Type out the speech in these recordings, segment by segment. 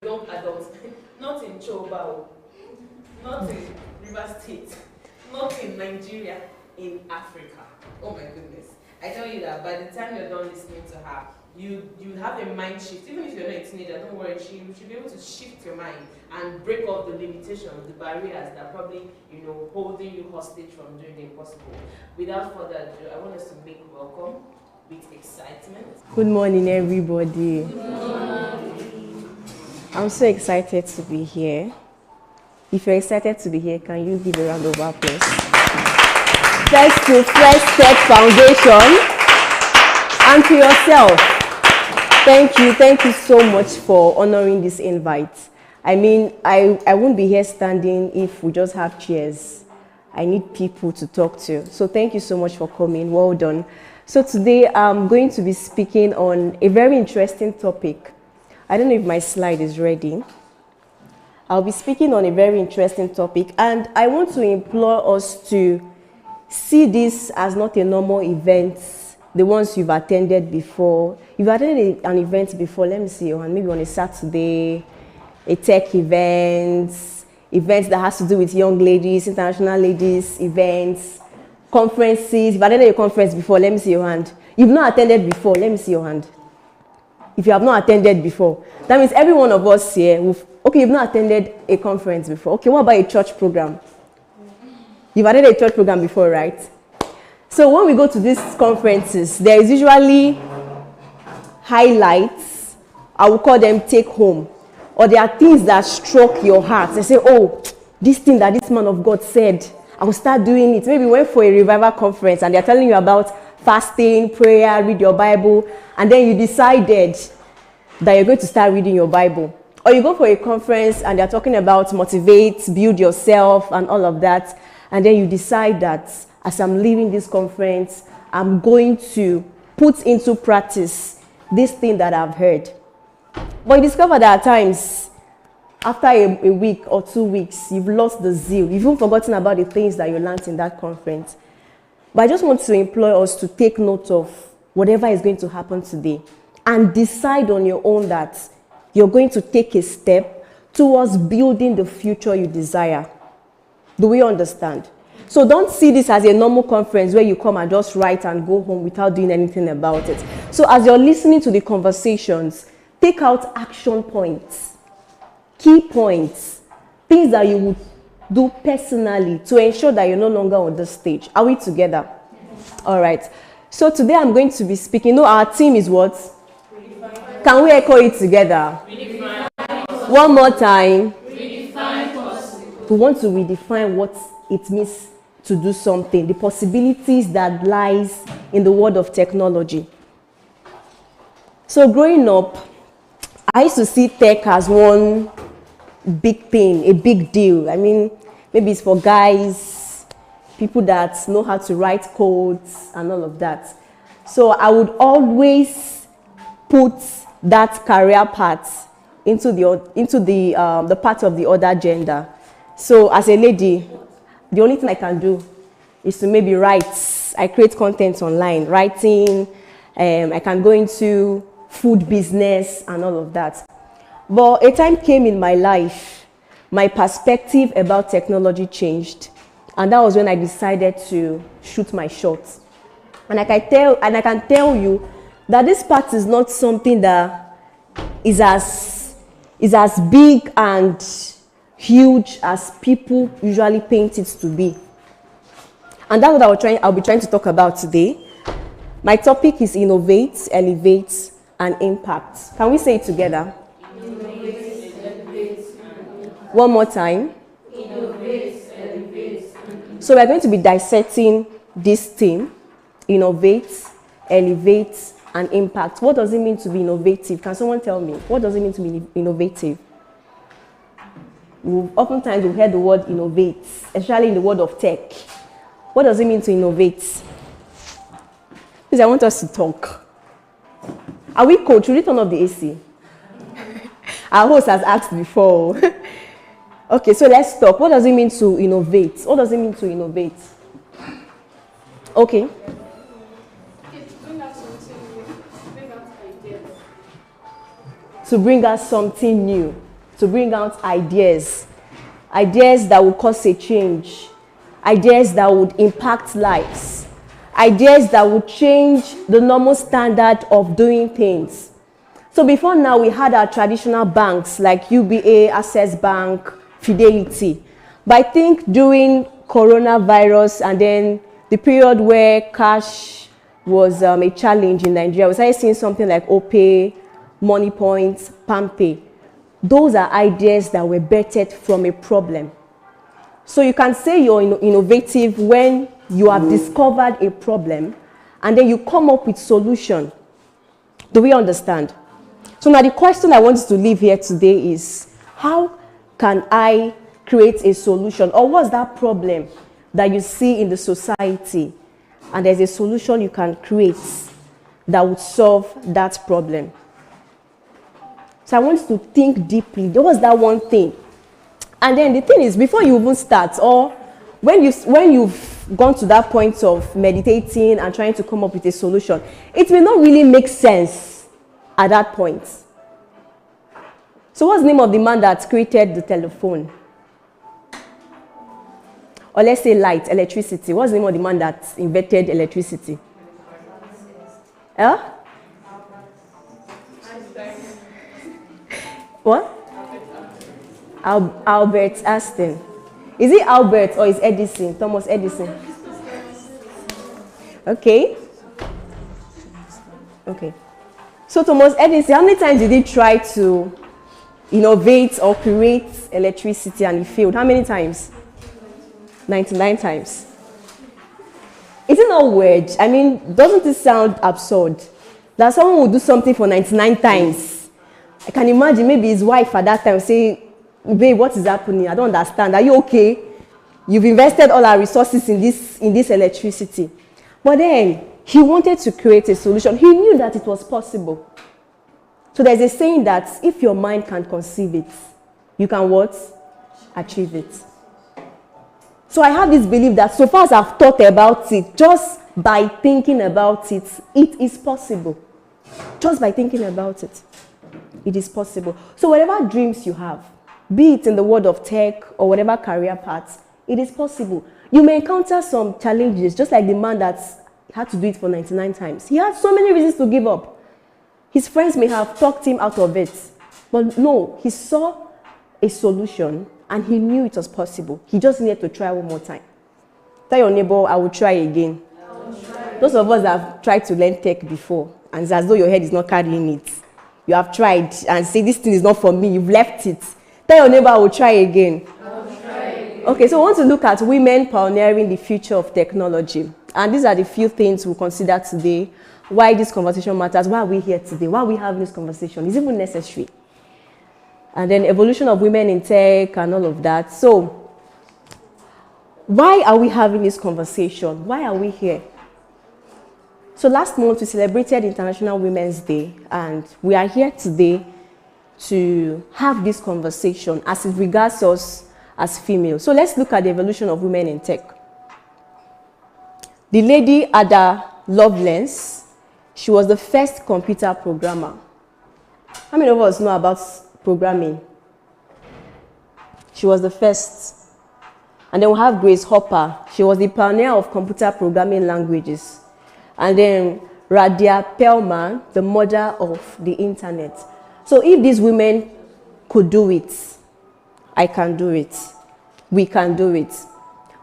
young adults, not in Chobao, not in River State, not in Nigeria, in Africa. Oh my goodness. I tell you that by the time you're done listening to her, you have a mind shift. Even if you're not a teenager, don't worry, she should be able to shift your mind and break off the limitations, the barriers that probably, holding you hostage from doing the impossible. Without further ado, I want us to make welcome with excitement. Good morning, everybody. Good morning. I'm so excited to be here. If you're excited to be here, can you give a round of applause? First to Frest Tech Foundation and to yourself. Thank you so much for honoring this invite. I mean, I won't be here standing if we just have chairs. I need people to talk to. So thank you so much for coming. Well done. So today I'm going to be speaking on a very interesting topic. I don't know if my slide is ready. I'll be speaking on a very interesting topic, and I want to implore us to see this as not a normal event, the ones you've attended before. You've attended an event before, let me see your hand, maybe on a Saturday, a tech event that has to do with young ladies, international ladies, events, conferences. You've attended a conference before, let me see your hand. You've not attended before, let me see your hand. If you have not attended before, that means every one of us here, you've not attended a conference before. Okay, what about a church program? You've attended a church program before, right? So when we go to these conferences, there is usually highlights. I will call them take home. Or there are things that struck your heart. They say, oh, this thing that this man of God said, I will start doing it. Maybe you went for a revival conference and they're telling you about fasting, prayer, read your Bible, and then you decided that you're going to start reading your Bible. Or you go for a conference and they're talking about motivate, build yourself, and all of that. And then you decide that as I'm leaving this conference, I'm going to put into practice this thing that I've heard. But you discover that at times, after a week or 2 weeks, you've lost the zeal. You've even forgotten about the things that you learned in that conference. But I just want to implore us to take note of whatever is going to happen today and decide on your own that you're going to take a step towards building the future you desire. Do we understand? So don't see this as a normal conference where you come and just write and go home without doing anything about it. So as you're listening to the conversations, take out action points, key points, things that you would do personally to ensure that you're no longer on the stage. Are we together? Yes. All right. So today I'm going to be speaking. Our theme is what? Redefine. Can we echo it together? Redefine. One more time. Redefine possible. We want to redefine what it means to do something, the possibilities that lies in the world of technology. So growing up, I used to see tech as one big thing, a big deal. I mean, maybe it's for guys, people that know how to write codes and all of that. So I would always put that career path into the part of the other gender. So as a lady, the only thing I can do is to maybe write. I create content online, writing. I can go into food business and all of that. But a time came in my life, my perspective about technology changed. And that was when I decided to shoot my shot. And I can tell you that this part is not something that is as big and huge as people usually paint it to be. And that's what I'll be trying to talk about today. My topic is innovate, elevate, and impact. Can we say it together? Innovate, elevate, and impact. One more time. Innovate, elevate, and impact. So we're going to be dissecting this theme, innovate, elevate, and impact. What does it mean to be innovative? Can someone tell me? What does it mean to be innovative? Oftentimes we've heard the word innovate, especially in the world of tech. What does it mean to innovate? Please, I want us to talk. Are we cold? Should we turn off the AC? Our host has asked before. Okay, so let's talk. What does it mean to innovate? What does it mean to innovate? Okay. To bring us something new. to bring out ideas that would cause a change, ideas that would impact lives, ideas that would change the normal standard of doing things. So before now, we had our traditional banks like UBA, Access Bank, Fidelity. But I think during coronavirus and then the period where cash was a challenge in Nigeria, we started seeing something like Opay, Money Points, PalmPay. Those are ideas that were birthed from a problem. So you can say you're innovative when you have discovered a problem and then you come up with solution. Do we understand? So now the question I want you to leave here today is, how can I create a solution? Or what's that problem that you see in the society and there's a solution you can create that would solve that problem? So I want you to think deeply. What's that one thing? And then the thing is, before you even start, or when you've gone to that point of meditating and trying to come up with a solution, it may not really make sense at that point. So what's the name of the man that created the telephone? Or let's say light, electricity. What's the name of the man that invented electricity? Huh? What? Albert Einstein. Is it Albert or is Edison? Thomas Edison. Okay. Okay. So Thomas Edison, how many times did he try to innovate or create electricity and he failed? How many times? 99 times. Is it not weird? I mean, doesn't it sound absurd that someone would do something for 99 times? I can imagine maybe his wife at that time say, babe, what is happening? I don't understand. Are you okay? You've invested all our resources in this electricity. But then he wanted to create a solution. He knew that it was possible. So there's a saying that if your mind can conceive it, you can what? Achieve it. So I have this belief that so far as I've thought about it, just by thinking about it, it is possible. Just by thinking about it, it is possible. So whatever dreams you have, be it in the world of tech or whatever career path, it is possible. You may encounter some challenges, just like the man that had to do it for 99 times. He had so many reasons to give up. His friends may have talked him out of it. But no, he saw a solution and he knew it was possible. He just needed to try one more time. Tell your neighbor, I will try again. Those of us that have tried to learn tech before, and it's as though your head is not carrying it. You have tried and say, this thing is not for me. You've left it. Tell your neighbor, I will try again. Okay, so we want to look at women pioneering the future of technology. And these are the few things we'll consider today. Why this conversation matters. Why are we here today? Why are we having this conversation? Is it even necessary? And then evolution of women in tech and all of that. So, why are we having this conversation? Why are we here? So last month we celebrated International Women's Day, and we are here today to have this conversation as it regards us as females. So let's look at the evolution of women in tech. The lady Ada Lovelace, she was the first computer programmer. How many of us know about programming? She was the first. And then we have Grace Hopper. She was the pioneer of computer programming languages. And then Radia Perlman, the mother of the internet. So if these women could do it, I can do it. We can do it.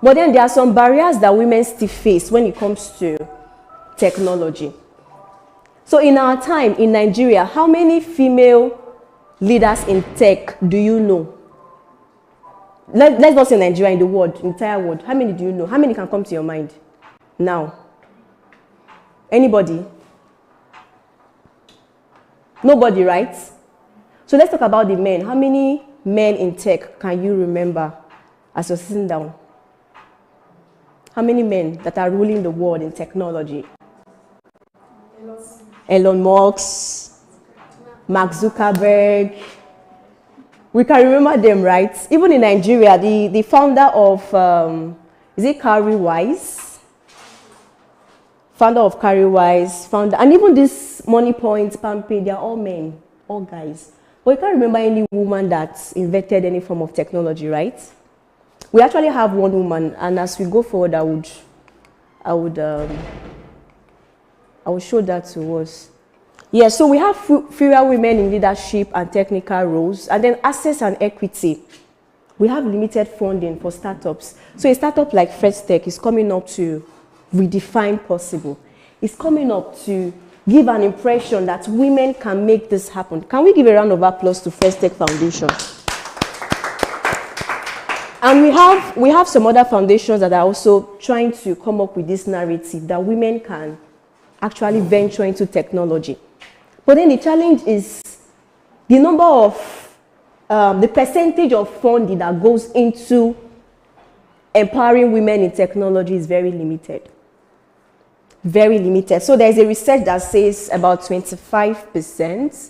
But then there are some barriers that women still face when it comes to technology. So in our time in Nigeria, how many female leaders in tech do you know? Let's not say Nigeria, in the world, entire world. How many do you know? How many can come to your mind now? Anybody? Nobody, right? So let's talk about the men. How many men in tech can you remember as you're sitting down? How many men that are ruling the world in technology? Elon Musk, Mark Zuckerberg. We can remember them, right? Even in Nigeria, the founder of, is it Carrywise? Founder of Carrywise, and even this Money Point, PalmPay, they are all men, all guys. But you can't remember any woman that invented any form of technology, right? We actually have one woman, and as we go forward, I would show that to us. Yeah, so we have fewer women in leadership and technical roles, and then access and equity. We have limited funding for startups. So a startup like Frest is coming up to redefine possible. It's coming up to give an impression that women can make this happen. Can we give a round of applause to Frest Foundation? And we have some other foundations that are also trying to come up with this narrative that women can actually venture into technology. But then the challenge is the number of, the percentage of funding that goes into empowering women in technology is very limited. Very limited. So there's a research that says about 25%.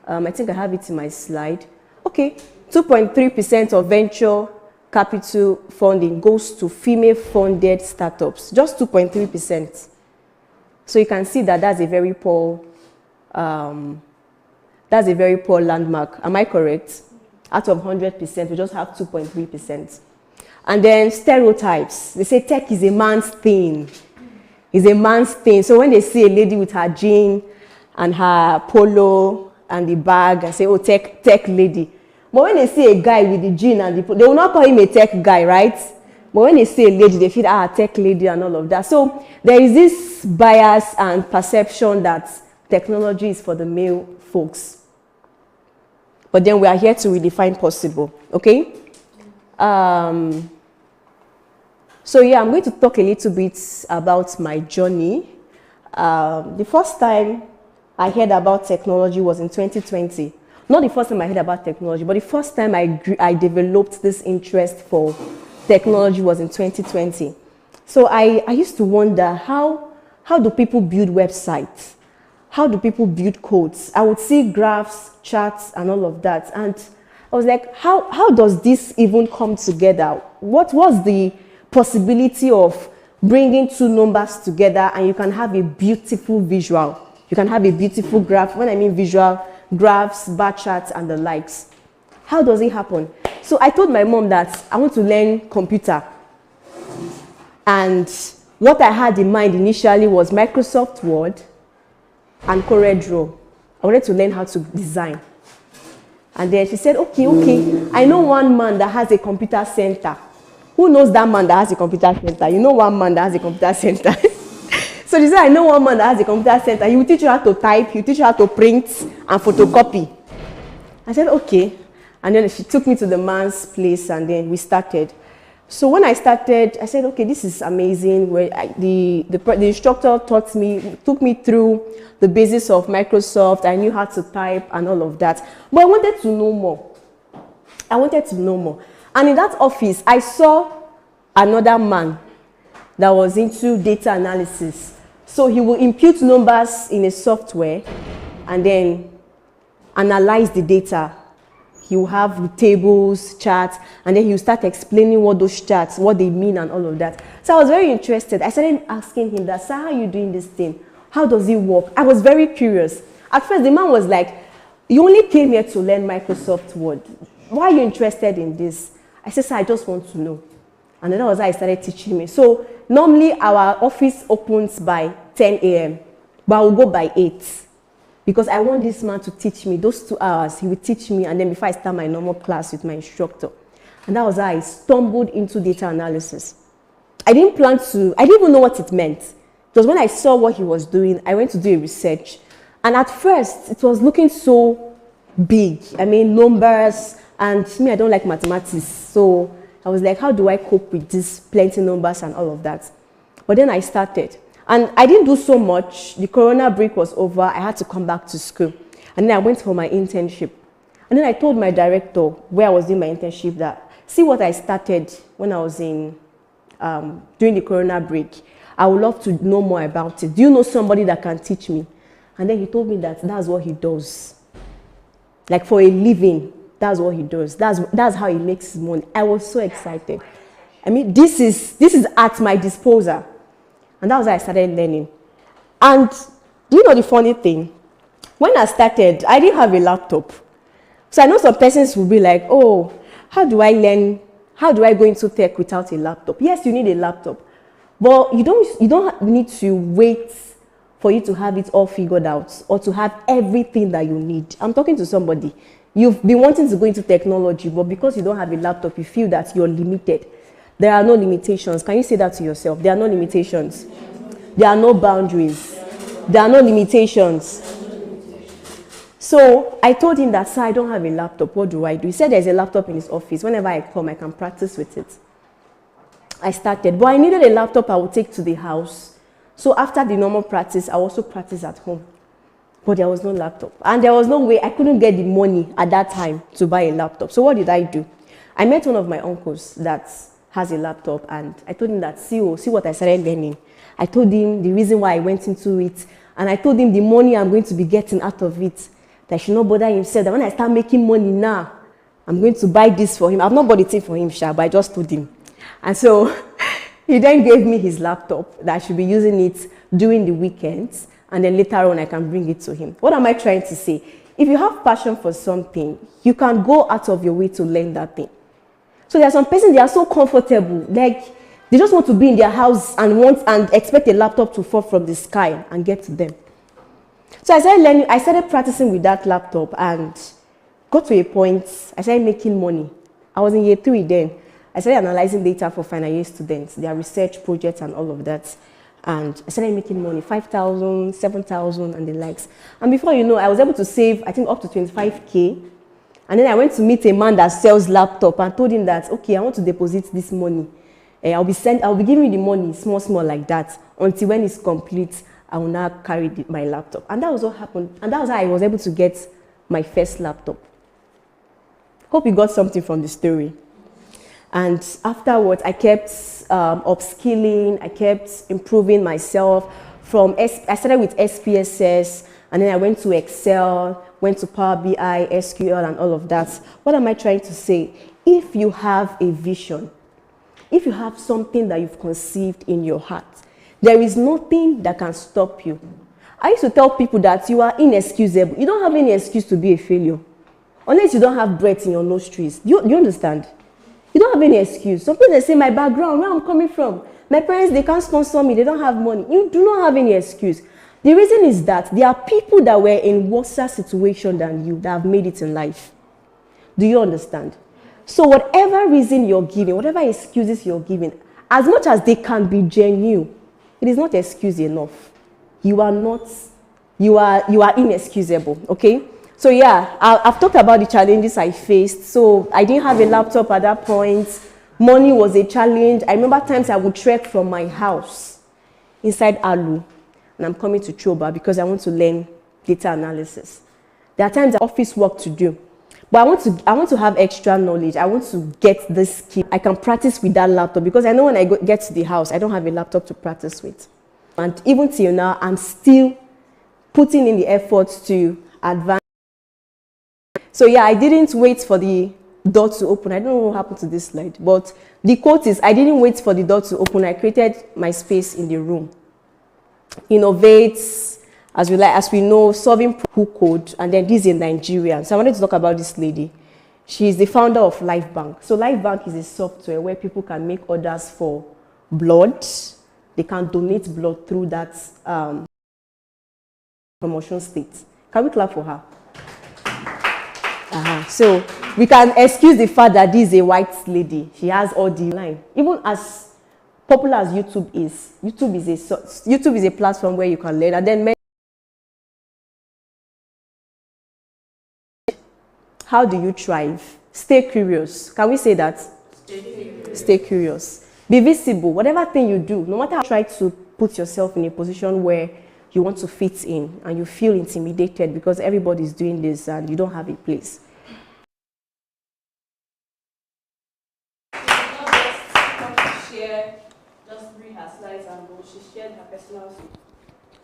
I think I have it in my slide. Okay, 2.3% of venture capital funding goes to female-funded startups. Just 2.3%. So you can see that that's a very poor landmark. Am I correct? Out of 100%, we just have 2.3%. And then stereotypes. They say tech is a man's thing. It's a man's thing. So when they see a lady with her jean and her polo and the bag, and say, oh, tech lady. But when they see a guy with the jean and the polo, they will not call him a tech guy, right? But when they see a lady, they feel, tech lady and all of that. So there is this bias and perception that technology is for the male folks. But then we are here to redefine possible, okay? So yeah, I'm going to talk a little bit about my journey. The first time I heard about technology was in 2020. Not the first time I heard about technology, but the first time I developed this interest for technology was in 2020. So I used to wonder, how do people build websites? How do people build codes? I would see graphs, charts, and all of that. And I was like, how does this even come together? What was the possibility of bringing two numbers together and you can have a beautiful visual? You can have a beautiful graph. When I mean visual, graphs, bar charts, and the likes. How does it happen? So I told my mom that I want to learn computer. And what I had in mind initially was Microsoft Word and CorelDRAW. I wanted to learn how to design. And then she said, okay, I know one man that has a computer center. Who knows that man that has a computer center? You know one man that has a computer center. So she said, I know one man that has a computer center. He will teach you how to type, he will teach you how to print and photocopy. I said, okay. And then she took me to the man's place and then we started. So when I started, I said, okay, this is amazing. Where the instructor took me through the basics of Microsoft. I knew how to type and all of that. But I wanted to know more. And in that office, I saw another man that was into data analysis. So he will impute numbers in a software and then analyze the data. He will have tables, charts, and then he will start explaining what those charts, what they mean and all of that. So I was very interested. I started asking him that, sir, how are you doing this thing? How does it work? I was very curious. At first, the man was like, you only came here to learn Microsoft Word. Why are you interested in this? I said, sir, I just want to know. And then that was how I started teaching me. So normally our office opens by 10 a.m., but I will go by 8. Because I want this man to teach me those 2 hours. He will teach me, and then before I start my normal class with my instructor. And that was how I stumbled into data analysis. I didn't even know what it meant. Because when I saw what he was doing, I went to do a research. And at first, it was looking so big. I mean, numbers, and me, I don't like mathematics. So I was like, how do I cope with these plenty numbers and all of that? But then I started. And I didn't do so much. The corona break was over. I had to come back to school. And then I went for my internship. And then I told my director where I was doing my internship that, see what I started when I was during the corona break. I would love to know more about it. Do you know somebody that can teach me? And then he told me that that's what he does. Like for a living, that's what he does. That's how he makes his money. I was so excited. I mean, this is at my disposal. And that was how I started learning. And do you know the funny thing? When I started, I didn't have a laptop. So I know some persons will be like, oh, how do I learn? How do I go into tech without a laptop? Yes, you need a laptop, but you don't need to wait for you to have it all figured out or to have everything that you need. I'm talking to somebody. You've been wanting to go into technology, but because you don't have a laptop, you feel that you're limited. There are no limitations. Can you say that to yourself? There are no limitations. There are no boundaries. There are no limitations. So I told him that, sir, I don't have a laptop. What do I do? He said there's a laptop in his office. Whenever I come, I can practice with it. I started, but I needed a laptop I would take to the house. So after the normal practice, I also practice at home. But there was no laptop. And there was no way, I couldn't get the money at that time to buy a laptop. So what did I do? I met one of my uncles that has a laptop, and I told him that, see what I started learning. I told him the reason why I went into it, and I told him the money I'm going to be getting out of it, that he should not bother himself, that when I start making money now, I'm going to buy this for him. I've not bought the thing for him, but I just told him. And so he then gave me his laptop, that I should be using it during the weekends, and then later on I can bring it to him. What am I trying to say? If you have passion for something, you can go out of your way to learn that thing. So there are some persons, they are so comfortable, like they just want to be in their house and expect a laptop to fall from the sky and get to them. So I started learning, I started practicing with that laptop, and got to a point, I started making money. I was in year 3 then. I started analyzing data for final year students, their research projects and all of that. And I started making money, 5,000, 7,000 and the likes. And before you know, I was able to save, I think, up to 25K. And then I went to meet a man that sells laptop and told him that, okay, I want to deposit this money. I'll be giving you the money, small like that, until when it's complete, I will now carry my laptop. And that was what happened. And that was how I was able to get my first laptop. Hope you got something from the story. And afterwards, I kept upskilling, I kept improving myself. I started with SPSS, and then I went to Excel, went to Power BI, SQL, and all of that. What am I trying to say? If you have a vision, if you have something that you've conceived in your heart, there is nothing that can stop you. I used to tell people that you are inexcusable. You don't have any excuse to be a failure, unless you don't have breath in your nostrils. Do you understand? You don't have any excuse. Some people, they say, my background, where I'm coming from, my parents, they can't sponsor me, they don't have money. You do not have any excuse. The reason is that there are people that were in worse situation than you that have made it in life. Do you understand? So whatever reason you're giving, whatever excuses you're giving, as much as they can be genuine, it is not excuse enough. You are inexcusable, okay? So yeah, I've talked about the challenges I faced. So I didn't have a laptop at that point. Money was a challenge. I remember times I would trek from my house inside Alu, and I'm coming to Choba because I want to learn data analysis. There are times I have office work to do, but I want to have extra knowledge. I want to get this skill. I can practice with that laptop because I know when I get to the house, I don't have a laptop to practice with. And even till now, I'm still putting in the efforts to advance. So yeah, I didn't wait for the door to open. I don't know what happened to this slide, but the quote is, I didn't wait for the door to open. I created my space in the room. Innovates, as we know, solving who code, and then this is in Nigeria. So I wanted to talk about this lady. She is the founder of LifeBank. So LifeBank is a software where people can make orders for blood. They can donate blood through that promotion state. Can we clap for her? So we can excuse the fact that this is a white lady. She has all the line. Even as popular as YouTube is, YouTube is a platform where you can learn. And then how do you thrive? Stay curious. Can we say that? Stay curious. Be visible. Whatever thing you do, no matter how you try to put yourself in a position where you want to fit in and you feel intimidated because everybody's doing this and you don't have a place. Just bring her slides and go. She shared her personal story.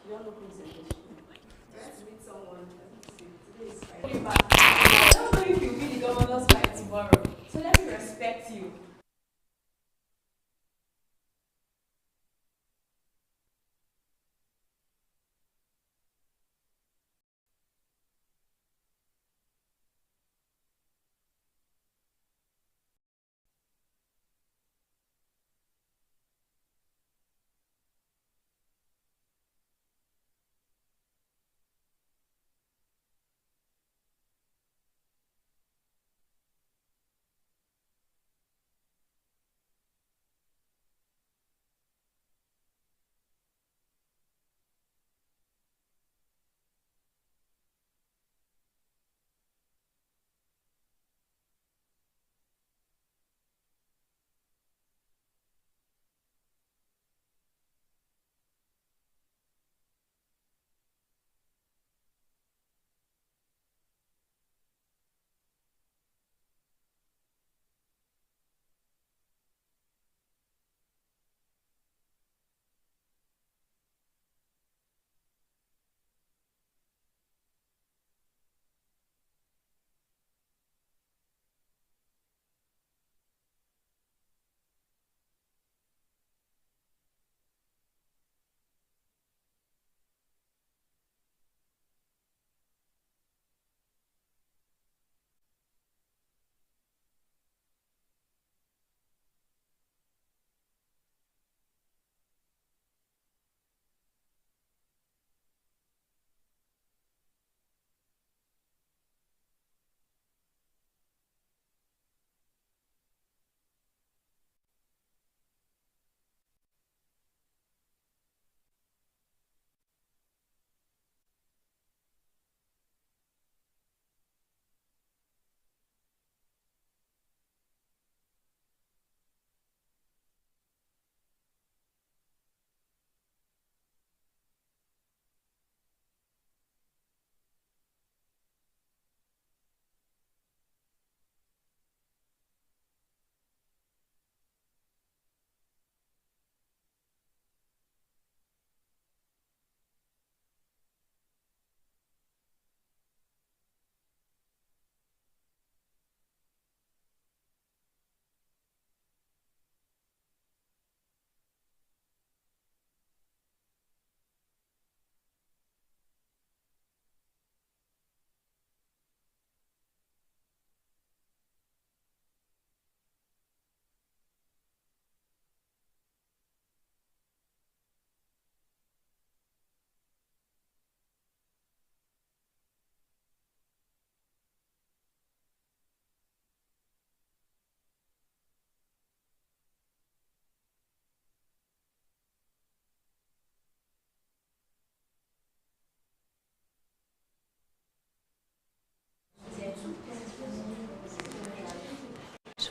She don't know who is in this. Let's meet someone. Today is Friday. I don't know if you'll be the governor's wife tomorrow. So let me respect you.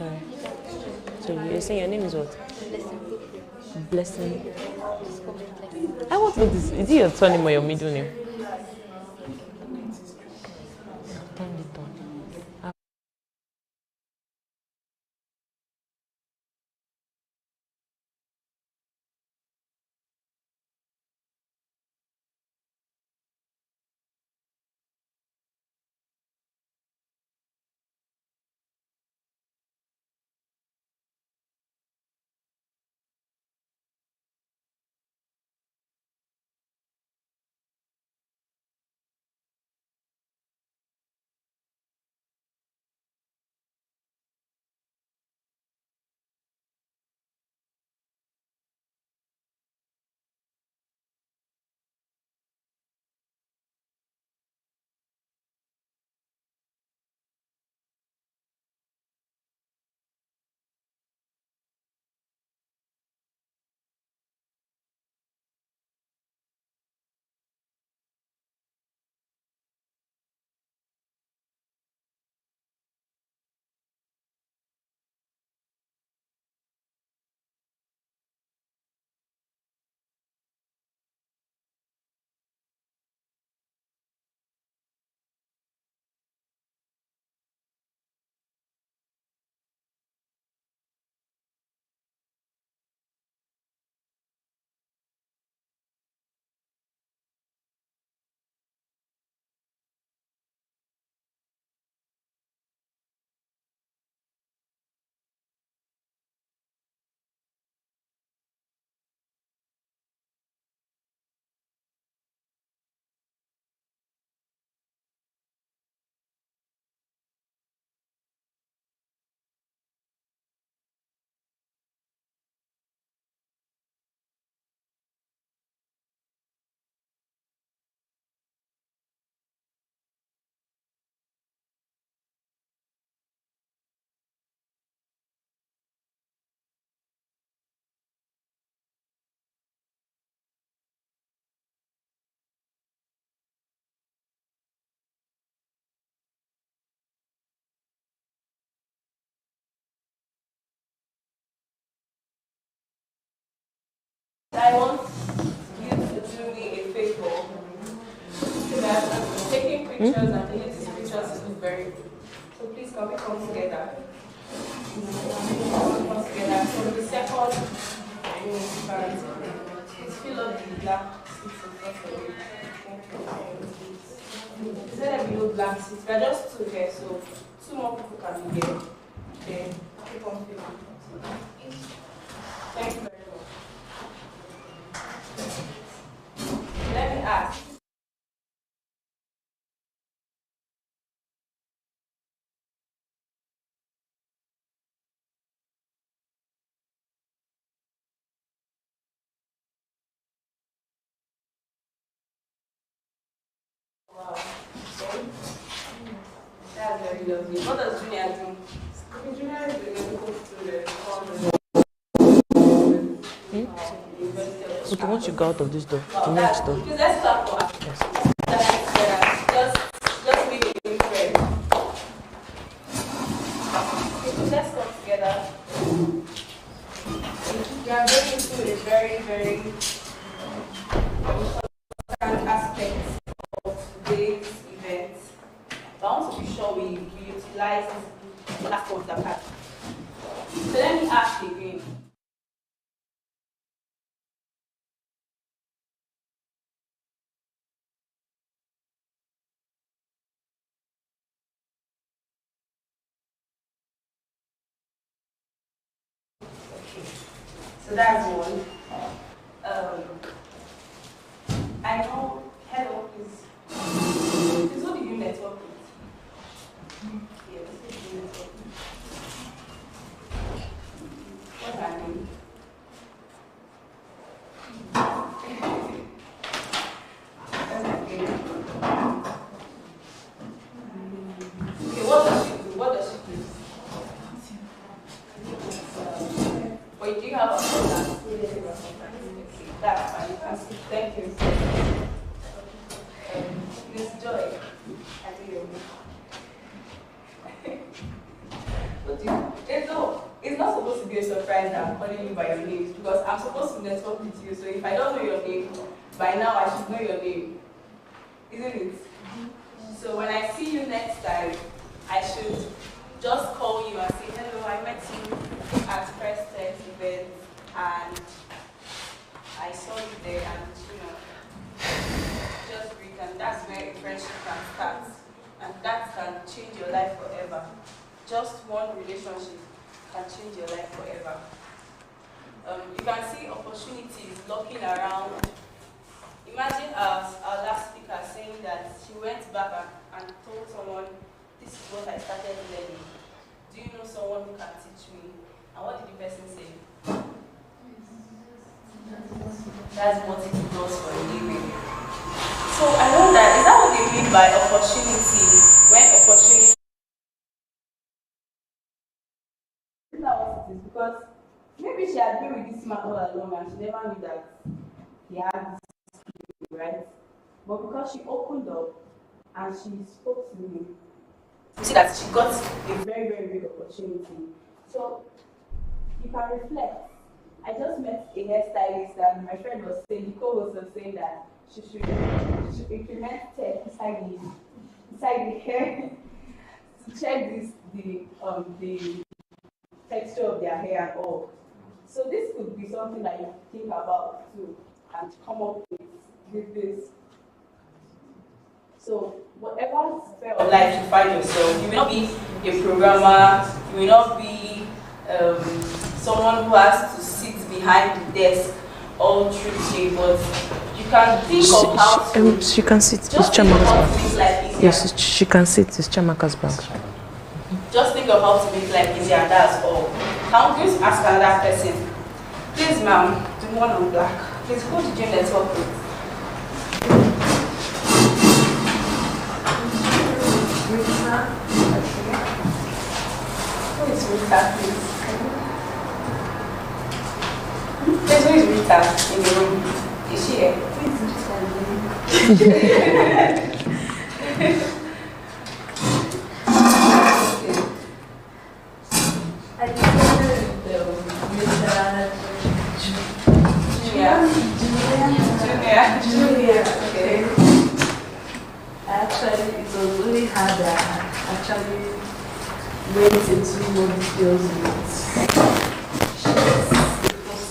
Sorry. So you're saying your name is what? Blessing. I want to know this. Is it your surname or your middle name? I want you to do me a favor. I'm taking pictures and I need these pictures to look very good. So please can we come together? Come together. So the second, please fill up the black seats in front of you. Is there below black seats? We're just two here, so two more people can be here. Then keep on filling. Thank you very much. Let me ask. Wow. Okay. That's very lovely. What does Junior do? Junior is a medical student. Okay, once you go out of this door, the next door. Please let's clap for us. Yes. Just make it in prayer. Okay, let's come together. We are going into a very, very important aspect of today's event. But I want to be sure we utilize the last of the part. So let me ask you again. So that's one. I know, hello, please. What did you network with? Yes, what did you network with? What's her name? Okay, what does she do? What does she do? Wait, do you have a contact? That's fine. You can speak. Thank you. Miss Joy, I do your What do you? be a surprise that I'm calling you by your name because I'm supposed to network with you. So if I don't know your name, by now I should know your name. Isn't it? So when I see you next time, I should just call you and say, hello, I met you at Frest event and I saw you there and just breathe, and that's where a friendship can start. And that can change your life forever. Just one relationship can change your life forever. You can see opportunities looking around. Imagine our last speaker saying that she went back and told someone, this is what I started learning. Do you know someone who can teach me? And what did the person say? That's what it does for a living. So I wonder, is that what they mean by opportunity? When opportunity. Is that what it is? Because maybe she had been with this man all along and she never knew that he had this skill, right? But because she opened up and she spoke to me, you see that she got a very, very big opportunity. So you can reflect. I just met a hairstylist and my friend was saying, the co-host was saying that she should implement tech inside the hair to check the texture of their hair and all. So this could be something that you think about too and come up with this. So whatever sphere of life you find yourself, you will not be a programmer, you will not be someone who has to sit behind the desk all through the day, but you can think of how to... She can sit. It's just think of how to make life easier. Yes, she can sit. It's Chamaka's bag. Just think of how to make life easier, and that's all. I'm going to ask another person. Please, ma'am, the one on black. Please, who did you network with? Rita. Who is Rita, please? Please, who is Rita in the room? Is she here? Who is Rita? I think Junior. Okay. Actually, it was really hard that I actually went into more details with.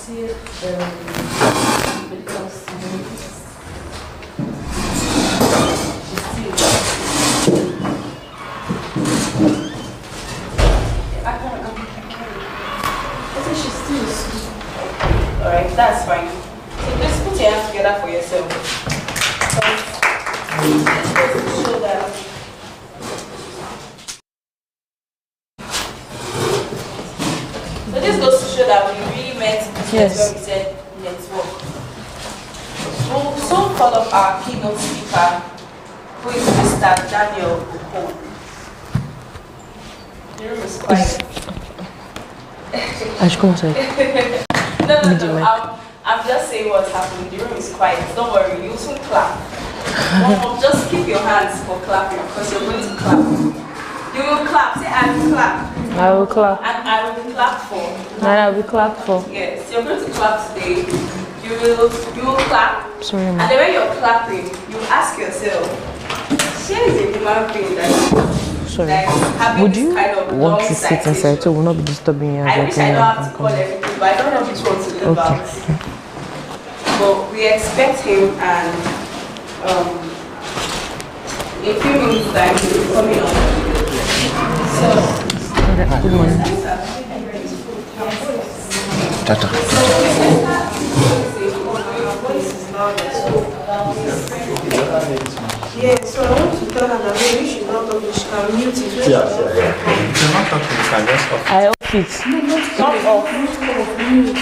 She's a medical student. She's still a student. Alright, that's fine. So just put your hands together for yourself. This goes to show that we really meant business when we said network. We'll soon call up our keynote speaker, who is Mr. Daniel Okon. The room is quiet. Acho que consegue. No. I'm just saying what's happening. The room is quiet. Don't worry, you'll soon clap. Just keep your hands for clapping because you're going to clap. You will clap. Say, I will clap. I will clap. And I will be clapped for. And I will clap for. Yes, you're going to clap today. You will clap. Sorry, and ma. then when you're clapping, you ask yourself, here is a human being that Sorry. Would you kind of want to sit inside so we'll not be disturbing you? I wish I don't have to call everything, but I don't know which one to leave out. But we expect him, and in a few minutes time he will be coming up. So Good morning. Yeah, so I want to tell her that maybe she should not talk, she can mute it. Yeah. You cannot talk to the just off. I off it. Not off, mute.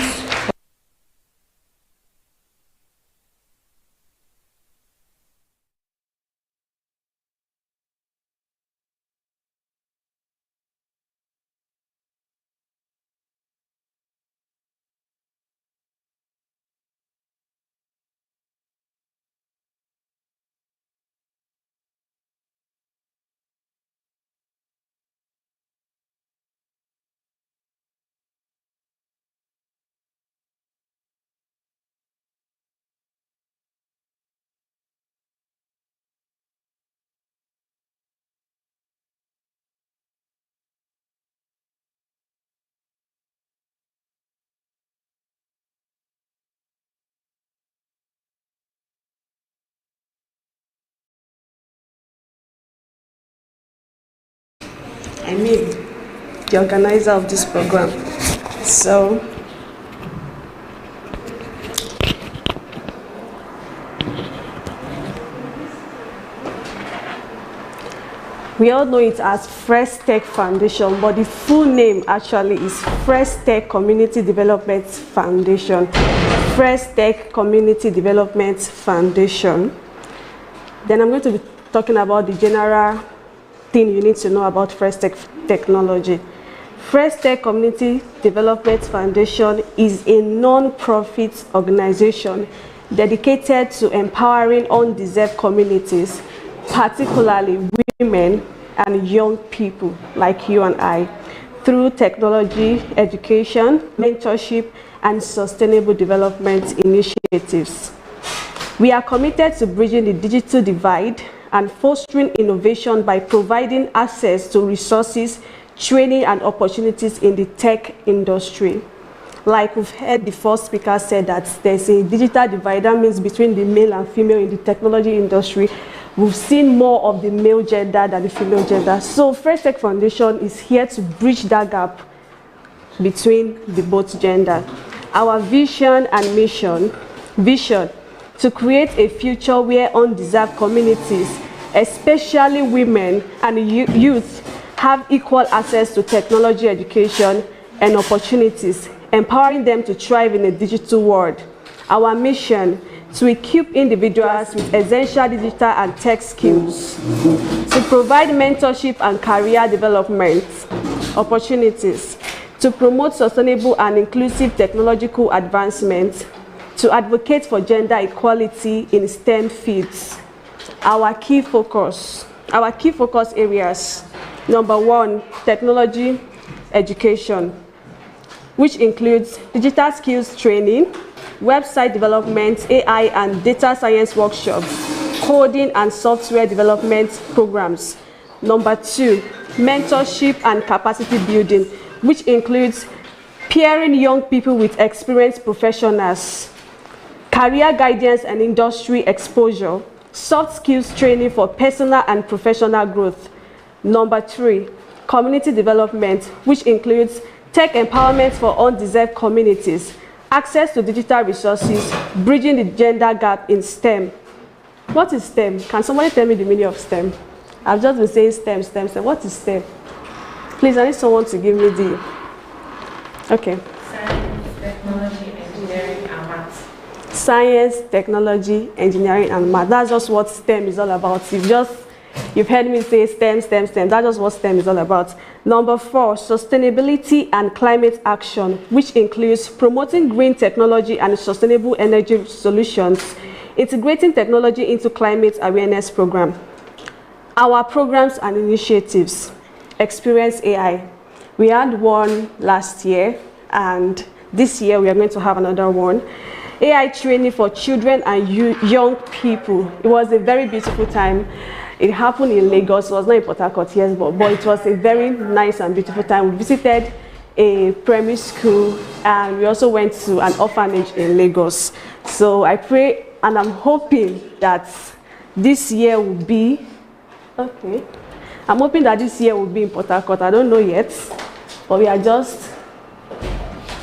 I mean, the organizer of this program. So, we all know it as Frest Tech Foundation, but the full name actually is Frest Tech Community Development Foundation. Frest Tech Community Development Foundation. Then I'm going to be talking about the general thing you need to know about Frest Tech technology. Frest Tech Community Development Foundation is a non-profit organization dedicated to empowering undeserved communities, particularly women and young people like you and I, through technology, education, mentorship, and sustainable development initiatives. We are committed to bridging the digital divide and fostering innovation by providing access to resources, training, and opportunities in the tech industry. Like we've heard the first speaker said that there's a digital divide, that means between the male and female in the technology industry. We've seen more of the male gender than the female gender. So Frest Tech Foundation is here to bridge that gap between the both gender. Our vision and mission, to create a future where undeserved communities, especially women and youth, have equal access to technology education and opportunities, empowering them to thrive in a digital world. Our mission, to equip individuals with essential digital and tech skills, to provide mentorship and career development opportunities, to promote sustainable and inclusive technological advancement, to advocate for gender equality in STEM fields. Our key focus areas: number 1, technology education, which includes digital skills training, website development, AI and data science workshops, coding and software development programs. Number 2, mentorship and capacity building, which includes pairing young people with experienced professionals, career guidance and industry exposure, soft skills training for personal and professional growth. Number 3, community development, which includes tech empowerment for undeserved communities, access to digital resources, bridging the gender gap in STEM. What is STEM? Can somebody tell me the meaning of STEM? I've just been saying STEM. What is STEM? Please, I need someone to give me the... Okay. Science, technology, engineering, and maths. Science, technology, engineering, and math. That's just what STEM is all about. You've heard me say STEM. That's just what STEM is all about. Number 4, sustainability and climate action, which includes promoting green technology and sustainable energy solutions, integrating technology into climate awareness program. Our programs and initiatives: Experience AI. We had one last year, and this year we are going to have another one. AI training for children and young people. It was a very beautiful time. It happened in Lagos. It was not in Port Harcourt, yes, but it was a very nice and beautiful time. We visited a primary school, and we also went to an orphanage in Lagos. So I pray and I'm hoping that this year will be, okay. I'm hoping that this year will be in Port Harcourt. I don't know yet, but we are just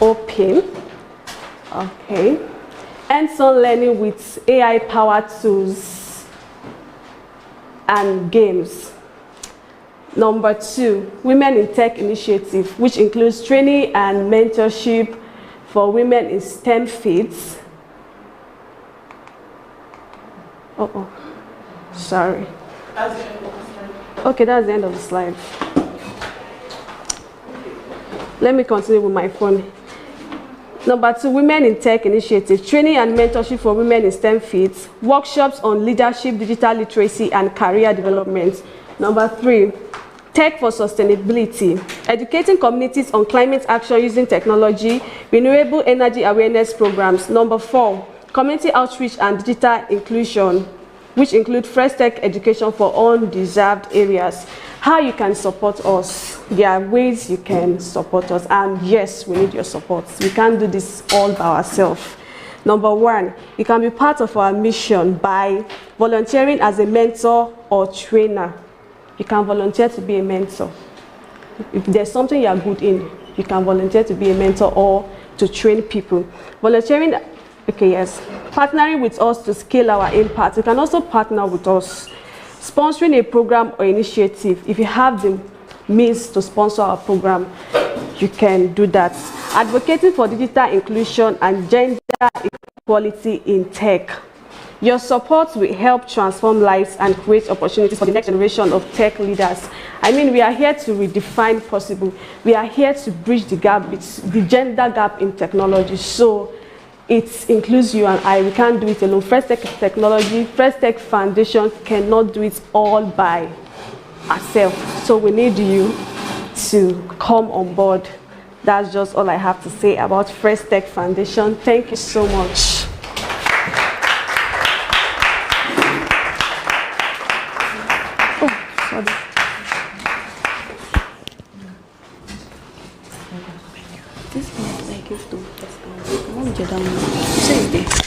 hoping. Okay. Hands-on learning with AI-powered tools and games. Number 2, Women in Tech Initiative, which includes training and mentorship for women in STEM fields. Sorry. that's the end of the slide. Okay, that's the end of the slide. Let me continue with my phone. Number 2, Women in Tech Initiative, training and mentorship for women in STEM fields, workshops on leadership, digital literacy, and career development. Number 3, Tech for Sustainability, educating communities on climate action using technology, renewable energy awareness programs. Number 4, Community outreach and digital inclusion, which include Frest Tech education for undeserved areas. How you can support us? There are ways you can support us, and yes, we need your support. We can't do this all by ourselves. Number 1, you can be part of our mission by volunteering as a mentor or trainer. You can volunteer to be a mentor. If there's something you are good in, you can volunteer to be a mentor or to train people. Volunteering, okay, yes. Partnering with us to scale our impact. You can also partner with us. Sponsoring a program or initiative. If you have the means to sponsor our program, you can do that. Advocating for digital inclusion and gender equality in tech. Your support will help transform lives and create opportunities for the next generation of tech leaders. I mean, we are here to redefine possible. We are here to bridge the gap, the gender gap in technology. So it includes you and I. We can't do it alone. Frest Tech Technology, Frest Tech Foundation cannot do it all by ourselves. So we need you to come on board. That's just all I have to say about Frest Tech Foundation. Thank you so much. This one I give to Mom Jadam. Say this.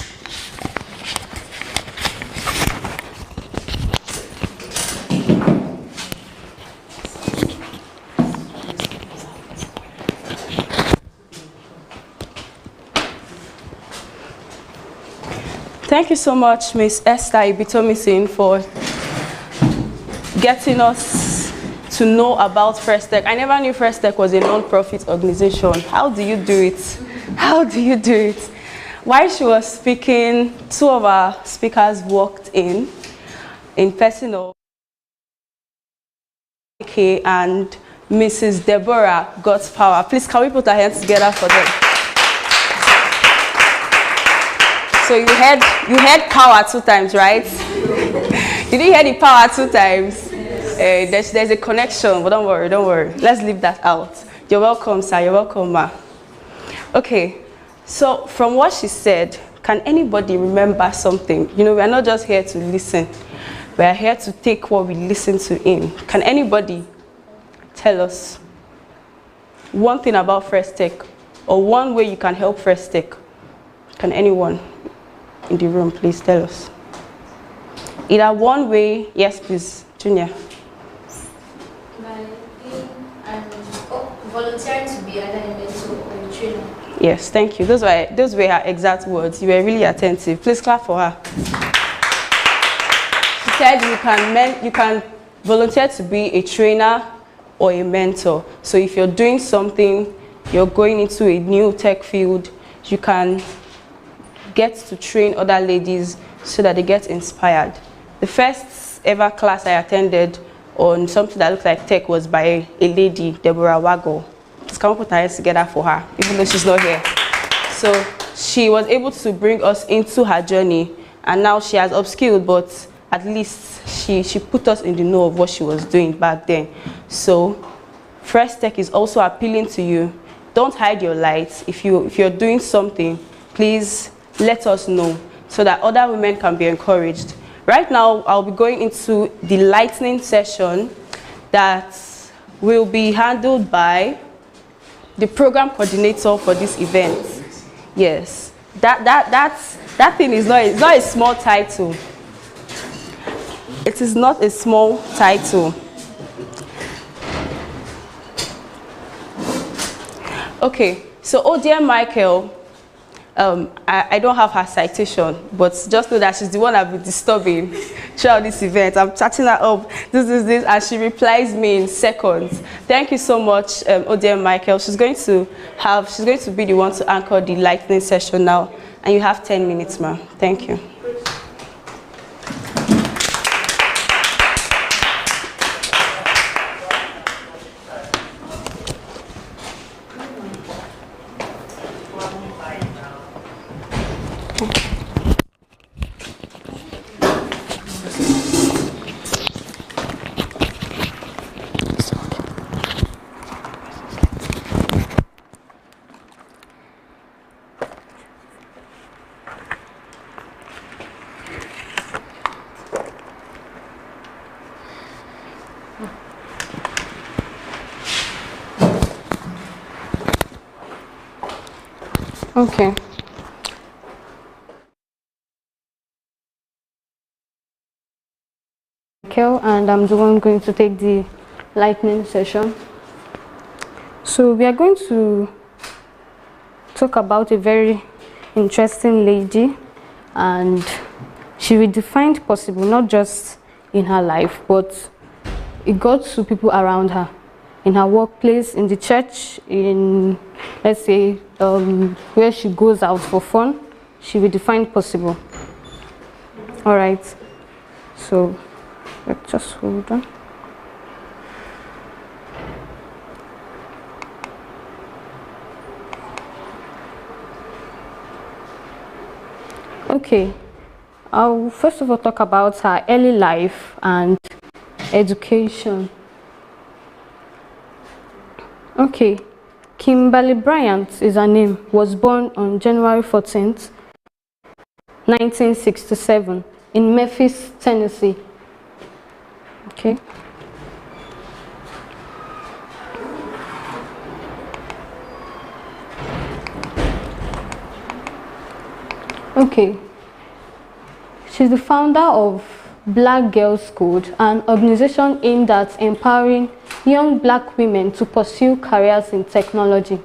Thank you so much, Ms. Esther Ibitomisin, for getting us to know about Frest Tech. I never knew Frest Tech was a non-profit organization. How do you do it? How do you do it? While she was speaking, two of our speakers walked in person of Okey and Mrs. Deborah God's Power. Please, can we put our hands together for them? So you heard power 2 times, right? Did you hear the power 2 times? There's a connection, but don't worry. Let's leave that out. You're welcome, sir. You're welcome, ma. Okay, so from what she said, can anybody remember something? You know, we are not just here to listen. We are here to take what we listen to in. Can anybody tell us one thing about Frest Tech, or one way you can help Frest Tech? Can anyone in the room please tell us? Either one way, yes please, Junior. Volunteering to be either a mentor or a trainer. Yes, thank you. Those were her exact words. You were really attentive. Please clap for her. She said you can volunteer to be a trainer or a mentor. So if you're doing something, you're going into a new tech field, you can get to train other ladies so that they get inspired. The first ever class I attended on something that looked like tech was by a lady, Deborah Wago. Just come put our hands together for her, even though she's not here. So she was able to bring us into her journey, and now she has upskilled, but at least she put us in the know of what she was doing back then. So Frest Tech is also appealing to you. Don't hide your light. If you're doing something, please let us know so that other women can be encouraged. Right now, I'll be going into the lightning session that will be handled by the program coordinator for this event. Yes, that thing is not a small title. It is not a small title. Okay, so ODM Michael, I don't have her citation, but just know that she's the one I've been disturbing throughout this event. I'm chatting her up, this, and she replies me in seconds. Thank you so much, ODM Michael. She's going to be the one to anchor the lightning session now, and you have 10 minutes, ma'am. Thank you. Okay. And I'm the one going to take the lightning session. So we are going to talk about a very interesting lady, and she redefined possible, not just in her life, but it got to people around her, in her workplace, in the church, in, let's say, where she goes out for fun. She redefined possible. All right, so let's just hold on. Okay, I'll first of all talk about her early life and education. Okay, Kimberly Bryant is her name. Was born on January 14th, 1967 in Memphis, Tennessee. Okay. Okay. She's the founder of Black Girls Code, an organization aimed at empowering young black women to pursue careers in technology.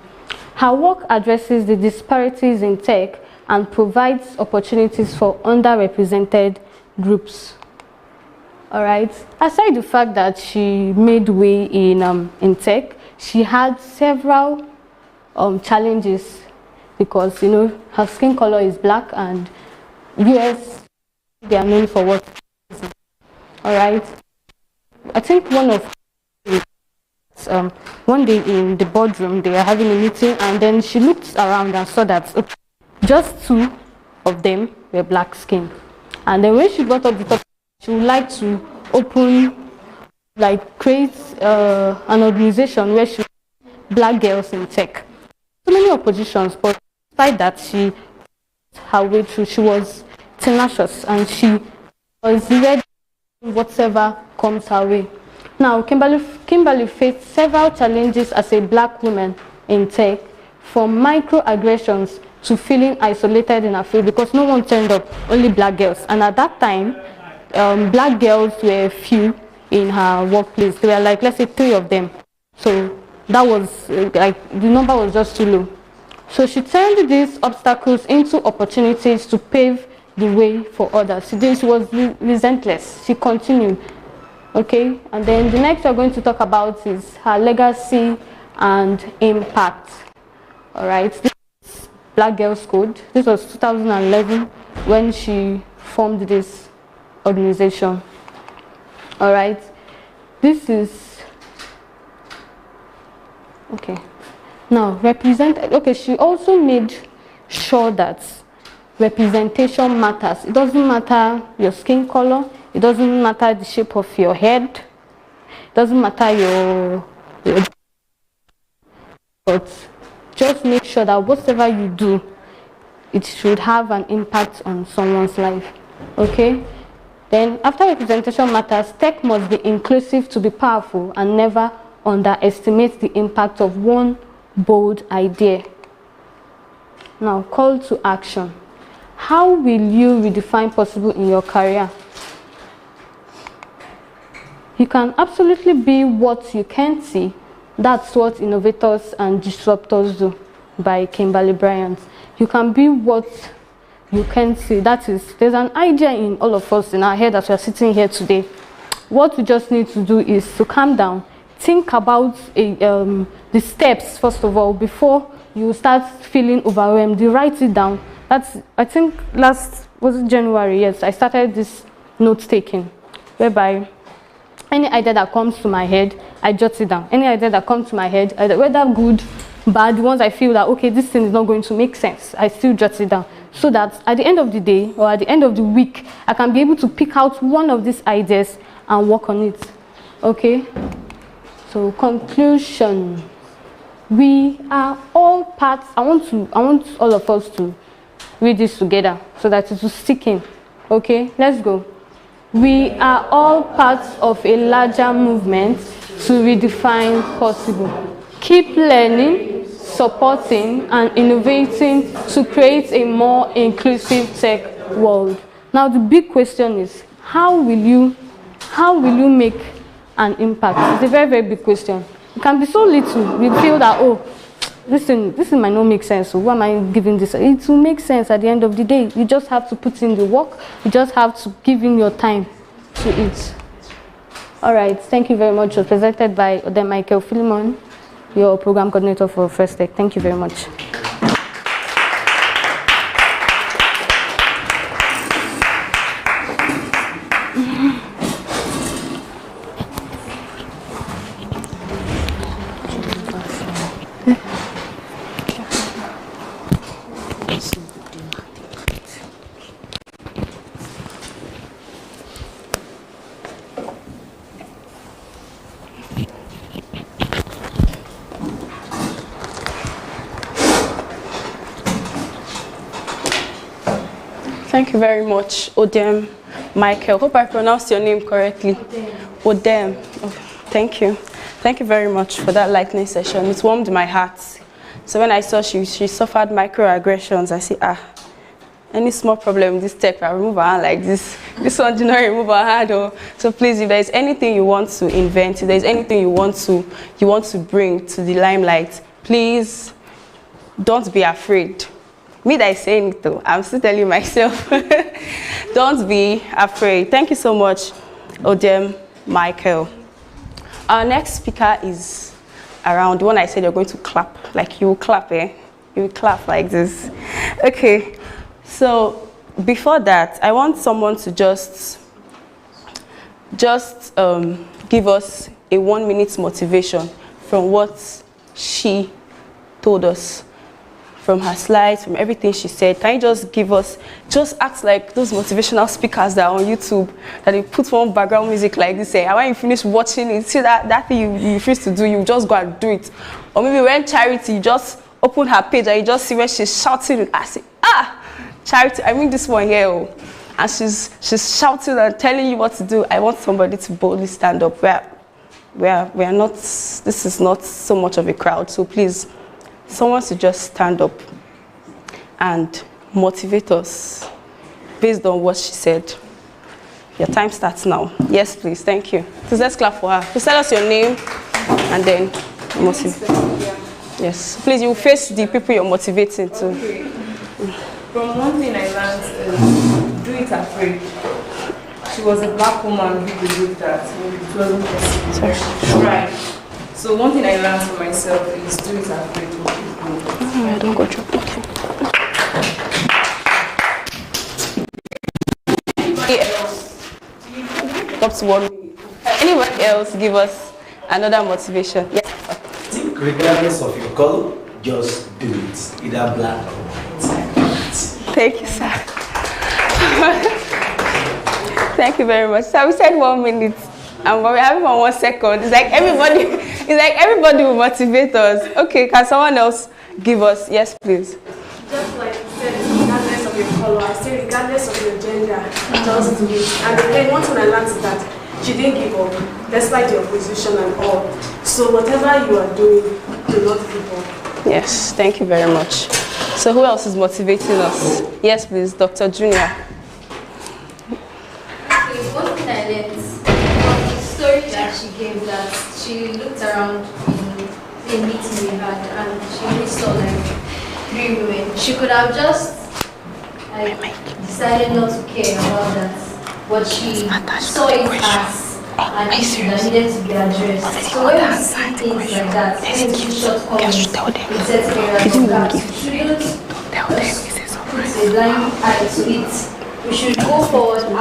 Her work addresses the disparities in tech and provides opportunities for underrepresented groups. All right. Aside the fact that she made way in tech, she had several challenges because, you know, her skin color is black, and US, they are known for what. All right. I think one day in the boardroom, they were having a meeting, and then she looked around and saw that just 2 of them were black skin. And then when she brought up the topic, she would like to create an organization where she black girls in tech. So many oppositions, but despite that, she her way through. She was tenacious, and she was ready whatever comes her way. Now, Kimberly faced several challenges as a black woman in tech, from microaggressions to feeling isolated in her field because no one turned up, only black girls. And at that time, black girls were few in her workplace. There were let's say 3 of them. So that was the number was just too low. So she turned these obstacles into opportunities to pave the way for others. She was relentless. She continued. Okay, and then the next we're going to talk about is her legacy and impact. All right, this is Black Girls Code. This was 2011 when she formed this organization. All right, this is okay. Now, she also made sure that representation matters. It doesn't matter your skin color. It doesn't matter the shape of your head. It doesn't matter your but just make sure that whatever you do, it should have an impact on someone's life. Okay? Then, after representation matters, tech must be inclusive to be powerful, and never underestimate the impact of one bold idea. Now, call to action. How will you redefine possible in your career? You can absolutely be what you can't see. That's what innovators and disruptors do, by Kimberly Bryant. You can be what you can't see. That is, there's an idea in all of us in our head as we are sitting here today. What we just need to do is to calm down, think about the steps first of all before you start feeling overwhelmed. You write it down. That's, I think last was it January. Yes, I started this note taking, whereby any idea that comes to my head, I jot it down. Any idea that comes to my head, whether good, bad, the ones I feel that, okay, this thing is not going to make sense, I still jot it down. So that at the end of the day, or at the end of the week, I can be able to pick out one of these ideas and work on it. Okay? So, conclusion. We are all parts. I want all of us to read this together so that it will stick in. Okay? Let's go. We are all parts of a larger movement to redefine possible. Keep learning, supporting, and innovating to create a more inclusive tech world. Now the big question is, how will you make an impact? It's a very, very big question. It can be so little. We feel that, oh, this might not make sense. So why am I giving this? It will make sense at the end of the day. You just have to put in the work. You just have to give in your time to it. All right. Thank you very much. It was presented by Ode Michael Philemon, your program coordinator for Frest. Thank you very much. Thank you very much, Odem Michael. Hope I pronounced your name correctly. Odem. Oh, thank you. Thank you very much for that lightning session. It warmed my heart. So when I saw she suffered microaggressions, I said, any small problem with this tech, I remove her hand like this. This one did not remove her hand. So please, if there's anything you want to invent, if there's anything you want to bring to the limelight, please don't be afraid. Me that is saying it though, I'm still telling myself. Don't be afraid. Thank you so much, Odem Michael. Our next speaker is around the one I said you're going to clap. Like you will clap, eh? You will clap like this. Okay. So before that, I want someone to just give us a 1-minute motivation from what she told us, from her slides, from everything she said. Can you just give us, just act like those motivational speakers that are on YouTube, that they put one background music like this, and when you finish watching it, see that thing you refuse to do, you just go and do it. Or maybe when Charity, you just open her page and you just see when she's shouting, and I say, Charity, I mean this one here, and she's shouting and telling you what to do. I want somebody to boldly stand up. We are not, this is not so much of a crowd, so please, someone to just stand up and motivate us based on what she said. Your time starts now. Yes, please. Thank you. Please let's clap for her. Please tell us your name and then motivate. Yes. Please, you face the people you're motivating to. Okay. From one thing I learned is do it afraid. She was a black woman who believed that it wasn't possible. She tried. So one thing I learned for myself is do it afraid of people. I don't go drop. Okay. Up to 1 minute. Anyone else give us another motivation? Yes. Regardless of your color, just do it. Either black or white. Thank you, sir. Thank you very much. So we said 1 minute, and we're having 1 second. It's like everybody will motivate us. Okay, can someone else give us? Yes, please. Just like you said, regardless of your color, I say regardless of your gender, just do it. And then one thing I learned is that she didn't give up, despite the opposition and all. So whatever you are doing, do not give up. Yes, thank you very much. So who else is motivating us? Yes, please, Dr. Junior. One thing I learned from the story that she gave, that she looked around in a meeting we had and she really saw like 3 women. She could have just decided not to care about that, but she saw it as an issue that needed to be addressed. So when we see things like that, when we see shortcomings in certain areas of gaps, we shouldn't just put a blind eye to it. We should go forward and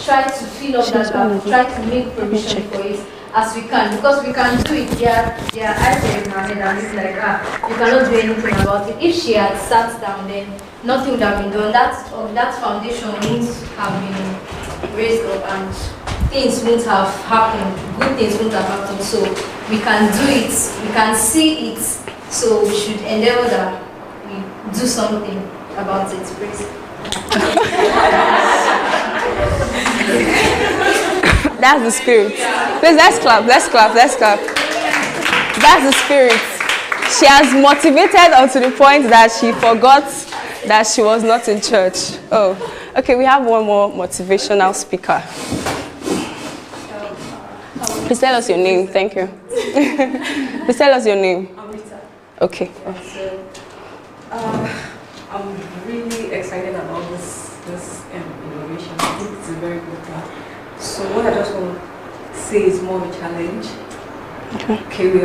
try to fill up that gap, try to make provision for it as we can, because we can do it. There are items in our head and it's like, you cannot do anything about it. If she had sat down, then nothing would have been done. That foundation wouldn't have been raised up and things wouldn't have happened, good things wouldn't have happened. So we can do it, we can see it, so we should endeavor that we do something about it, please. That's the spirit. Please, let's clap. That's the spirit. She has motivated unto the point that she forgot that she was not in church. Oh, okay, we have one more motivational speaker. Please tell us your name. Thank you. Please tell us your name. I'm Rita. Okay. I'm really excited about this innovation. I think it's a very good thing. So what I just want to say is more of a challenge. Okay, we've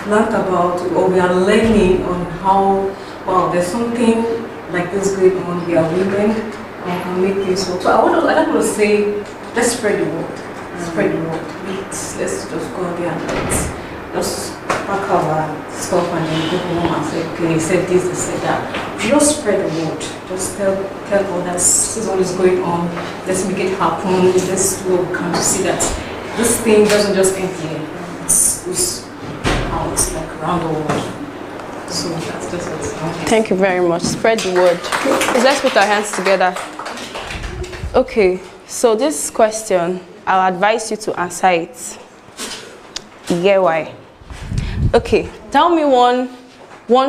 learned about, or we are learning on how, wow, there's something like this going on. We are women, and can make things work. So I don't want to say, let's spread the word. Spread the word. Let's just go out there and let's just pack our stuff and then go home and say, okay, they said this, they said that. Just spread the word. Just tell others this is what is going on. Let's make it happen. Let's do what we can to see that this thing doesn't just end here. It's out like around the world. So that's just what it's about. Thank you very much. Spread the word. Let's put our hands together. Okay, so this question, I'll advise you to answer it. You get why? Okay, tell me one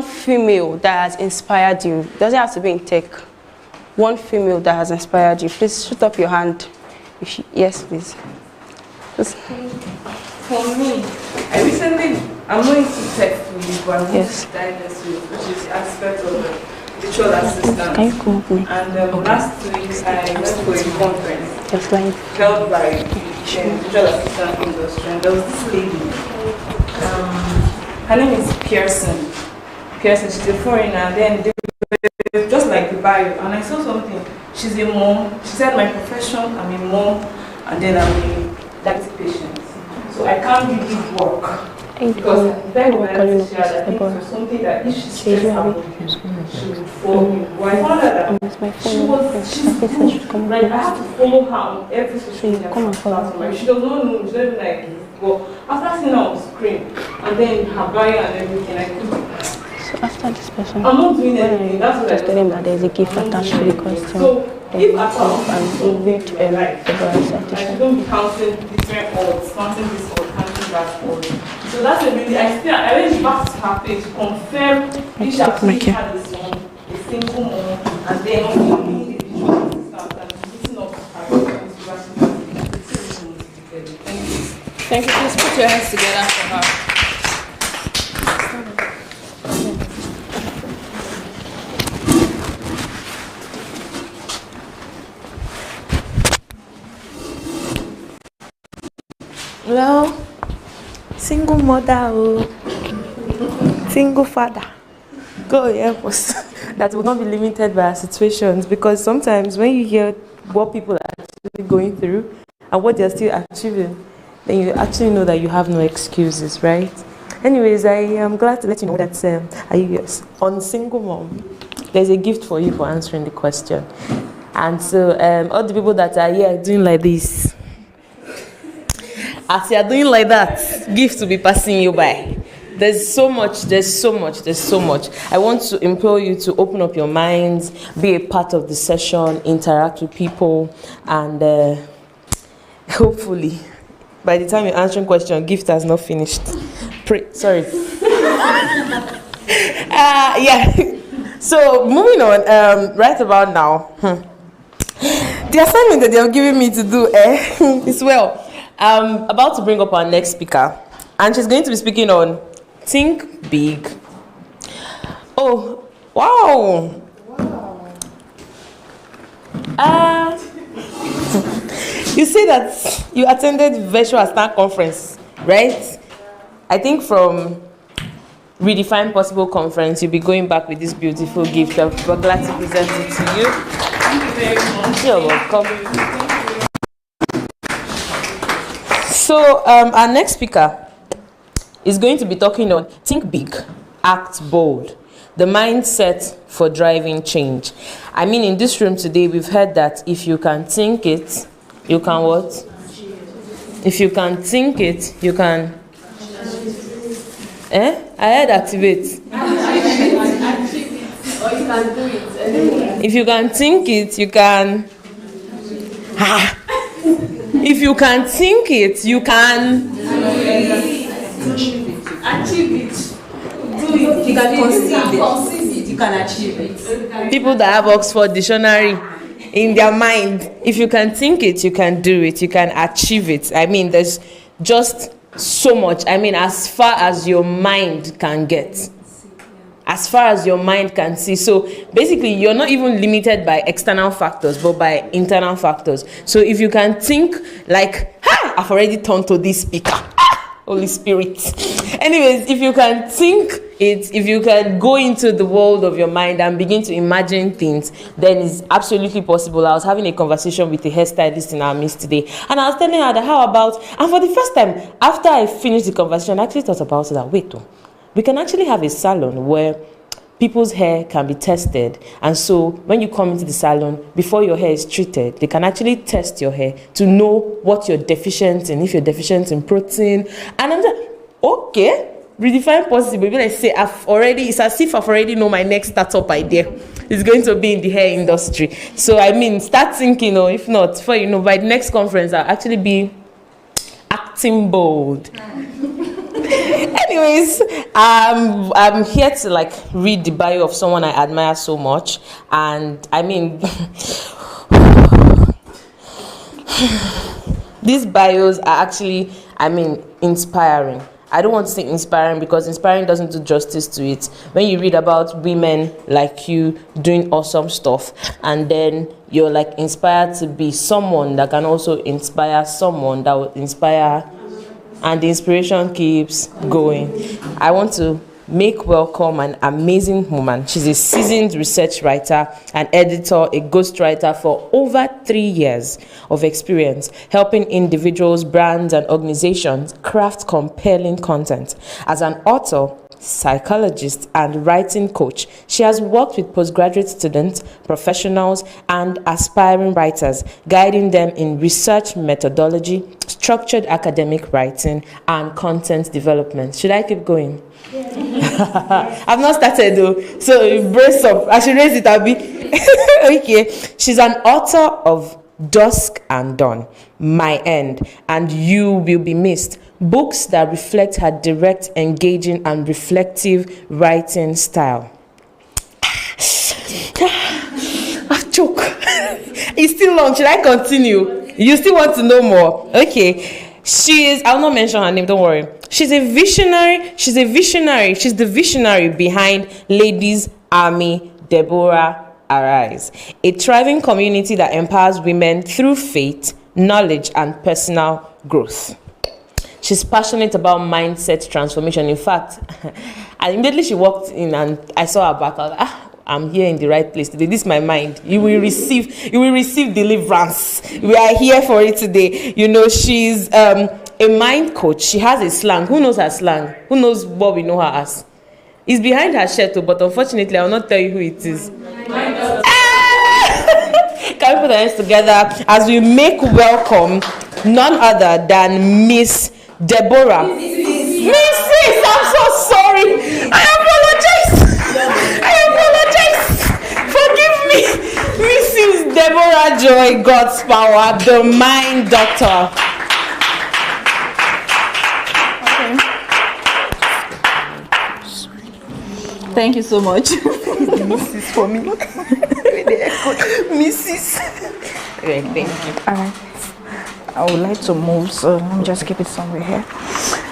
female that has inspired you. Doesn't have to be in tech. One female that has inspired you. Please shoot up your hand. Yes, please. For me, I'm going to tech fully, but I'm going to dive into it, which is the aspect of the virtual assistant. Can you come up with me? And last week I went for a conference just like held by the virtual assistant industry, and there was this lady. Her name is Pearson. She's a foreigner. Then they just like the bio, and I saw something. She's a mom. She said, my profession, I'm a mom, and then I'm a diabetic patient. So I can't really work. Because very well she had, I think, for something that if she stressed out, she would fall in. Well, I found out that she's good. Like, I have to follow her on every social media platform. Like, she does not know, she doesn't like it. But after seeing her on screen, and then her bio and everything, I could. So after this person, I'm not doing anything. That's what I just tell him that there's a gift attached to the question. So, if I come and we'll read I don't be counting different odds, counting this odd, counting that odd. So that's a really, I went back to her page to confirm if she actually had a son, a single mom, and then only a visual assistant and meeting up with her. Thank you. Thank you. Please put your hands together for her. Well, single mother, single father. God help us. That will not be limited by our situations, because sometimes when you hear what people are actually going through and what they're still achieving, then you actually know that you have no excuses, right? Anyways, I am glad to let you know that on single mom, there's a gift for you for answering the question. And so all the people that are here doing like this, as you are doing like that, gift will be passing you by. There's so much. I want to implore you to open up your minds, be a part of the session, interact with people, and hopefully, by the time you're answering question, gift has not finished. Sorry. Yeah. So moving on, right about now, the assignment that they're giving me to do is well. I'm about to bring up our next speaker, and she's going to be speaking on Think Big. Oh, wow. You say that you attended virtual assistant conference, right? I think from Redefine Possible conference, you'll be going back with this beautiful gift. We're glad to present it to you. Thank you very much. You're welcome. So our next speaker is going to be talking on Think Big, Act Bold, the mindset for driving change. I mean, in this room today, we've heard that if you can think it, you can what? If you can think it, you can... I heard activate. Or you can do it. If you can think it, you can... If you can think it, you can achieve it. Do it. You can conceive it. You can achieve it. People that have Oxford Dictionary in their mind, if you can think it, you can do it. You can achieve it. I mean, there's just so much. I mean, as far as your mind can get. As far as your mind can see. So basically, you're not even limited by external factors, but by internal factors. So if you can think like, I've already turned to this speaker. Holy Spirit. Anyways, if you can think it, if you can go into the world of your mind and begin to imagine things, then it's absolutely possible. I was having a conversation with a hairstylist in our midst today, and I was telling her that how about, and for the first time, after I finished the conversation, I actually thought about it that, wait, we can actually have a salon where people's hair can be tested, and so when you come into the salon, before your hair is treated, they can actually test your hair to know what you're deficient in, if you're deficient in protein. And I'm like, okay, Redefine Possible. When I say it's as if I've already know my next startup idea. It's going to be in the hair industry. So I mean, start thinking, or if not, for by the next conference, I'll actually be acting bold. Anyways, I'm here to read the bio of someone I admire so much, and I mean, these bios are actually, inspiring. I don't want to say inspiring because inspiring doesn't do justice to it. When you read about women like you doing awesome stuff, and then you're inspired to be someone that can also inspire someone that will inspire, and the inspiration keeps going. I want to make welcome an amazing woman. She's a seasoned research writer, an editor, a ghostwriter for over 3 years of experience helping individuals, brands, and organizations craft compelling content. As an author, psychologist, and writing coach, she has worked with postgraduate students, professionals, and aspiring writers, guiding them in research methodology, structured academic writing, and content development. Should I keep going? Yeah. I've not started though, so brace up. I should raise it, Abby. Okay. She's an author of Dusk and Dawn, My End, and You Will Be Missed. Books that reflect her direct, engaging, and reflective writing style. I've choked. It's still long. Should I continue? You still want to know more? Okay. I'll not mention her name, don't worry. She's a visionary. She's the visionary behind Ladies Army Deborah Arise, a thriving community that empowers women through faith, knowledge, and personal growth. She's passionate about mindset transformation. In fact, immediately she walked in and I saw her back. I was like, I'm here in the right place today. This is my mind. You will receive deliverance. We are here for it today. She's a mind coach. She has a slang. Who knows her slang? Who knows what we know her as? It's behind her shirt, but unfortunately, I will not tell you who it is. Can we put our hands together as we make welcome none other than Miss Deborah. Mrs. I'm so sorry. I apologize. Forgive me. Mrs. Deborah Joy God's Power, the mind doctor. Thank you so much. Mrs. for me. Mrs. Okay, thank you. All right. I would like to move, so let me just keep it somewhere here.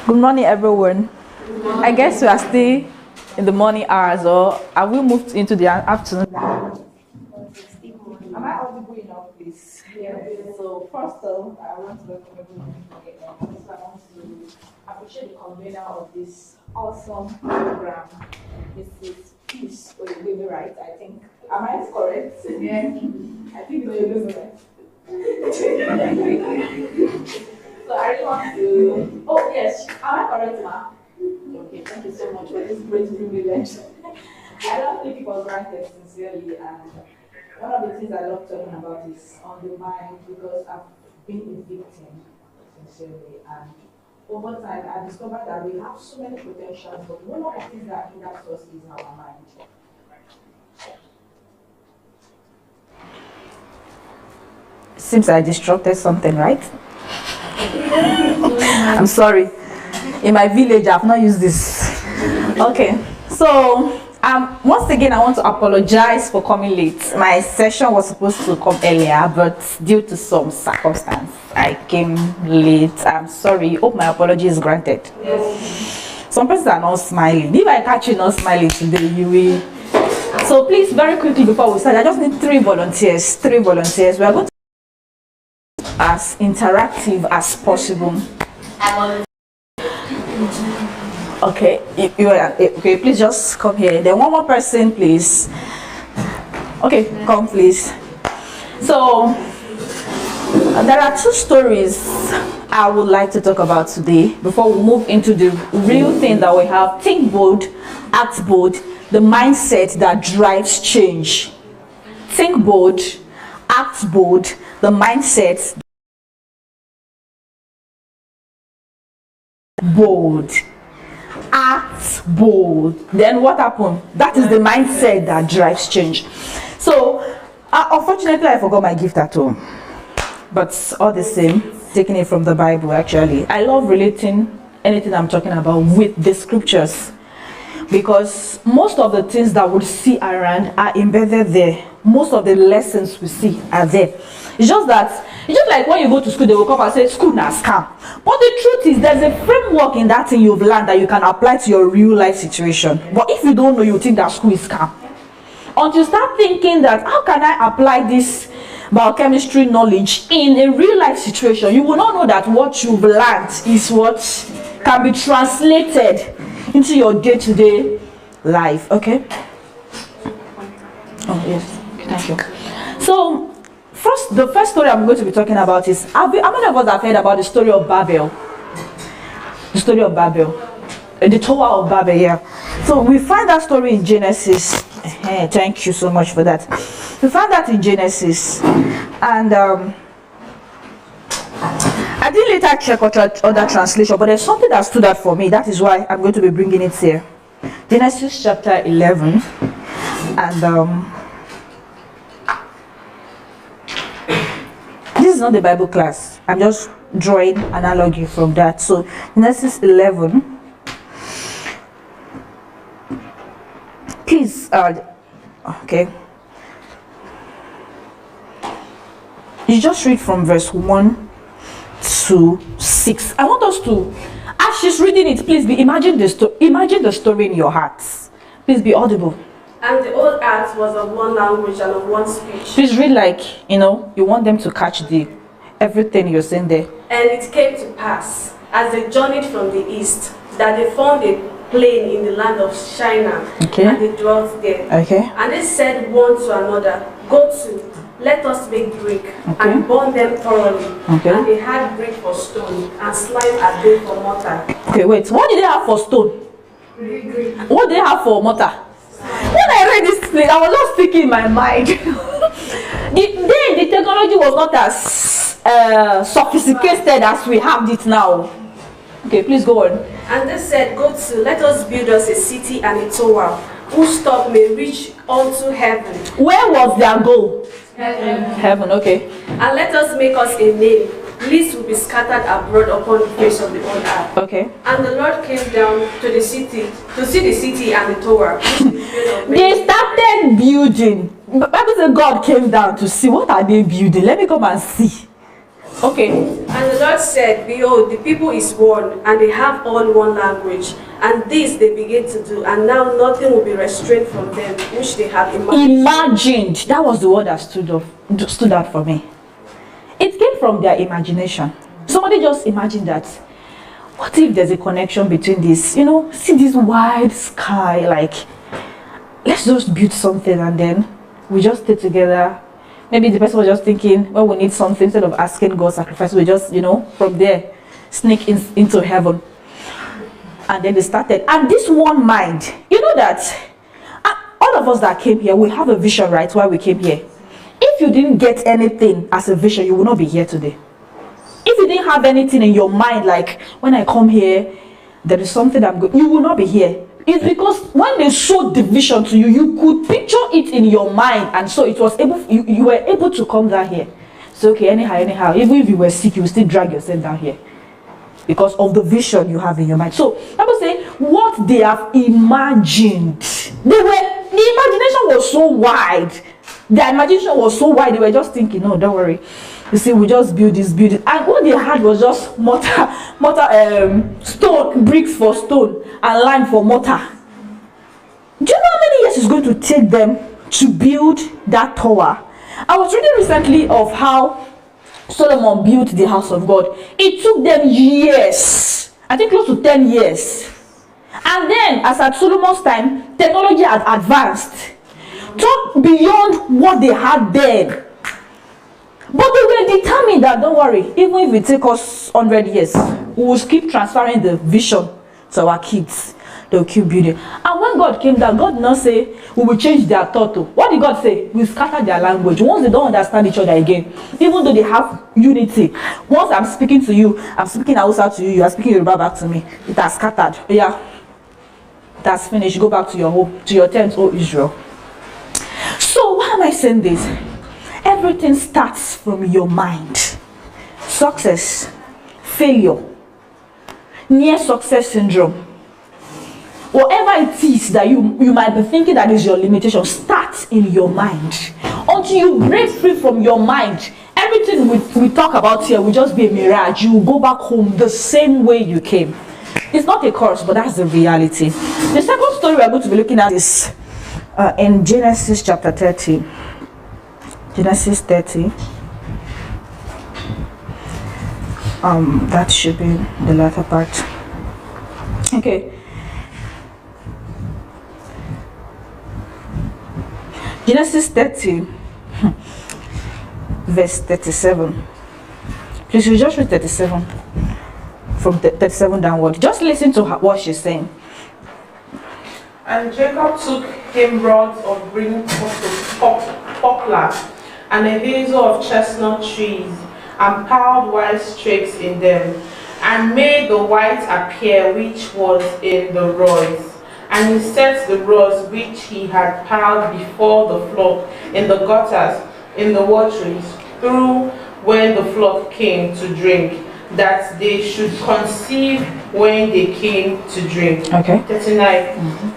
Good morning, everyone. I guess we are still in the morning hours, or have we moved into the afternoon? Am I audible enough, please? Yeah. So first off, I want to welcome everyone. So I want to appreciate the convener of this awesome program, Mrs. Peace Oyewebe, right? I think. Am I correct? Yeah. I think Oyewebe, right? So I really want to. Oh yes, am I correct, ma? Okay, thank you so much for this great privilege. I don't think it was granted sincerely, and one of the things I love talking about is on the mind, because I've been a victim sincerely, and over time I discovered that we have so many potentials, but one of the things that hinders us is our mind. Seems I disrupted something, right? I'm sorry. In my village, I've not used this. Okay, so Once again, I want to apologize for coming late. My session was supposed to come earlier, but due to some circumstance, I came late. I'm sorry. Hope my apology is granted. Yes. Some persons are not smiling. If I catch you not smiling today, you will. So please, very quickly before we start, I just need 3 volunteers. 3 volunteers. We are going to be as interactive as possible. Okay, okay, please just come here. Then one more person, please. Okay, come please. So there are 2 stories I would like to talk about today before we move into the real thing that we have. Think bold, act bold, the mindset that drives change. Think bold, act bold, the mindset bold. Act bold. Then what happened? That is the mindset that drives change. So unfortunately I forgot my gift at home, but all the same, taking it from the Bible. Actually, I love relating anything I'm talking about with the scriptures, because most of the things that we see around are embedded there. Most of the lessons we see are there. It's just like when you go to school, they will come and say school na scam. But the truth is, there's a framework in that thing you've learned that you can apply to your real life situation. But if you don't know, you think that school is scam. Until you start thinking that, how can I apply this biochemistry knowledge in a real life situation, you will not know that what you've learned is what can be translated into your day-to-day life. Okay? Oh yes, okay, thank you. So the first story I'm going to be talking about is, how many of us have heard about the story of Babel? The story of Babel, the Tower of Babel. Yeah. So we find that story in Genesis. Thank you so much for that. We find that in Genesis, and I did later check other translation, but there's something that stood out for me. That is why I'm going to be bringing it here. Genesis chapter 11, and this is not the Bible class. I'm just drawing analogy from that. So Genesis 11. Please, okay. You just read from verse 1 to 6. I want us to, as she's reading it, please imagine the story in your hearts. Please be audible. And the old earth was of one language and of one speech. Please read like, you want them to catch everything you're saying there. And it came to pass, as they journeyed from the east, that they found a plain in the land of Shinar, and they dwelt there. And they said one to another, go to, let us make brick, and burn them thoroughly. And they had brick for stone, and slime had they for mortar. Okay, wait, what did they have for stone? What did they have for mortar? When I read this place, I was just thinking in my mind. Then the technology was not as sophisticated as we have it now. Okay, please go on. And they said, go to, let us build us a city and a tower, whose top may reach unto heaven. Where was their goal? Heaven, okay. And let us make us a name, lest we be scattered abroad upon the face of the whole earth. Okay. And the Lord came down to the city, to see the city and the tower. They started building. The Bible says God came down to see, what are they building? Let me come and see. Okay. And the Lord said, behold, the people is one, and they have all one language. And this they begin to do, and now nothing will be restrained from them, which they have imagined. That was the word that stood out for me. It came from their imagination. Somebody just imagined that. What if there's a connection between this? See this wide sky, like, let's just build something and then we just stay together. Maybe the person was just thinking, well, we need something, instead of asking God sacrifice, we just, from there, sneak into heaven. And then they started. And this one mind, that all of us that came here, we have a vision, right, why we came here. If you didn't get anything as a vision, you will not be here today. If you didn't have anything in your mind, like, when I come here, there is something you will not be here. It's because when they showed the vision to you, you could picture it in your mind, and so it was you were able to come down here. So okay, anyhow, even if you were sick, you will still drag yourself down here because of the vision you have in your mind. So I would say what they have imagined The imagination was so wide. Their imagination was so wide, they were just thinking, no, don't worry. You see, we just build this. And what they had was just stone, bricks for stone, and lime for mortar. Do you know how many years it's going to take them to build that tower? I was reading recently of how Solomon built the house of God. It took them years, I think close to 10 years. And then, as at Solomon's time, technology had advanced, talk beyond what they had then. But they were determined that, don't worry, even if it takes us 100 years, we will keep transferring the vision to our kids. They will keep building. And when God came down, God did not say, we will change their thought. What did God say? We scatter their language. Once they don't understand each other again, even though they have unity, once I'm speaking to you, I'm speaking Hausa to you, you are speaking Yoruba back to me, it has scattered. Yeah, that's finished. Go back to your home, to your tent, O Israel. So why am I saying this? Everything starts from your mind. Success, failure, near success syndrome, whatever it is that you might be thinking that is your limitation, starts in your mind. Until you break free from your mind, everything we talk about here will just be a mirage. You will go back home the same way you came. It's not a curse, but that's the reality. The second story we are going to be looking at is in Genesis chapter 30. Genesis 30. That should be the latter part. Okay. Genesis 30, verse 37. Please, you just read 37. From 37 downward. Just listen to what she's saying. And Jacob took him rods of green poplar and a hazel of chestnut trees, and piled white stakes in them, and made the white appear which was in the rods. And he set the rods which he had piled before the flock in the gutters, in the waterings, through when the flock came to drink, that they should conceive when they came to drink. Okay. 39.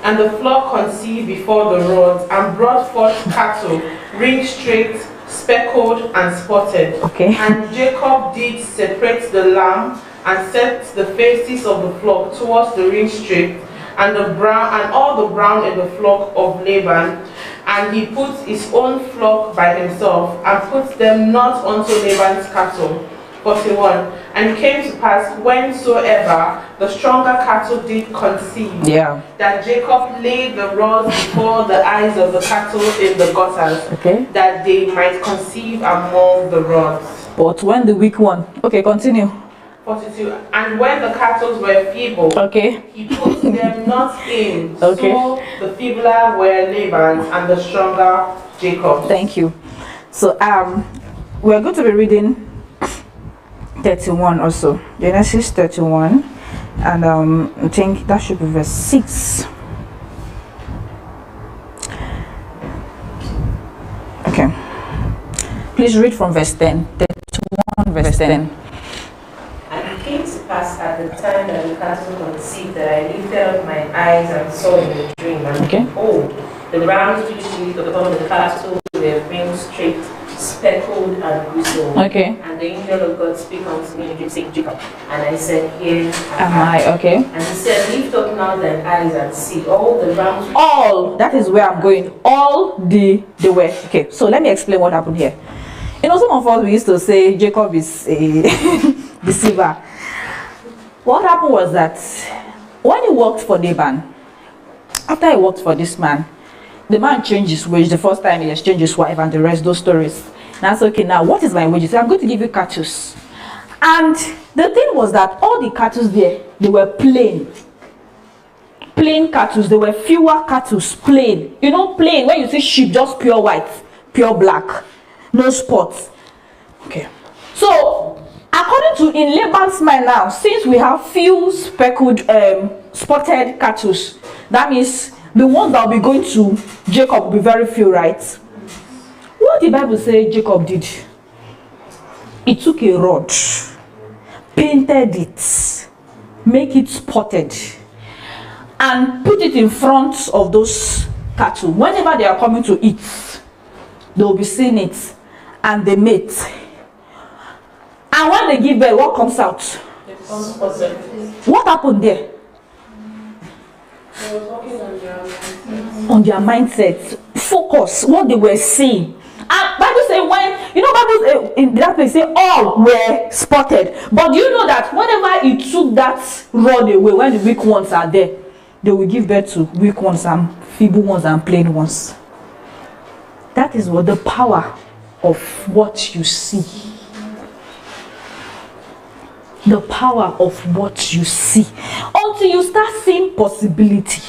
And the flock conceived before the rods, and brought forth cattle, ring-straight, speckled, and spotted. Okay. And Jacob did separate the lamb, and set the faces of the flock towards the ring-straight, and the brown, and all the brown in the flock of Laban. And he put his own flock by himself, and put them not unto Laban's cattle. 41. And it came to pass, whensoever the stronger cattle did conceive, that Jacob laid the rods before the eyes of the cattle in the gutters, that they might conceive among the rods. But when the weak one, okay, continue. 42. And when the cattle were feeble, he put them not in. So the feebler were Laban's, and the stronger Jacob's. Thank you. So we're going to be reading 31 also. Genesis 31, and I think that should be verse 6. Okay. Please read from verse 10. 31 verse 10. And it came to pass at the time that the cattle conceived, that I lifted up my eyes and saw in the dream, and behold, the rams which lived upon the cattle were ring-straight, speckled, and grizzled. And the angel of God spake unto me in a dream, saying, Jacob. And I said, Here am I. And he said, Lift up now thine eyes and see all the rams. All, that is where I'm going. All the way. Okay, so let me explain what happened here. You know, some of us, we used to say Jacob is a deceiver. What happened was that when he worked for Laban, after he worked for this man, the man changed his wage. The first time he exchanged his wife and the rest, those stories. That's okay. Now, what is my wage? He said, I'm going to give you cattle. And the thing was that all the cattle there, they were plain cattle. There were fewer cattle, plain. You know, plain, when you see sheep, just pure white, pure black, no spots. Okay. So, according to in Laban's mind now, since we have few speckled, spotted cattle, that means the ones that will be going to Jacob will be very few, right? What the Bible says Jacob did? He took a rod, painted it, make it spotted, and put it in front of those cattle, whenever they are coming to eat, they will be seeing it and they mate. And when they give birth, what comes out? What happened there? On their mindset, focus, what they were seeing. And Bible say when, you know, Bible in that place say all were spotted. But do you know that whenever he took that rod away, when the weak ones are there, they will give birth to weak ones and feeble ones and plain ones. That is what the power of what you see. The power of what you see. Until you start seeing possibility,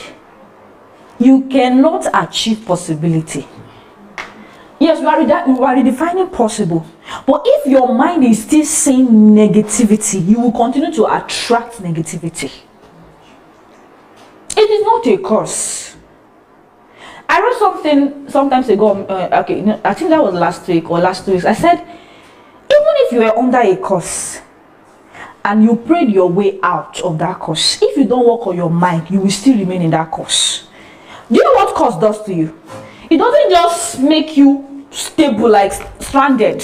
you cannot achieve possibility. Yes, you are redefining possible. But if your mind is still seeing negativity, you will continue to attract negativity. It is not a curse. I wrote something sometimes ago, okay, I think that was last week or last 2 weeks. I said, even if you were under a curse and you prayed your way out of that curse, if you don't work on your mind, you will still remain in that curse. Do you know what curse does to you? It doesn't just make you stable, like stranded.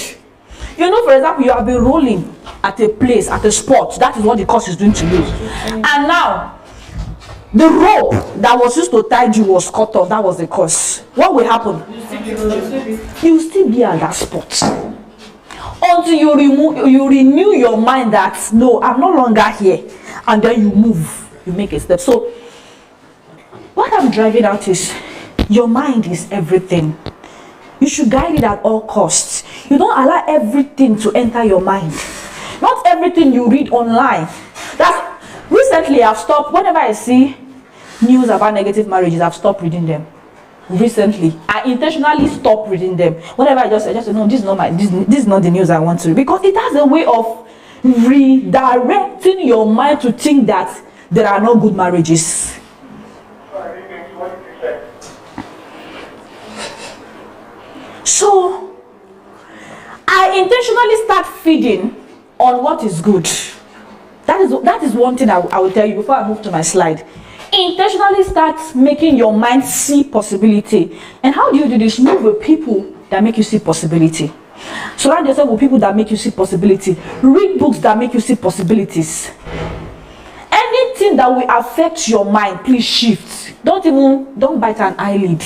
You know, for example, you have been rolling at a place, at a spot. That is what the curse is doing to you. And now, the rope that was used to tie you was cut off. That was the curse. What will happen? You will still be at that spot until you renew your mind that no, I'm no longer here, and then you move, you make a step. So what I'm driving at is your mind is everything. You should guide it at all costs. You don't allow everything to enter your mind. Not everything you read online. That's recently I've stopped. Whenever I see news about negative marriages, I've stopped reading them. Recently, I intentionally stopped reading them. Whenever I just say, no, this is not the news I want to read, because it has a way of redirecting your mind to think that there are no good marriages. So I intentionally start feeding on what is good. That is one thing I will tell you before I move to my slide. Intentionally start making your mind see possibility. And how do you do this? Move with people that make you see possibility. Surround yourself with people that make you see possibility. Read books that make you see possibilities. Anything that will affect your mind, please shift. Don't bite an eyelid.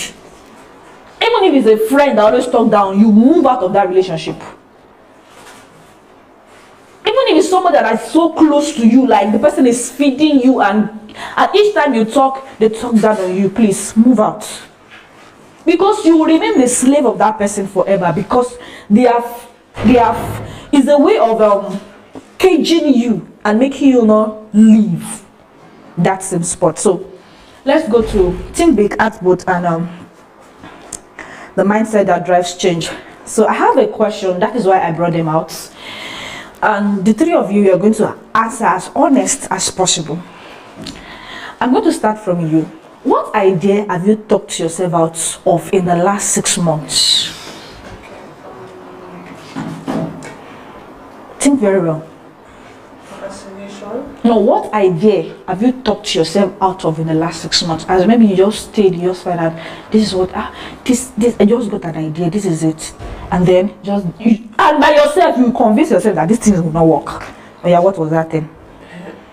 Even if it's a friend that always talk down, you move out of that relationship. Even if it's someone that is so close to you, like the person is feeding you, and each time you talk, they talk down on you, please move out. Because you will remain the slave of that person forever, because they have is a way of caging you and making you not leave that same spot. So let's go to think big, act bold, and the mindset that drives change. So I have a question. That is why I brought them out. And the three of you are going to answer as honest as possible. I'm going to start from you. What idea have you talked yourself out of in the last 6 months? Think very well. No, what idea have you talked yourself out of in the last 6 months? As maybe you just stayed, you just find out this is what this I just got an idea, this is it. And then and by yourself you convince yourself that this thing will not work. Oh yeah, what was that thing?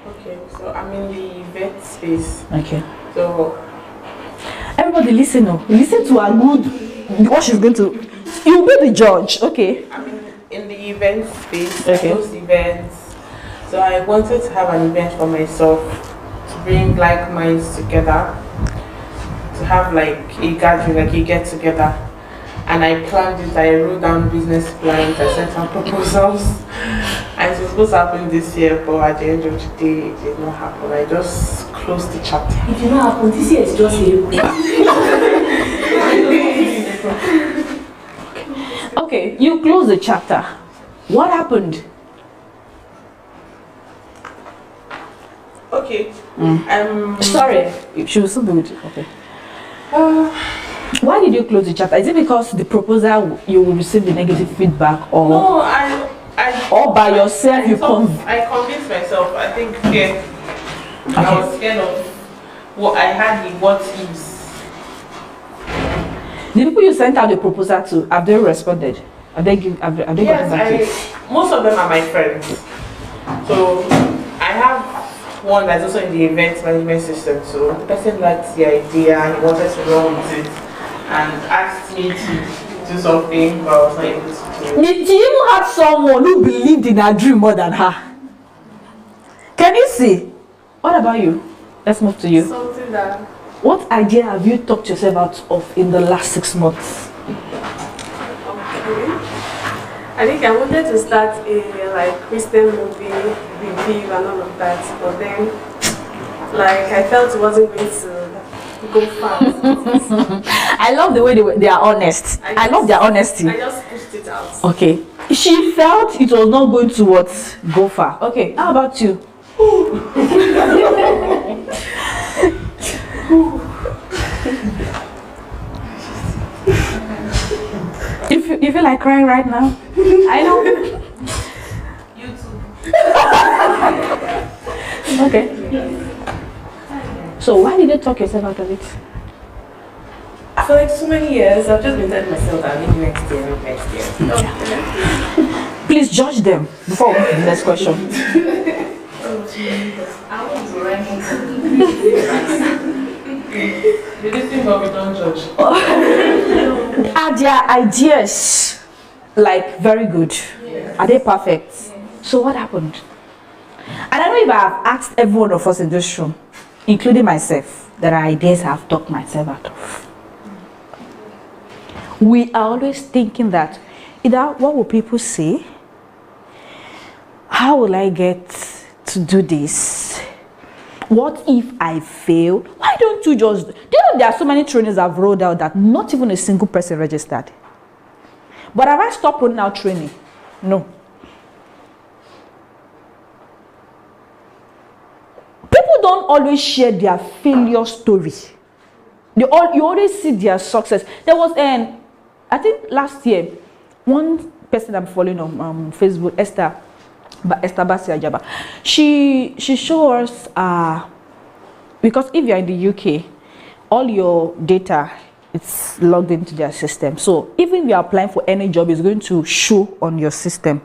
Okay, so I'm in the event space. Okay. So everybody listen to a good what she's going to, you'll be the judge. Okay. I'm in the event space. Okay. I host events. So I wanted to have an event for myself to bring like minds together, to have like a gathering, like a get together. And I planned it, I wrote down business plans, I sent some proposals. And it was supposed to happen this year, but at the end of the day, it did not happen. I just closed the chapter. It did not happen, this year is just a Okay, you closed the chapter. What happened? Okay. Sorry, she will still be with you. Okay. Why did you close the chapter? Is it because the proposal you will receive the negative feedback, or no? Or by yourself I convinced myself. I think okay. I was scared of what I had the what ifs. The people you sent out the proposal to, have they responded? Have they gotten back to you? Most of them are my friends. So I have one that's also in the event management system. So the person liked the idea, he wanted to run with it, and asked me to do something, but I was not able to do it. Did you even have someone who believed in her dream more than her? Can you see? What about you? Let's move to you. Something that. What idea have you talked yourself out of in the last 6 months? Okay. I think I wanted to start a Christian movie review and all of that, but then I felt it wasn't going to go fast. I love the way they are honest. I love their honesty. I just pushed it out. Okay. She felt it was not going to go far. Okay. How about you? You feel like crying right now? I know. You too. Okay. So why did you talk yourself out of it? For so many years, I've just been telling myself that maybe next year. Okay. Please judge them before we move to the next question. I want to write The thing but we don't judge. Are their ideas very good? Yeah. Are they perfect? Yeah. So what happened? And I don't know if I have asked every one of us in this room, including myself, that our ideas I have talked myself out of. We are always thinking that either what will people say? How will I get to do this? What if I fail? Why don't you just... Do you know there are so many trainings I've rolled out that not even a single person registered? But have I stopped rolling out training? No. People don't always share their failure story. You always see their success. There was I think last year, one person I'm following on Facebook, Esther Basiajaba, she showed us because if you're in the UK, all your data it's logged into their system. So even if you're applying for any job, it's going to show on your system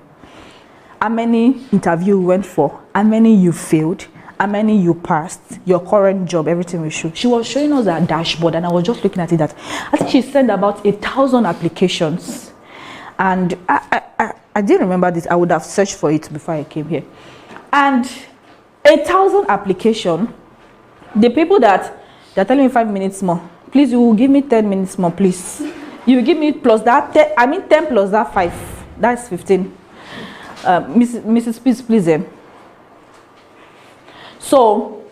how many interviews you went for, how many you failed, how many you passed, your current job, everything will show. She was showing us a dashboard, and I was just looking at it that I think she sent about 1,000 applications, and I didn't remember this. I would have searched for it before I came here. And 1,000 applications, the people that they're telling me 5 minutes more, please, you will give me 10 minutes more, please. You will give me plus that 10, 10 plus that 5, that's 15. Mrs. Please. So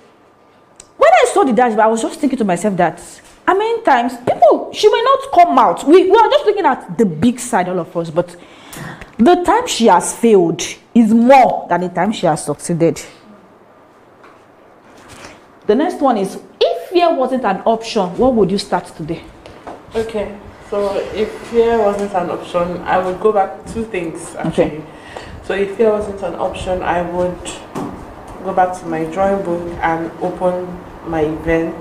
when I saw the dashboard, I was just thinking to myself that how many times people, she may not come out. We are just looking at the big side, all of us, but the time she has failed is more than the time she has succeeded. The next one is, if fear wasn't an option, what would you start today? Okay, so if fear wasn't an option, I would go back to 2 things actually. Okay. So if fear wasn't an option, I would go back to my drawing book and open my event.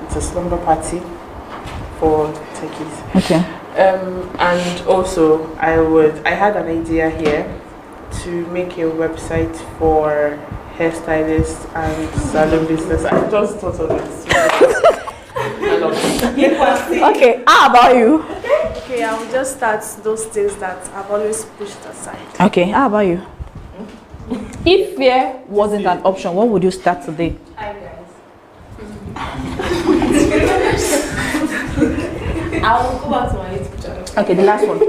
It's a slumber party for techies. Okay. And also I had an idea here to make a website for hairstylists and salon business. I just thought of it. Okay, how about you? Okay, I will just start those things that I've always pushed aside. Okay, how about you? If fear wasn't an option, what would you start today? Hi guys. I will go back to my YouTube channel. Okay, the last one.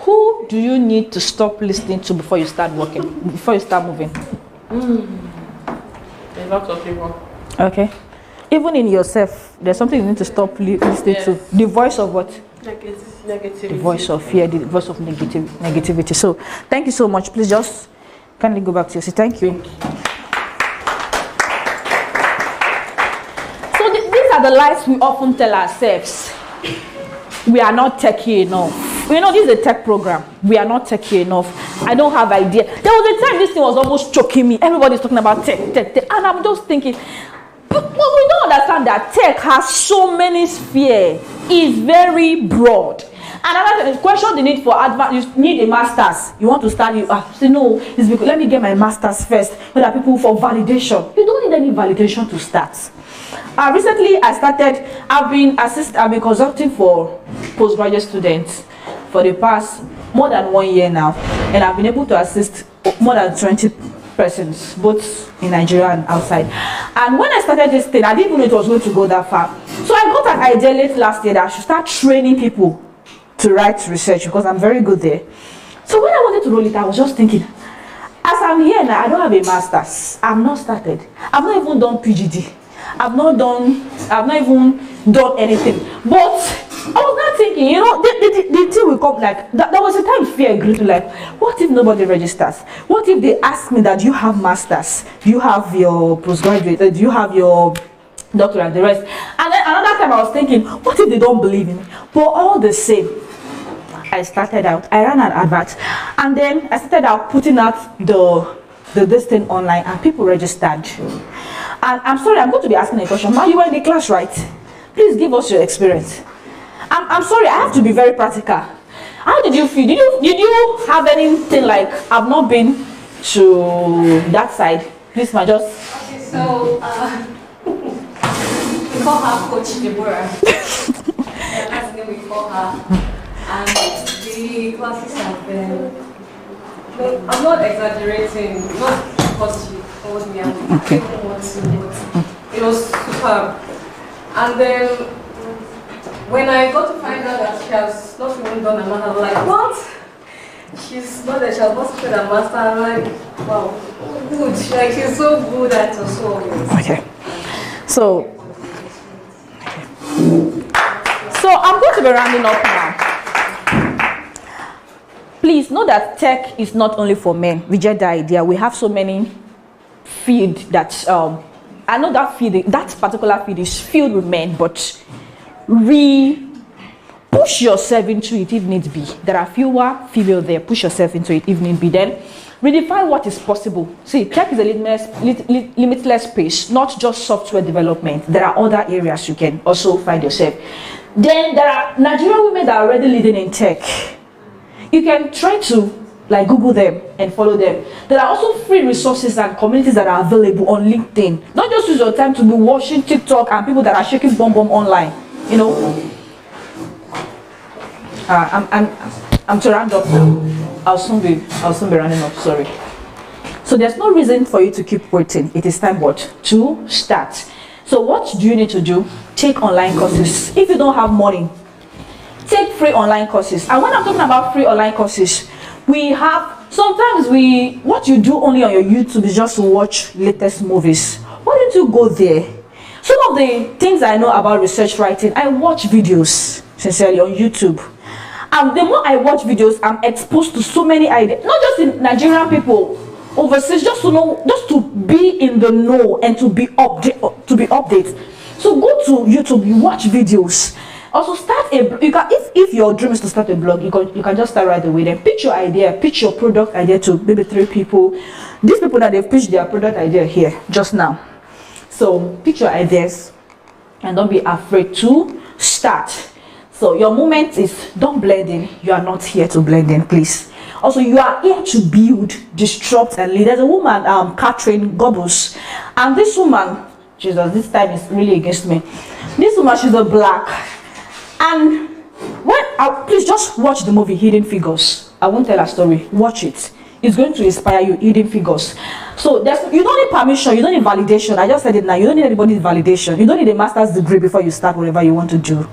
Who do you need to stop listening to before you start working, before you start moving? A lot of people. Okay. Even in yourself, there's something you need to stop listening to. The voice of what? Negativity. The voice of fear, the voice of negativity. So, thank you so much. Please just kindly go back to your seat. Thank you. So, these are the lies we often tell ourselves. We are not techy enough. You know, this is a tech program. We are not techy enough. I don't have idea. There was a time this thing was almost choking me. Everybody's talking about tech. And I'm just thinking, But we don't understand that tech has so many spheres. It's very broad. Another question, the need for advance, you need a master's. You want to start, you say no, it's because let me get my master's first. So that people for validation. You don't need any validation to start. Recently, I've been consulting for postgraduate students for the past more than 1 year now, and I've been able to assist more than 20 persons, both in Nigeria and outside. And when I started this thing, I didn't even know it was going to go that far. So I got an idea late last year that I should start training people to write research because I'm very good there. So when I wanted to roll it, I was just thinking, as I'm here now, I don't have a master's. I've not started. I've not even done PGD. I've not even done anything. But I was not thinking, you know, the thing will come like that. There was a time fear grew to like, what if nobody registers? What if they ask me that you have masters, you have your postgraduate, do you have your doctor and the rest? And then another time I was thinking, what if they don't believe in me? But all the same, I ran an advert, and then I started out putting out this thing online, and people registered. And I'm sorry, I'm going to be asking a question. Ma, you were in the class, right? Please give us your experience. I'm sorry, I have to be very practical. How did you feel? Did you have anything like, I've not been to that side? Please, ma, just. Okay, so we call her Coach Deborah. That's the name we call her. And the classes have been, I'm not exaggerating, not because she told me, I didn't want to, but it was superb. And then when I got to find out that she has not even done a master, I'm like, what? She's not that she has not started a master. I'm like, wow, good. Like, she's so good at it, so obvious. Okay. So I'm going to be rounding up now. Please know that tech is not only for men. We get the idea. We have so many field that I know that particular field is filled with men, but push yourself into it if need be. There are fewer female there. Push yourself into it if need be. Then redefine what is possible. See, tech is a limitless space, not just software development. There are other areas you can also find yourself. Then there are Nigerian women that are already leading in tech. You can try to like Google them and follow them. There are also free resources and communities that are available on LinkedIn. Not just use your time to be watching TikTok and people that are shaking bomb online. You know. I'm to round up now. I'll soon be rounding up. Sorry. So there's no reason for you to keep waiting. It is time to start. So what do you need to do? Take online courses. If you don't have money, take free online courses. And when I'm talking about free online courses, what you do only on your YouTube is just to watch latest movies. Why don't you go there? Some of the things I know about research writing, I watch videos sincerely on YouTube. And the more I watch videos, I'm exposed to so many ideas, not just in Nigerian people, overseas, just to know, just to be in the know and to be updated. So go to YouTube, you watch videos. Also start if your dream is to start a blog, you can just start right away. Then pitch your idea, pitch your product idea to maybe 3 people. These people that they've pitched their product idea here just now. So pitch your ideas and don't be afraid to start. So your moment is don't blend in. You are not here to blend in, please. Also, you are here to build, disrupt, and lead. There's a woman, Catherine Gobus, and this woman, Jesus, this time is really against me. This woman, she's a black, and please just watch the movie Hidden Figures. I won't tell a story. Watch it. It's going to inspire you. Hidden Figures. So you don't need permission. You don't need validation. I just said it now. You don't need anybody's validation. You don't need a master's degree before you start whatever you want to do.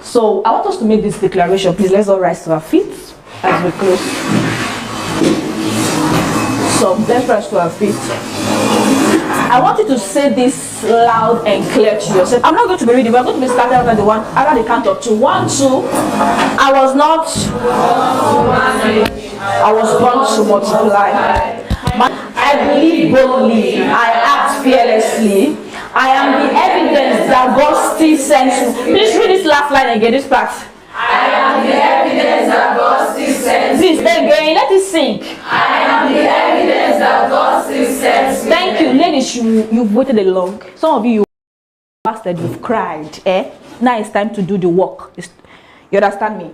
So I want us to make this declaration. Please, let's all rise to our feet as we close. So let's rise to our feet. I want you to say this loud and clear to yourself. I'm not going to be reading. We're going to be starting after the count of 2. 1, 2. I was born to multiply. I believe boldly. I act fearlessly. I am the evidence that God still sends me. Please read this last line again, this part. I am the evidence that God still sends me. Please, again, let it sink. I am the evidence that God still sends me. Thank you, ladies. is you've waited a long. Some of you fasted, you've cried. Now it's time to do the work. You understand me?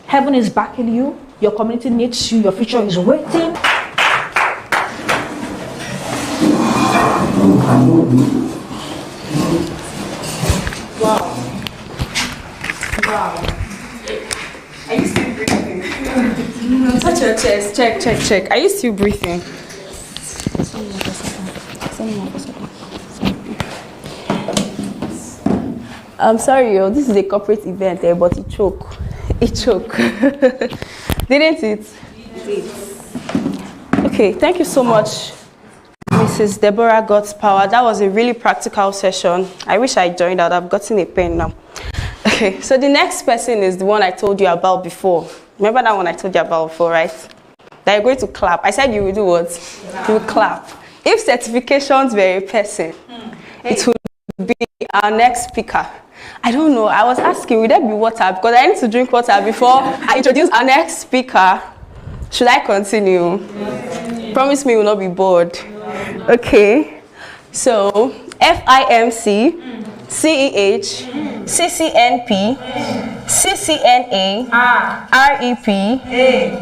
Heaven is backing you. Your community needs you. Your future is waiting. Wow. Are you still breathing? Touch your chest. Check. Are you still breathing? I'm sorry, this is a corporate event, but it choke. Didn't it? Okay, thank you so much, Mrs. Deborah God's Power. That was a really practical session. I wish I joined out. I've gotten a pen now. Okay, so the next person is the one I told you about before. Remember that one I told you about before, right? That you're going to clap. I said you will do what? You will clap. If certifications were a person, it would be our next speaker. I don't know. I was asking, will there be water? Because I need to drink water before I introduce our next speaker. Should I continue? Promise me you will not be bored. Okay. So, FIMC, CEH, CCNP, CCNA, REP,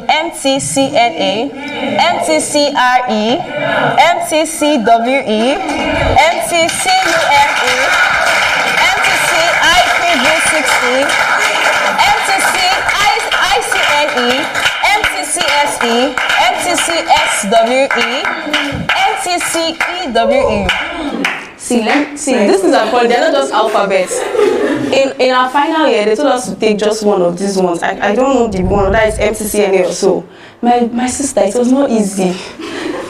MTCNA, MTCRE, MTCWE, MTCUME, MTCIPV60, MTCICNE, MTCSE, MTCSWE, MTCEWE. See, this is a point. They're not just alphabets. In our final year, they told us to take just one of these ones. I don't know the one that is MTCNA or so. My sister, it was not easy.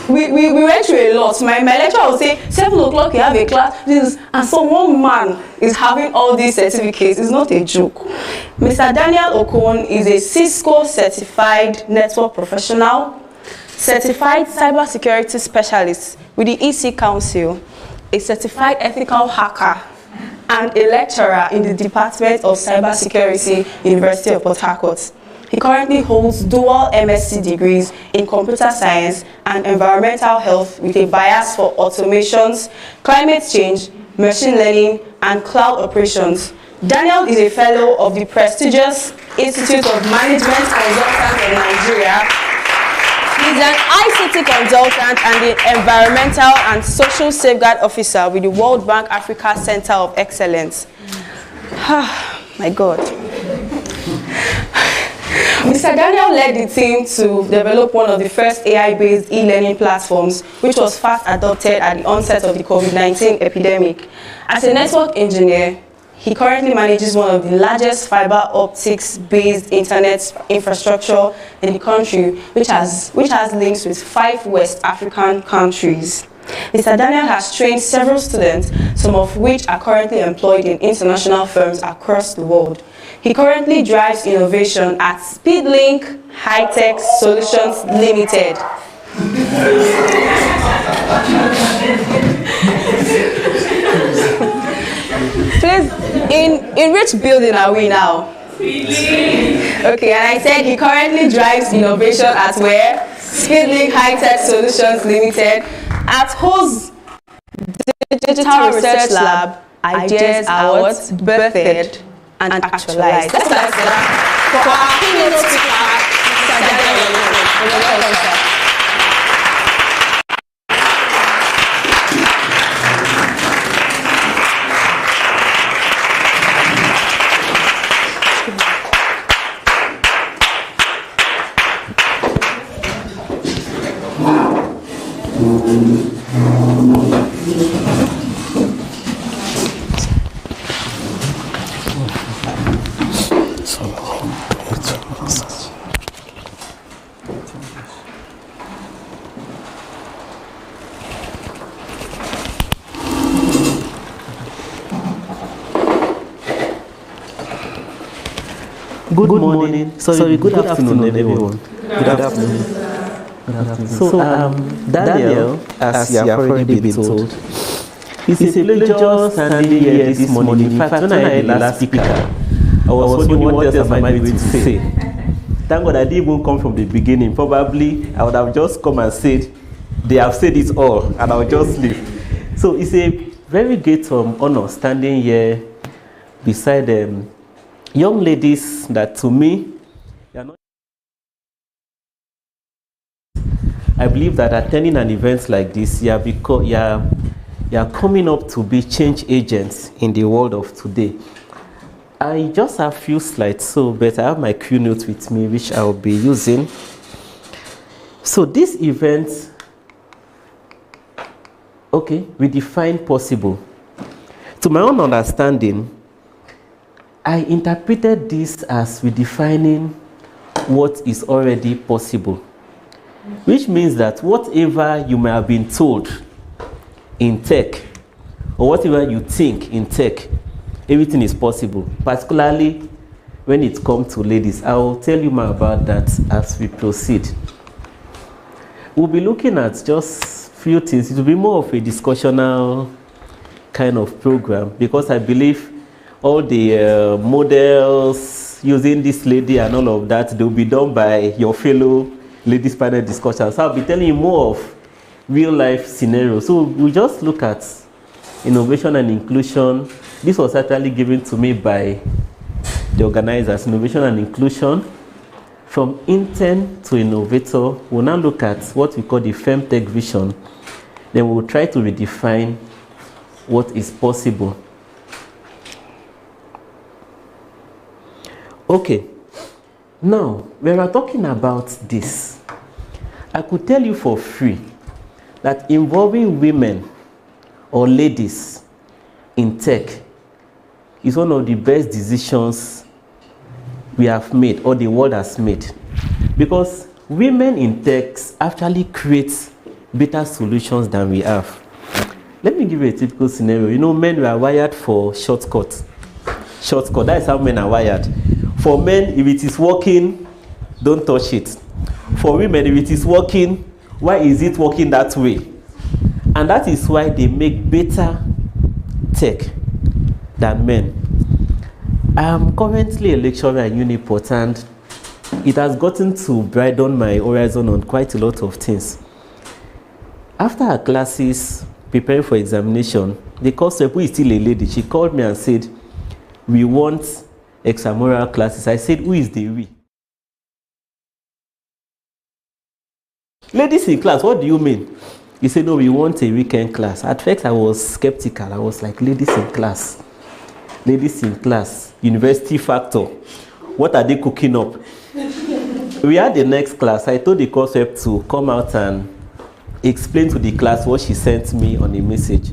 We went through a lot. My lecturer would say 7 o'clock you have a class. And so one man is having all these certificates. It's not a joke. Mr. Daniel Okon is a Cisco certified network professional, certified cybersecurity specialist with the EC Council, a certified ethical hacker, and a lecturer in the Department of Cybersecurity, University of Port Harcourt. He currently holds dual MSc degrees in computer science and environmental health with a bias for automations, climate change, machine learning, and cloud operations. Daniel is a fellow of the prestigious Institute of Management Consultants in Nigeria. He's an ICT consultant and the Environmental and Social Safeguard Officer with the World Bank Africa Center of Excellence. My God. Mr. Daniel led the team to develop one of the first AI-based e-learning platforms, which was fast adopted at the onset of the COVID-19 epidemic. As a network engineer, he currently manages one of the largest fiber optics-based internet infrastructure in the country, which has links with 5 West African countries. Mr. Daniel has trained several students, some of which are currently employed in international firms across the world. He currently drives innovation at Speedlink Hi-Tech Solutions Limited. Please, in which building are we now? Okay, and I said he currently drives innovation at where? Speedlink Hi-Tech Solutions Limited, at whose digital research lab ideas are what? Birthed and actualized. That's what I said. For our keynote speaker, Mr. Daniel. Good morning. Sorry, good afternoon, everyone. Good afternoon. So, Daniel, as you have already been told, it's a pleasure standing here this morning. In fact, when I heard the last speaker, I was wondering what else am I going to say. Thank God I didn't even come from the beginning. Probably I would have just come and said, they have said it all, and I'll just leave. So it's a very great honor standing here beside young ladies that to me, I believe that attending an event like this, you are coming up to be change agents in the world of today. I just have a few slides, but I have my Q notes with me, which I will be using. So this event, Redefine Possible. To my own understanding, I interpreted this as redefining what is already possible, which means that whatever you may have been told in tech, or whatever you think in tech, everything is possible, particularly when it comes to ladies. I will tell you more about that as we proceed. We'll be looking at just few things. It will be more of a discussional kind of program, because I believe all the models using this lady and all of that, they'll be done by your fellow ladies panel discussions. So I'll be telling you more of real life scenarios. So we'll just look at innovation and inclusion. This was actually given to me by the organizers. Innovation and inclusion, from intern to innovator. We'll now look at what we call the femtech vision. Then we'll try to redefine what is possible. Okay, now when we're talking about this, I could tell you for free that involving women or ladies in tech is one of the best decisions we have made, or the world has made, because women in tech actually create better solutions than we have. Let me give you a typical scenario. You know, men were wired for shortcut. That is how men are wired. For men, if it is working, don't touch it. For women, if it is working, why is it working that way? And that is why they make better tech than men. I am currently a lecturer at Uniport, and it has gotten to broaden my horizon on quite a lot of things. After our classes, preparing for examination, the course rep, who is still a lady, she called me and said, we want extramural classes. I said, who is the we? Ladies in class, what do you mean? He said, no, we want a weekend class. At first, I was skeptical. I was like, ladies in class. Ladies in class, university factor. What are they cooking up? We had the next class. I told the course rep to come out and explain to the class what she sent me on a message.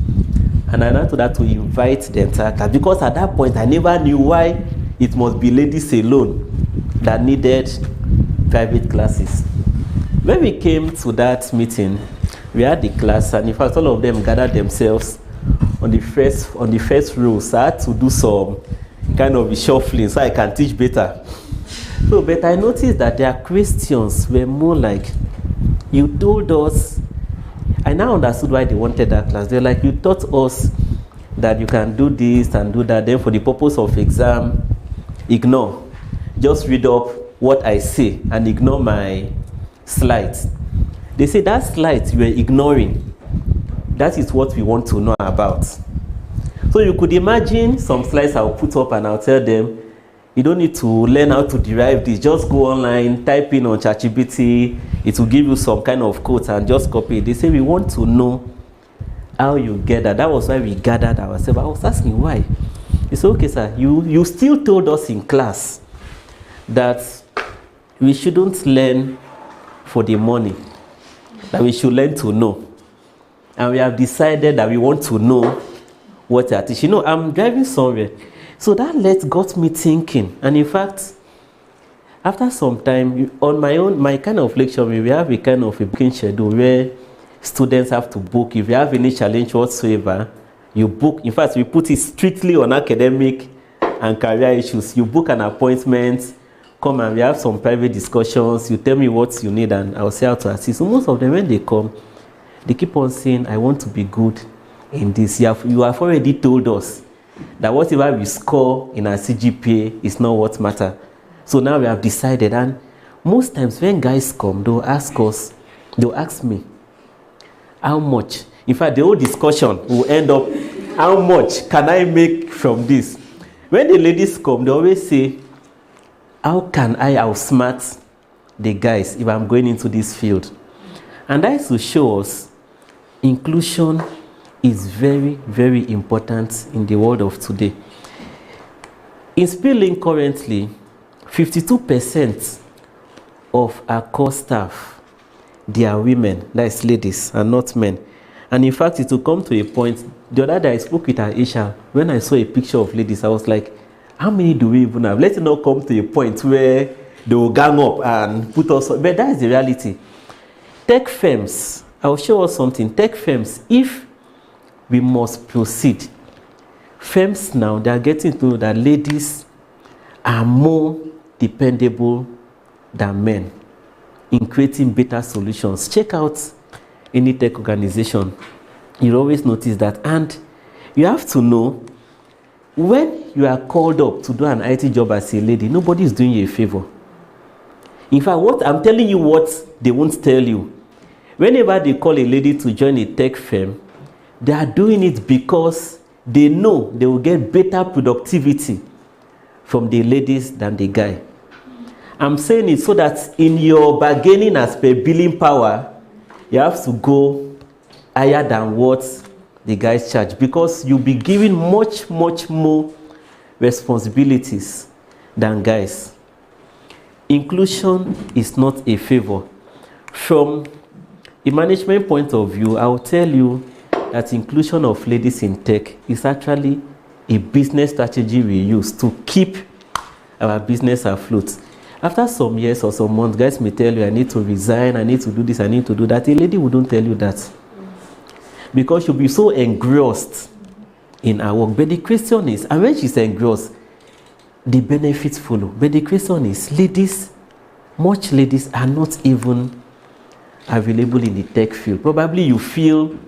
And I now told her to invite the entire class, because at that point, I never knew why it must be ladies alone that needed private classes. When we came to that meeting, we had the class, and in fact, all of them gathered themselves on the first row. So I had to do some kind of shuffling so I can teach better. So, but I noticed that their questions were more like, you told us. I now understood why they wanted that class. They're like, you taught us that you can do this and do that. Then for the purpose of exam, ignore. Just read up what I say and ignore my slides. They say that slides you were ignoring. That is what we want to know about. So you could imagine some slides I'll put up and I'll tell them, you don't need to learn how to derive this. Just go online, type in on ChatGPT. It will give you some kind of quote and just copy it. They say, we want to know how you get that. That was why we gathered ourselves. I was asking why. They said, okay, sir, you still told us in class that we shouldn't learn for the money, that we should learn to know. And we have decided that we want to know what you are teaching. You know, I'm driving somewhere. So that got me thinking. And in fact, after some time, on my kind of lecture, we have a kind of a booking schedule where students have to book. If you have any challenge whatsoever, you book. In fact, we put it strictly on academic and career issues. You book an appointment, come and we have some private discussions. You tell me what you need and I'll say how to assist. So most of them, when they come, they keep on saying, I want to be good in this. You have already told us that whatever we score in our CGPA is not what matters. So now we have decided, and most times when guys come, they'll ask me, how much In fact, the whole discussion will end up, how much can I make from this? When the ladies come, they always say, how can I outsmart the guys if I'm going into this field? And that is to show us inclusion is very, very important in the world of today. In Speedlink currently, 52% of our core staff, they are women, that is ladies, and not men. And in fact, it will come to a point, the other day I spoke with Aisha, when I saw a picture of ladies, I was like, how many do we even have? Let it not come to a point where they will gang up and put us, but that is the reality. Tech firms, I'll show us something. Tech firms, if we must proceed, firms now, they are getting to know that ladies are more dependable than men in creating better solutions. Check out any tech organization. You'll always notice that. And you have to know, when you are called up to do an IT job as a lady, nobody is doing you a favor. In fact, what I'm telling you, what they won't tell you. Whenever they call a lady to join a tech firm, they are doing it because they know they will get better productivity from the ladies than the guy. I'm saying it so that in your bargaining as per billing power, you have to go higher than what the guys charge, because you'll be given much, much more responsibilities than guys. Inclusion is not a favor. From a management point of view, I will tell you that inclusion of ladies in tech is actually a business strategy we use to keep our business afloat. After some years or some months, guys may tell you, I need to resign, I need to do this, I need to do that. A lady wouldn't tell you that, because she'll be so engrossed in her work. But the question is, and when she's engrossed, the benefits follow. But the question is, ladies, much ladies are not even available in the tech field. Probably you feel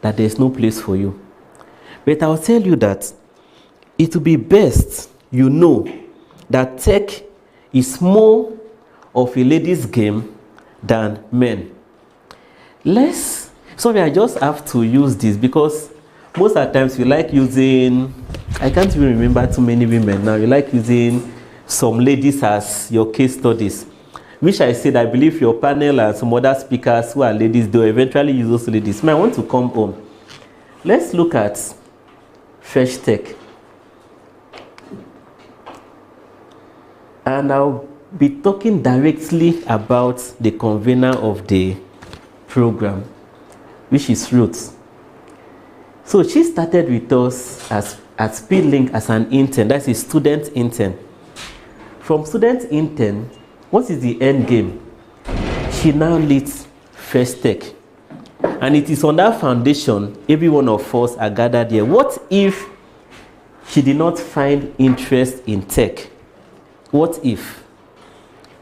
that there's no place for you. But I'll tell you that it will be best you know that tech is more of a ladies' game than men. Sorry, I just have to use this because most of the times you like using, I can't even remember too many women now, you like using some ladies as your case studies. Which I said, I believe your panel and some other speakers who are ladies, they'll eventually use those ladies. I want to come home. Let's look at Fresh Tech. And I'll be talking directly about the convener of the program, which is Ruth. So she started with us at Speedlink as an intern, that's a student intern. From student intern, what is the end game? She now leads Frest Tech. And it is on that foundation, every one of us are gathered here. What if she did not find interest in tech? What if?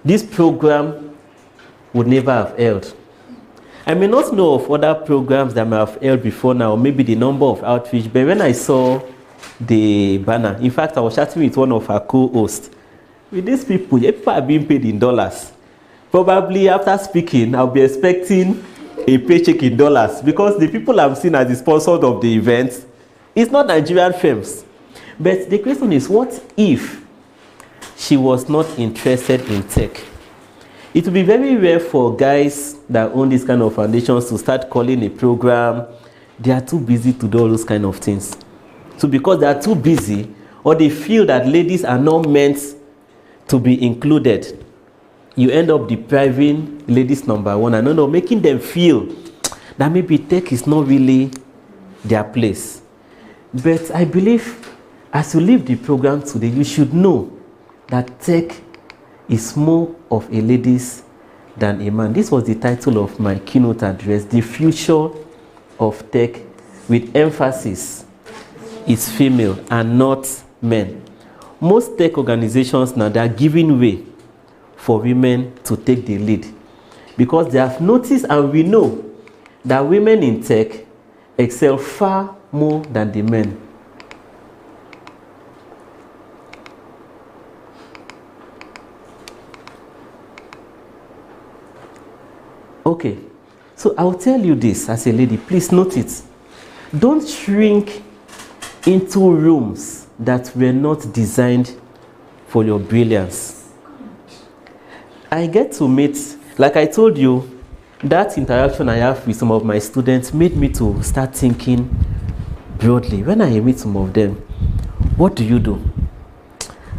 This program would never have held. I may not know of other programs that may have held before now, or maybe the number of outreach, but when I saw the banner, in fact, I was chatting with one of our co-hosts. With these people are being paid in dollars. Probably after speaking, I'll be expecting a paycheck in dollars, because the people I'm seeing as the sponsors of the event, it's not Nigerian firms. But the question is, what if she was not interested in tech? It will be very rare for guys that own this kind of foundations to start calling a program. They are too busy to do all those kind of things. So because they are too busy, or they feel that ladies are not meant to be included, you end up depriving ladies number one, and making them feel that maybe tech is not really their place. But I believe as you leave the program today, you should know that tech is more of a ladies than a man. This was the title of my keynote address, The Future of Tech, with emphasis is female and not men. Most tech organizations now, they are giving way for women to take the lead, because they have noticed, and we know, that women in tech excel far more than the men. Okay, So I'll tell you this as a lady, please note it. Don't shrink into rooms that were not designed for your brilliance. I get to meet, like I told you, that interaction I have with some of my students made me to start thinking broadly. When I meet some of them, what do you do?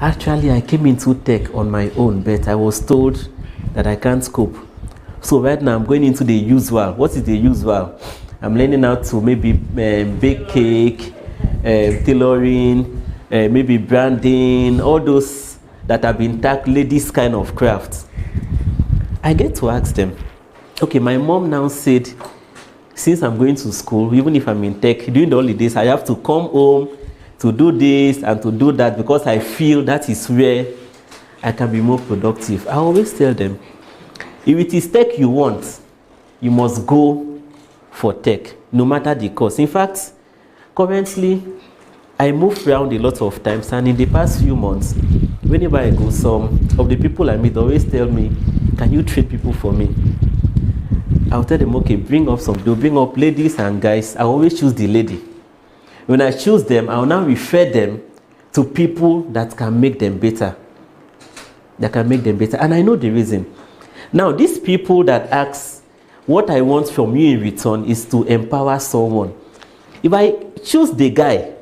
Actually, I came into tech on my own, but I was told that I can't cope. So right now I'm going into the usual. What is the usual? I'm learning how to maybe bake cake, tailoring, maybe branding, all those that have been tagged ladies kind of crafts. I get to ask them, okay, my mom now said, since I'm going to school, even if I'm in tech, during the holidays, I have to come home to do this and to do that because I feel that is where I can be more productive. I always tell them, if it is tech you want, you must go for tech, no matter the cost. In fact, currently, I move around a lot of times, and in the past few months, whenever I go, some of the people I meet always tell me, can you treat people for me? I'll tell them, okay, bring up some, they'll bring up ladies and guys. I always choose the lady. When I choose them, I'll now refer them to people that can make them better. That can make them better. And I know the reason. Now, these people that ask, what I want from you in return is to empower someone. If I choose the guy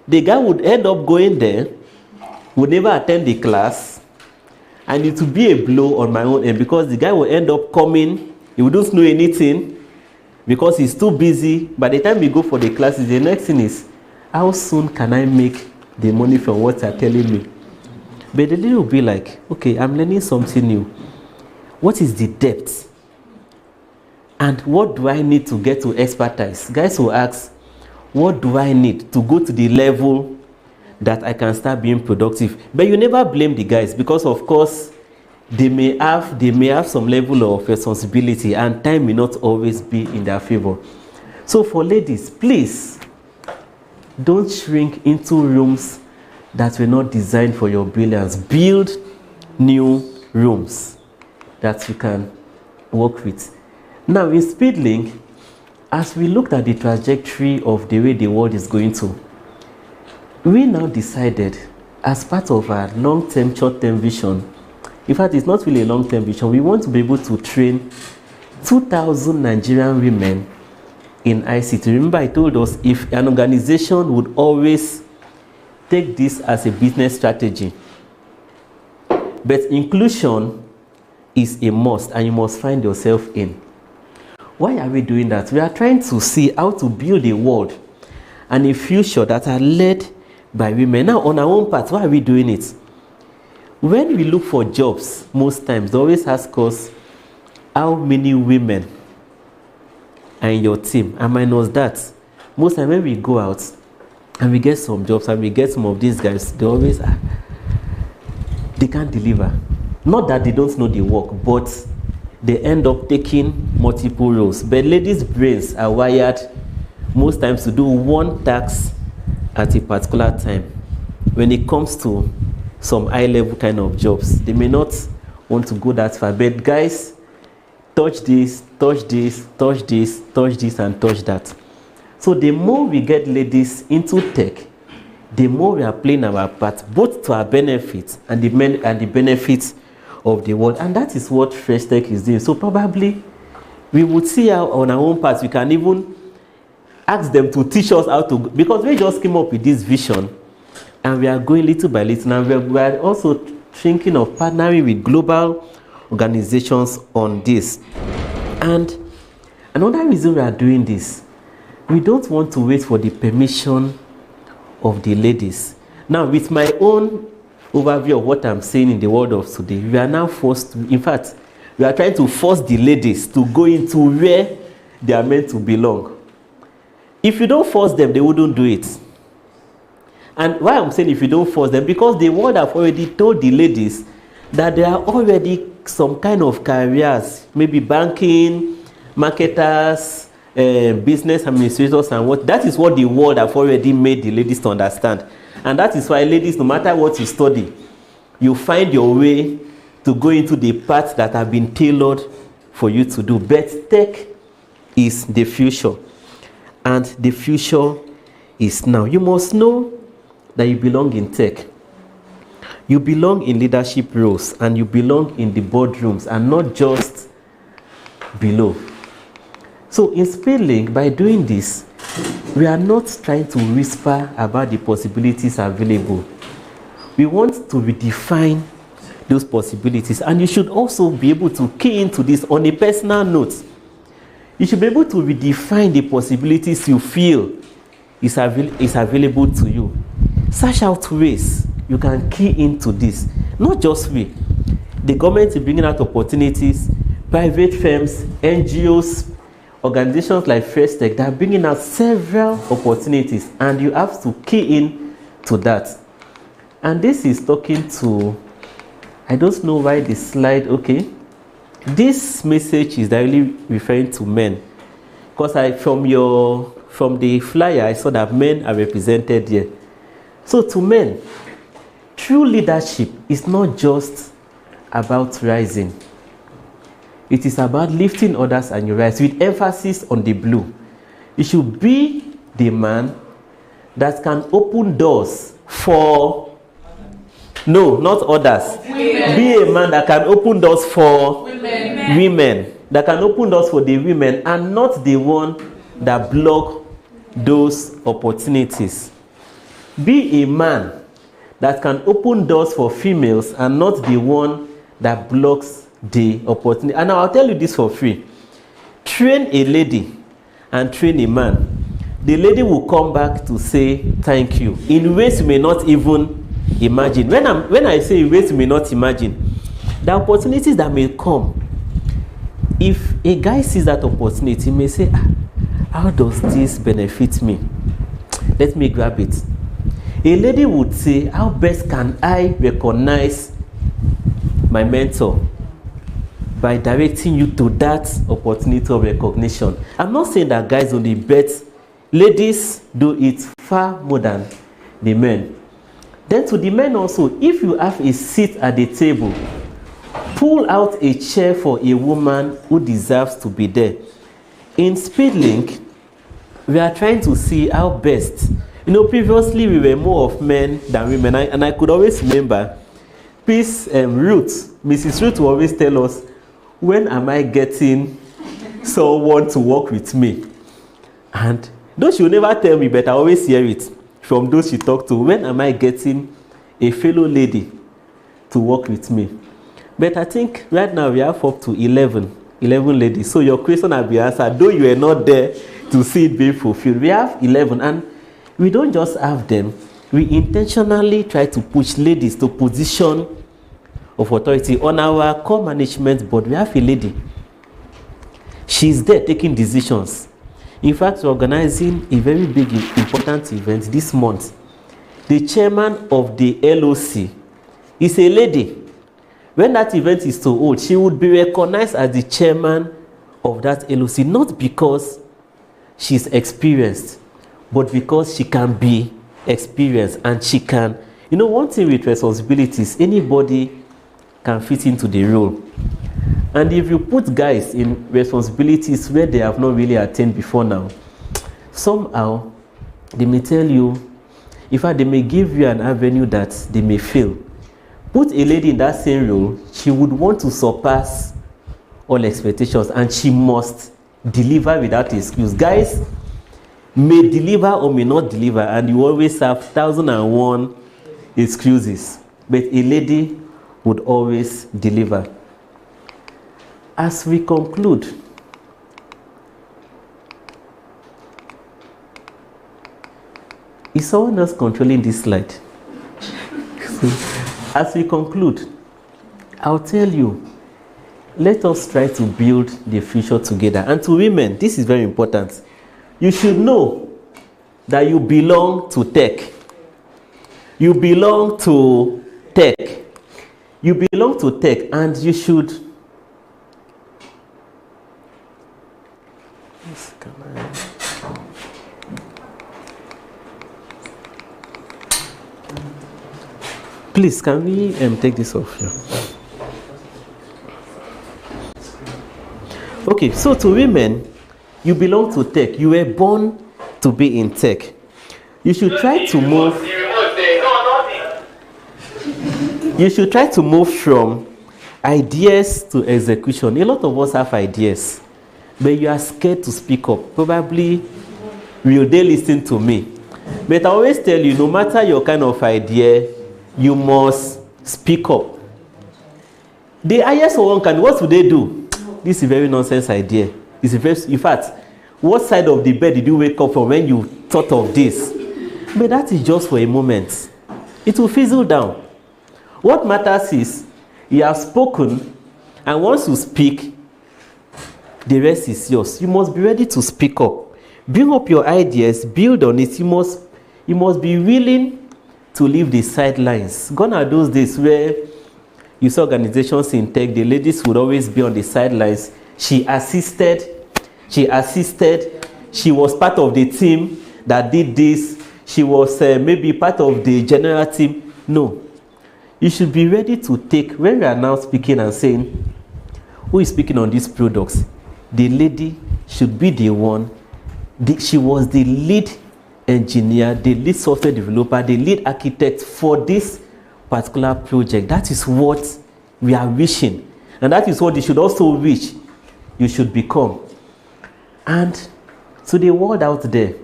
would end up going there, would never attend the class, and it would be a blow on my own end because the guy will end up coming, he wouldn't know anything because he's too busy. By the time we go for the classes, the next thing is, how soon can I make the money from what you're telling me? But the lady will be like, okay, I'm learning something new. What is the depth? And what do I need to get to expertise? Guys will ask, what do I need to go to the level that I can start being productive? But you never blame the guys because, of course, they may have some level of responsibility and time may not always be in their favor. So for ladies, please don't shrink into rooms that were not designed for your brilliance. Build new rooms that you can work with. Now in Speedlink, as we looked at the trajectory of the way the world is going to, we now decided as part of our long-term, short-term vision, in fact it's not really a long-term vision, we want to be able to train 2,000 Nigerian women in ICT. Remember I told us if an organization would always take this as a business strategy, but inclusion is a must and you must find yourself in. Why are we doing that? We are trying to see how to build a world and a future that are led by women. Now on our own part, why are we doing it? When we look for jobs, most times they always ask us how many women are in your team, and minus that. Most times when we go out and we get some jobs and we get some of these guys, they always they can't deliver. Not that they don't know the work, but they end up taking multiple roles. But ladies' brains are wired most times to do one task at a particular time. When it comes to some high-level kind of jobs, they may not want to go that far. But guys, touch this, touch this, touch this, touch this, and touch that. So the more we get ladies into tech, the more we are playing our part, both to our benefit and the benefits of the world. And that is what Frest Tech is doing. So probably we would see how on our own part we can even ask them to teach us how to, because we just came up with this vision and we are going little by little. And we are also thinking of partnering with global organizations on this. And another reason we are doing this, we don't want to wait for the permission of the ladies. Now with my own overview of what I'm saying in the world of today, we are now forced to, in fact, we are trying to force the ladies to go into where they are meant to belong. If you don't force them, they wouldn't do it. And why I'm saying if you don't force them, because the world have already told the ladies that there are already some kind of careers, maybe banking, marketers, business administrators, and what. That is what the world have already made the ladies to understand. And that is why ladies, no matter what you study, you find your way to go into the paths that have been tailored for you to do. But tech is the future, and the future is now. You must know that you belong in tech. You belong in leadership roles, and you belong in the boardrooms, and not just below. So in Speedlink, by doing this, we are not trying to whisper about the possibilities available. We want to redefine those possibilities, and you should also be able to key into this on a personal note. You should be able to redefine the possibilities you feel is available to you. Search out ways you can key into this. Not just we. The government is bringing out opportunities, private firms, NGOs, organizations like Frest, they are bringing out several opportunities, and you have to key in to that. And this is talking to, I don't know why this slide, okay. This message is directly referring to men, because from the flyer I saw that men are represented here. So to men, true leadership is not just about rising. It is about lifting others and you rise, with emphasis on the blue. You should be the man that can open doors for, no, not others. Be a man that can open doors for women. That can open doors for the women, and not the one that block those opportunities. Be a man that can open doors for females, and not the one that blocks the opportunity. And I'll tell you this for free. Train a lady and train a man. The lady will come back to say thank you in ways you may not even imagine. When I say ways you may not imagine, the opportunities that may come, if a guy sees that opportunity, he may say, how does this benefit me? Let me grab it. A lady would say, how best can I recognize my mentor? By directing you to that opportunity of recognition. I'm not saying that guys only, but ladies do it far more than the men. Then to the men also, if you have a seat at the table, pull out a chair for a woman who deserves to be there. In Speedlink, we are trying to see how best. You know, previously we were more of men than women, and I could always remember, Mrs. Ruth will always tell us, when am I getting someone to work with me? And though she will never tell me, but I always hear it from those she talked to. When am I getting a fellow lady to work with me? But I think right now we have up to 11 ladies. So your question will be answered, though you are not there to see it being fulfilled. We have 11, and we don't just have them. We intentionally try to push ladies to position of authority. On our core management board, we have a lady. She's there taking decisions. In fact, we're organizing a very big, important event this month. The chairman of the LOC is a lady. When that event is to hold, she would be recognized as the chairman of that LOC, not because she's experienced, but because she can be experienced, and she can, you know, one thing with responsibilities, anybody can fit into the role. And if you put guys in responsibilities where they have not really attained before now, somehow they may tell you, in fact, they may give you an avenue that they may fail. Put a lady in that same role, she would want to surpass all expectations, and she must deliver without excuse. Guys may deliver or may not deliver, and you always have 1,001 excuses, but a lady would always deliver. As we conclude, is someone else controlling this slide? As we conclude, I'll tell you, let us try to build the future together. And to women, this is very important. You should know that you belong to tech. You belong to tech. You belong to tech, and you should. Please, can we take this off here? Okay, so to women, you belong to tech. You were born to be in tech. You should try to move. You should try to move from ideas to execution. A lot of us have ideas, but you are scared to speak up. Probably will they listen to me? But I always tell you, no matter your kind of idea, you must speak up. The highest one can, what would they do? This is a very nonsense idea. It's a very, in fact, what side of the bed did you wake up from when you thought of this? But that is just for a moment. It will fizzle down. What matters is you have spoken, and once you speak, the rest is yours. You must be ready to speak up. Bring up your ideas, build on it. You must be willing to leave the sidelines. Gone are those days where you saw organizations in tech, the ladies would always be on the sidelines. She assisted, she was part of the team that did this, she was maybe part of the general team. No. You should be ready to take, when we are now speaking and saying, who is speaking on these products? The lady should be the one. She was the lead engineer, the lead software developer, the lead architect for this particular project. That is what we are wishing. And that is what you should also wish you should become. And to the world out there,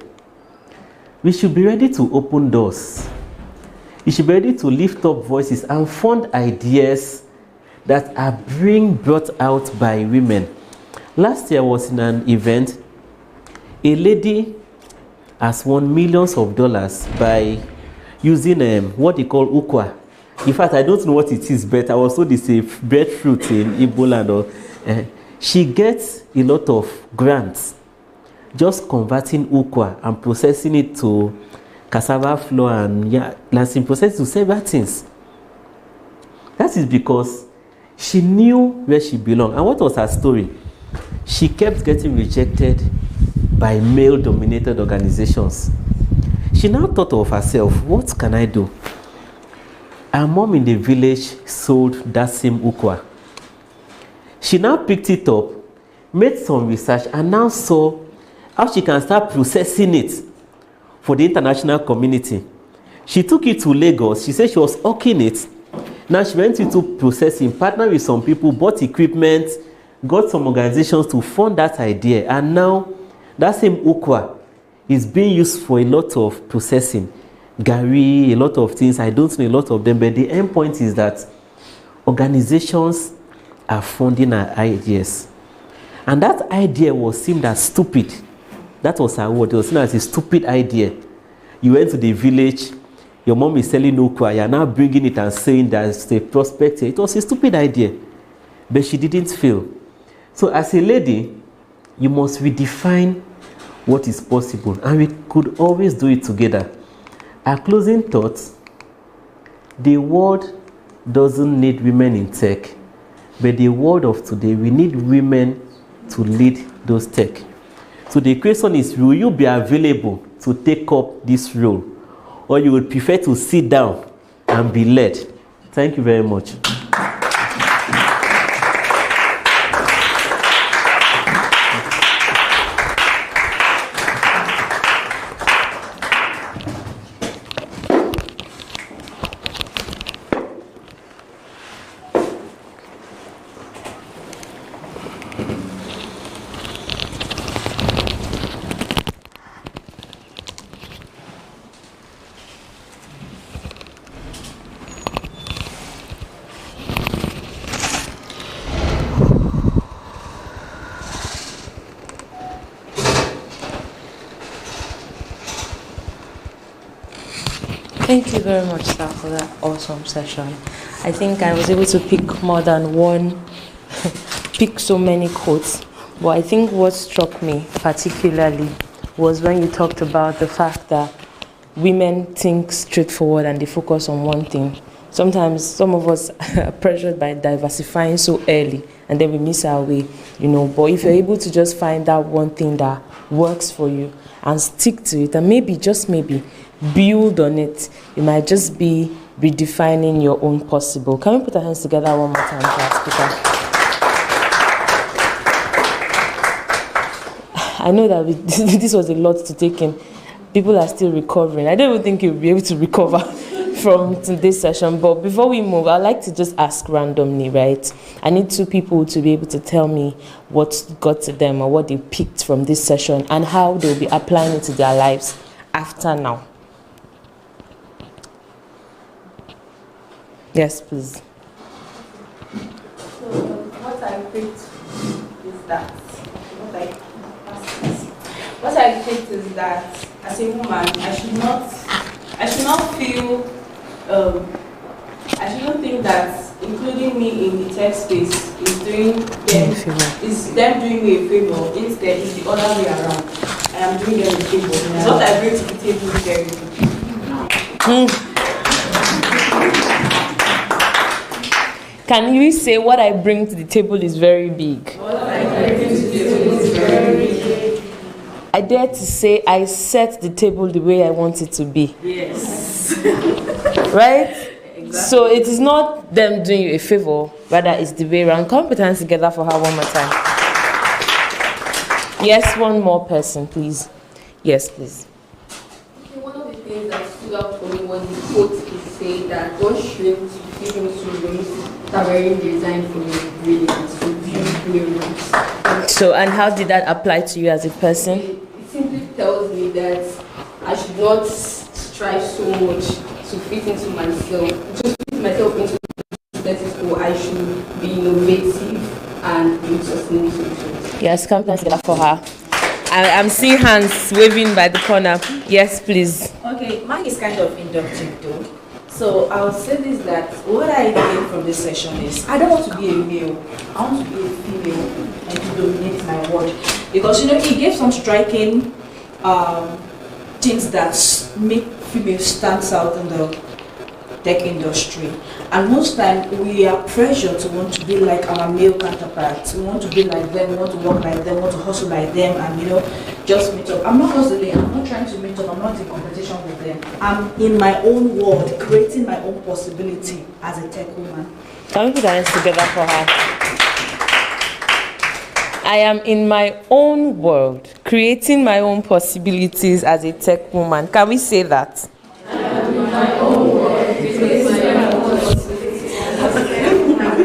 we should be ready to open doors. You should be ready to lift up voices and fund ideas that are being brought out by women. Last year I was in an event. A lady has won millions of dollars by using what they call ukwa. In fact, I don't know what it is, but I was told it's a breadfruit in Igbo land. She gets a lot of grants just converting ukwa and processing it to cassava flour and lancing process to several things. That is because she knew where she belonged. And what was her story? She kept getting rejected by male-dominated organizations. She now thought of herself, what can I do? Her mom in the village sold that same ukwa. She now picked it up, made some research, and now saw how she can start processing it for the international community. She took it to Lagos. She said she was hawking it. Now she went into processing, partnered with some people, bought equipment, got some organizations to fund that idea, and now that same ukwa is being used for a lot of processing. Gary, a lot of things, I don't know a lot of them, but the end point is that organizations are funding our ideas. And that idea was seen as stupid. That was her word. It was seen as a stupid idea. You went to the village, your mom is selling ukwa, you're now bringing it and saying there's a prospect here. It was a stupid idea, but she didn't fail. So as a lady, you must redefine what is possible, and we could always do it together. Our closing thoughts: the world doesn't need women in tech, but the world of today, we need women to lead those tech. So the question is, will you be available to take up this role, or you would prefer to sit down and be led? Thank you very much. Thank you very much, sir, for that awesome session. I think I was able to pick more than one, pick so many quotes. But I think what struck me particularly was when you talked about the fact that women think straightforward and they focus on one thing. Sometimes some of us are pressured by diversifying so early and then we miss our way, you know. But if you're able to just find that one thing that works for you and stick to it, and maybe, just maybe, build on it, you might just be redefining your own possible. Can we put our hands together one more time for our speaker? I know that this was a lot to take in. People are still recovering. I don't even think you'll be able to recover from today's session. But before we move, I'd like to just ask randomly, right? I need 2 people to be able to tell me what got to them or what they picked from this session and how they'll be applying it to their lives after now. Yes, please. So what I picked is that as a woman, I should not feel I shouldn't think that including me in the tech space is them doing me a favor. Instead, it's the other way around. I am doing them a favor. It's what I bring to the table is very good. Can you say what I bring to the table is very big? What I bring to the table is very big. I dare to say I set the table the way I want it to be. Yes. Right? Exactly. So it is not them doing you a favor, rather it's the way around. Come put hands together for her one more time. Yes, one more person, please. Yes, please. Okay, one of the things that stood out for me was the quote is saying that don't shrink to fit into rooms that weren't designed for you, really, to view new rooms. So, and how did that apply to you as a person? It simply tells me that I should not strive so much to fit into myself, just fit myself into status quo. I should be innovative and build sustainable solutions. Yes, come together for her. I'm seeing hands waving by the corner. Yes, please. Okay, mine is kind of inductive though. So I'll say this, that what I gained from this session is I don't want to be a male. I want to be a female and to dominate my world. Because he gave some striking things that make females stand out in the tech industry. And most times we are pressured to want to be like our male counterparts. We want to be like them, we want to work like them, we want to hustle like them, and just meet up. I'm not hustling, I'm not trying to meet up, I'm not in competition with them. I'm in my own world, creating my own possibility as a tech woman. Can we put our hands together for her? I am in my own world, creating my own possibilities as a tech woman. Can we say that? I am in my own world, creating my own possibilities as a tech woman.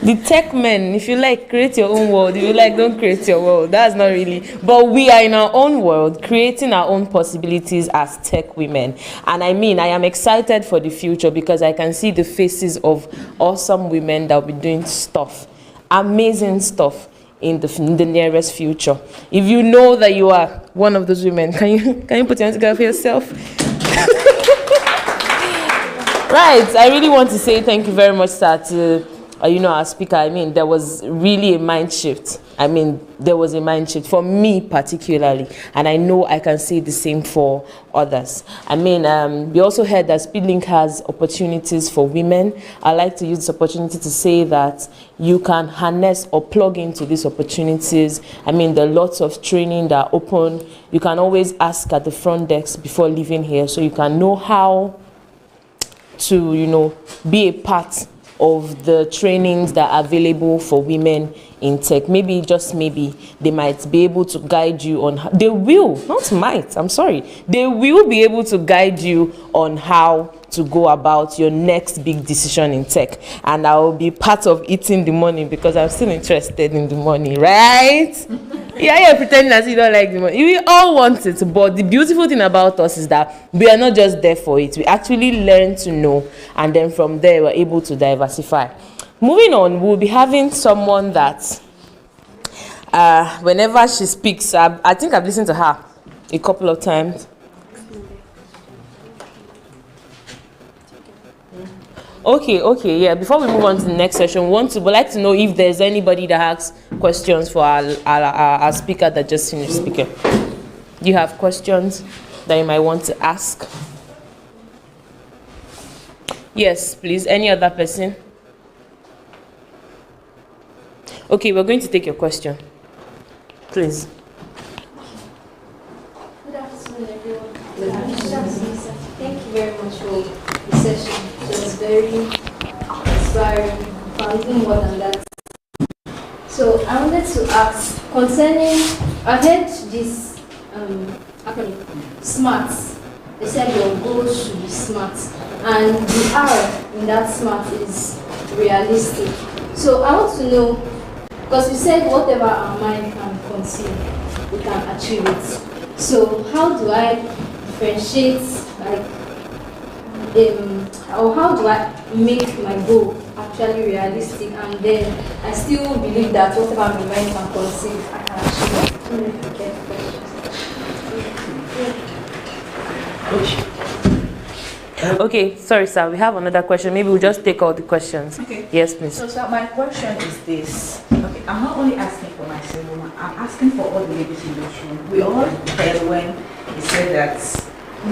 The tech men, if you like, create your own world. If you like, don't create your world. That's not really. But we are in our own world, creating our own possibilities as tech women. And I am excited for the future because I can see the faces of awesome women that will be doing stuff, amazing stuff in the nearest future. If you know that you are one of those women, can you put your hands together for yourself? Right. I really want to say thank you very much, sir, to our speaker. There was really a mind shift. There was a mind shift for me particularly, and I know I can say the same for others. We also heard that Speedlink has opportunities for women. I like to use this opportunity to say that you can harness or plug into these opportunities. There are lots of training that are open. You can always ask at the front desk before leaving here, so you can know how to, be a part of the trainings that are available for women in tech. Maybe, just maybe, they might be able to guide you on how, they will be able to guide you on how to go about your next big decision in tech. And I will be part of eating the money because I'm still interested in the money, right? You're pretending as you don't like the money. We all want it, but the beautiful thing about us is that we are not just there for it. We actually learn to know, and then from there we're able to diversify. Moving on, we'll be having someone that whenever she speaks, I think I've listened to her a couple of times. Okay, yeah. Before we move on to the next session, we'd like to know if there's anybody that has questions for our speaker that just finished speaking. You have questions that you might want to ask? Yes, please. Any other person? Okay, we're going to take your question. Please. Good afternoon, everyone. Thank you very much for the session. It was very inspiring, fun, even more than that. So I wanted to ask concerning, I heard this acronym, SMART. They said your goals should be SMART, and the R in that SMART is realistic. So I want to know, because you said whatever our mind can conceive, we can achieve it. So how do I differentiate, like, or how do I make my goal actually realistic, and then I still believe that whatever my mind can conceive, I can achieve it? Okay, sorry, sir. We have another question. Maybe we'll just take all the questions. Okay. Yes, please. So, sir, my question is this. Okay, I'm not only asking for myself, I'm asking for all the ladies in this room. We all heard when he said that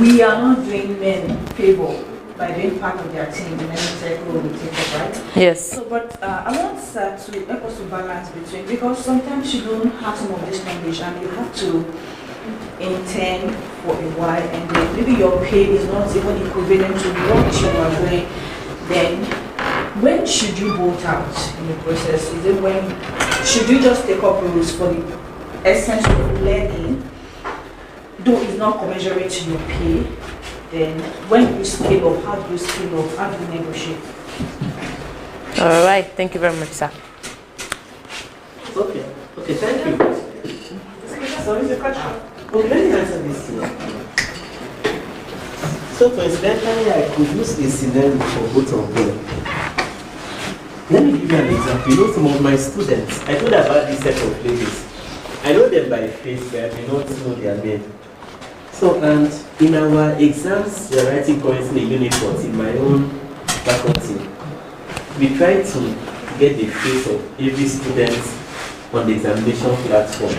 we are not doing men favor by being part of their team, and then circle will take up, right? Yes. So, but I want to help us to balance between, because sometimes you don't have some of this knowledge and you have to intern for a while, and then maybe your pay is not even equivalent to what you are doing. Then when should you bolt out in the process? Is it when should you just take up rules for the essence of learning, though it's not commensurate to your pay? Then when you scale up, how do you scale up? How do you negotiate? All right. Thank you very much, sir. Okay. Okay, thank you. Sorry, the question. Okay, let me answer this here. So coincidentally, I could use a scenario for both of them. Let me give you an example. You know, some of my students, I told about this set of ladies. I know them by face, but I may not know their name. So, and in our exams, we are writing currently Unit 40 in my own faculty. We try to get the face of every student on the examination platform.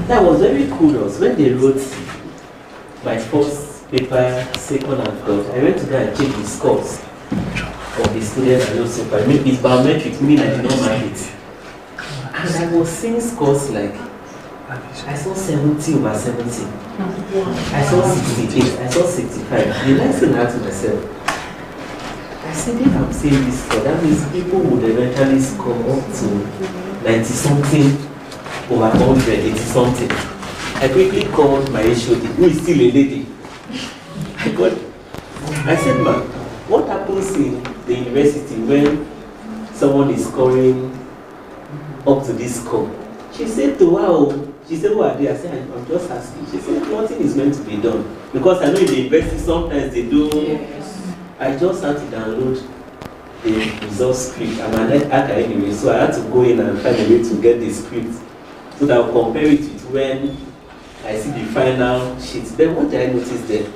That was very curious. When they wrote my first paper, second and third, I went to go and check the scores of the students I also. I mean, it's biometric, meaning I did not mark it. And I was seeing scores like, I saw 70 over 70. I saw 68, I saw 65. The next thing I asked myself, I said, if I'm saying this score, that means people would eventually score up to 90 something over 100, 80 something. I quickly called my HOD, who is still a lady. I said, ma'am, what happens in the university when someone is scoring up to this score? She said, wow. She said, who are they? I said, I'm just asking. She said, nothing is meant to be done. Because I know in the university sometimes they do. Yes. I just had to download the result script. I'm an hacker anyway, so I had to go in and find a way to get the script so that I'll compare it with when I see the final sheet. Then what did I notice there?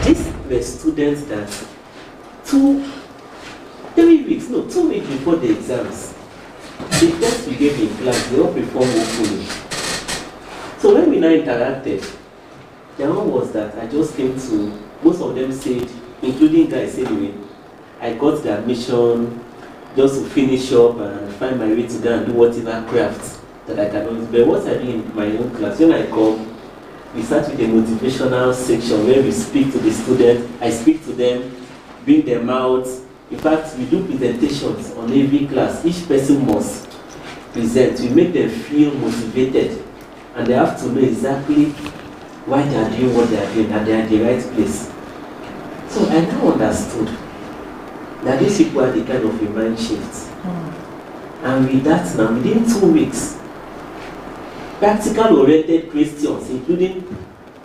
These were students that 2 weeks before the exams, the test we gave in class, they all performed fully. So when we now interacted, the one was that I just came to, most of them said, including guys anyway, I got the admission just to finish up and find my way to go and do whatever craft that I cannot. But what I do in my own class, when I come, we start with a motivational section where we speak to the students, I speak to them, bring them out. In fact, we do presentations on every class. Each person must present. We make them feel motivated, and they have to know exactly why they are doing what they are doing, and they are in the right place. So I now understood that these people are the kind of a mind shift. And with that now, within 2 weeks, practical-oriented questions, including,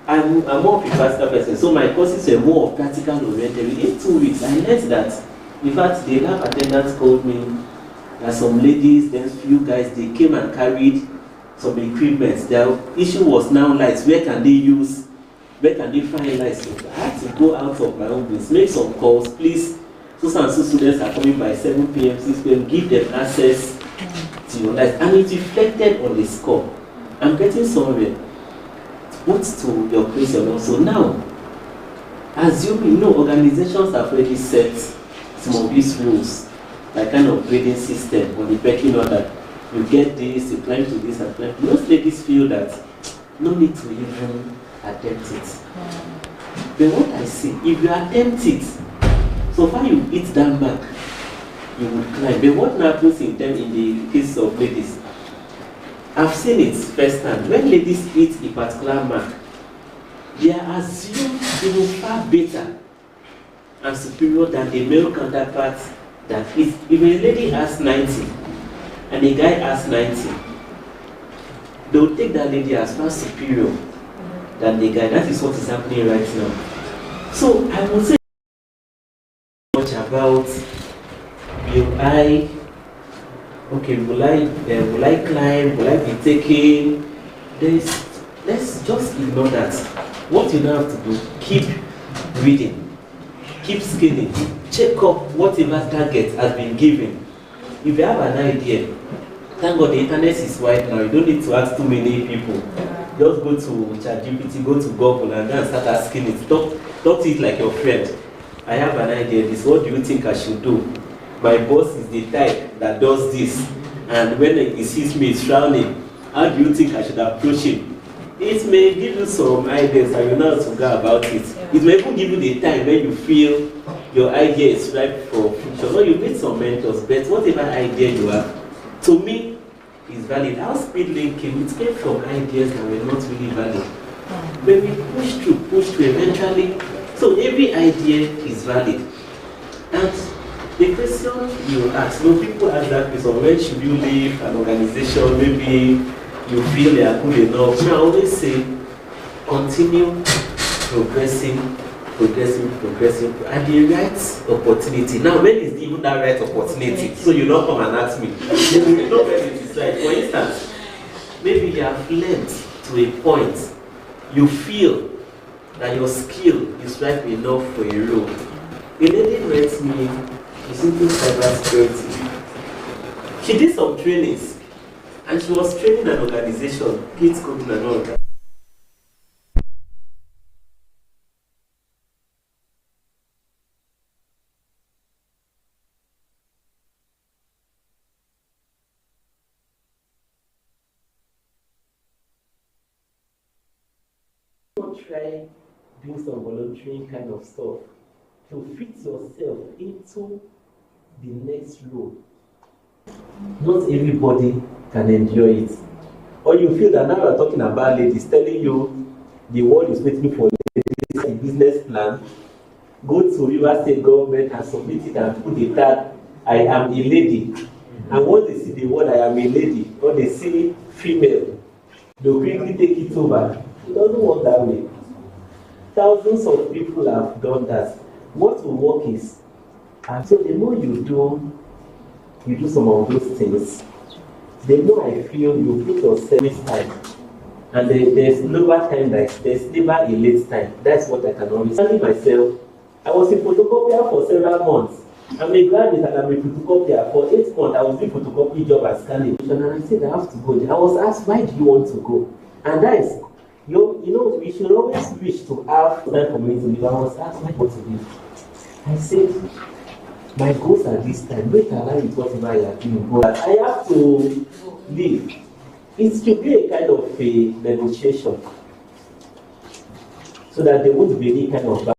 I'm more of a practical person, so my courses were more of practical-oriented. Within 2 weeks, I learned that, in fact, the lab attendants called me, there are some ladies, then few guys, they came and carried some equipment. Their issue was now lights. Where can they find lights? So I had to go out of my own place, make some calls, please. So and so students are coming by 7 p.m., 6 p.m., give them access to your lights. And it reflected on the score. I'm getting somewhere. Put to your question also. Now, assuming organizations have already set some of these rules, like kind of grading system on the pecking order. You get this, you climb to this, and climb. Most ladies feel that no need to even attempt it. But what I see, if you attempt it, so far you hit that mark, you would climb. But what happens in the case of ladies? I've seen it firsthand. When ladies hit a particular mark, they are assumed even far better and superior than the male counterpart that is. If a lady has 90 and a guy has 90, they will take that lady as far superior than the guy. That is what is happening right now. So I would say much about will I climb, will I be taken? Let's just ignore that. What you now have to do, keep reading, keep scanning, check up whatever target has been given. If you have an idea, thank God the internet is wide now. You don't need to ask too many people. Just go to ChatGPT, go to Google, and then start asking it. Talk to it like your friend. I have an idea. This. What do you think I should do? My boss is the type that does this, and when he sees me frowning, how do you think I should approach him? It may give you some ideas and you know how to go about it. It may even give you the time when you feel your idea is ripe for future. Or you meet some mentors, but whatever idea you have, to me, is valid. How Speedlink came, it came from ideas that were not really valid. When we push through, eventually, so every idea is valid. And the question you ask, people ask that question, when should you leave an organization? Maybe you feel they are good enough. I always say, continue progressing at the right opportunity. Now, when is even that right opportunity? So you don't come and ask me. You know when it is right. For instance, maybe you have learned to a point, you feel that your skill is ripe enough for a role. A lady writes me, she's into cybersecurity. She did some trainings, and she was training an organization, kids coding and all that. Try doing some volunteering kind of stuff to fit yourself into the next role. Not everybody can enjoy it. Or you feel that now you are talking about ladies, telling you the world is waiting for ladies, a business plan. Go to River State government and submit it and put the tag, I am a lady. And once they see the word I am a lady, or they see female, they'll quickly take it over. It doesn't work that way. Thousands of people have done that. What will work is, and so the more you do some of those things, the more I feel you put your service time. And there's never time there's never a late time. That's what I can always tell myself. I was a photocopier for several months. I'm a graduate and I'm a photocopier. For 8 months, I was doing photocopy job at scanning. And I said, I have to go. I was asked, why do you want to go? And that is, you know, we should always wish to have time for me to live. I was asked, why do you want to live? I said, my goals are this time. Wait align with whatever I are doing. But I have to live. It should be a kind of a negotiation. So that there won't be any kind of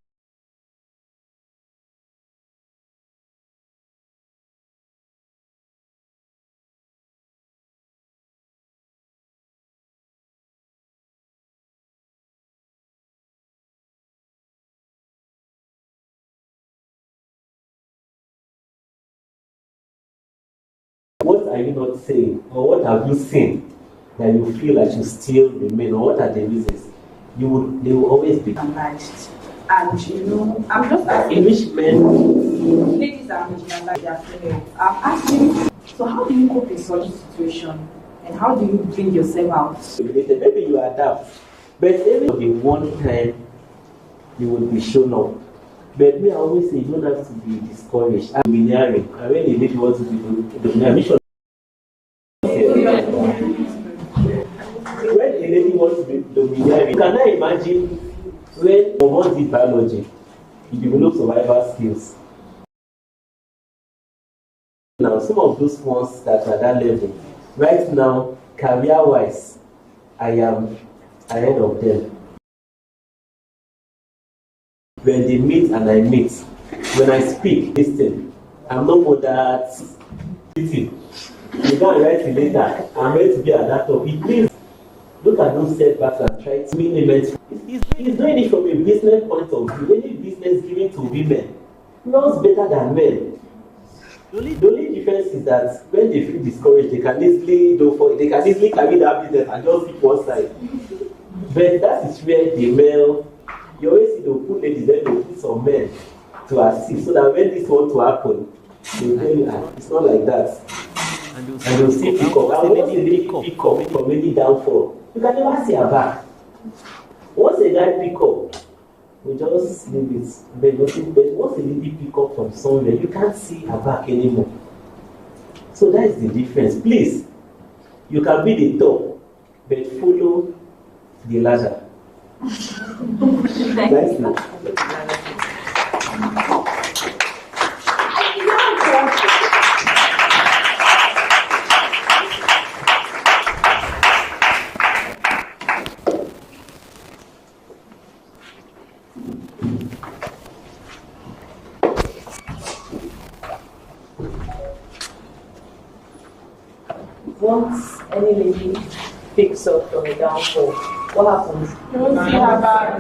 what are you not saying? Or what have you seen that you feel that you still remain? Or what are the reasons? They will always be marginalized. And you know, I'm just asking. In which men? Ladies are marginalized, they are female. I'm asking, so how do you cope in such a situation? And how do you bring yourself out? Maybe you adapt. But every one time you will be shown up. But me, I always say you don't have to be discouraged. I'm domineering. I really need want to be domineering. When a lady wants to be domineering, can I imagine when someone did biology, you develop survival skills? Now, some of those ones that are at that level, right now, career-wise, I am ahead of them. When they meet and I meet, when I speak, listen. I'm not for that meeting. You go and write it later. I'm ready to be at that top. Please look at those setbacks and try to minimize. He's doing it from a business point of view. Any business given to women knows better than men. The only difference is that when they feel discouraged, they can easily carry that business and just pick one side. But that is where the male, you always see they'll put ladies, then they'll put some men to assist, so that when this want to happen, they'll tell you, it's not like that. And they'll still pick up. And once a lady pick up from any downfall, you can never see her back. Once a guy pick up, we just leave it. But once a lady pick up from somewhere, you can't see her back anymore. So that is the difference. Please, you can be the top, but follow the ladder. Nice now. Once any lady picks up from a downfall, what happens? You won't see her back.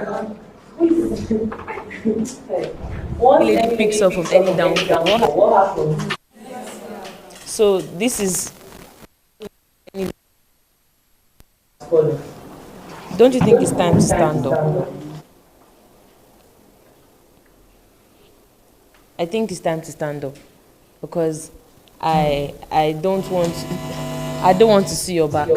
Once Lady any picks lady up from any downfall, what happens? So this is. Don't you think it's time to stand up? I think it's time to stand up because I don't want to see your back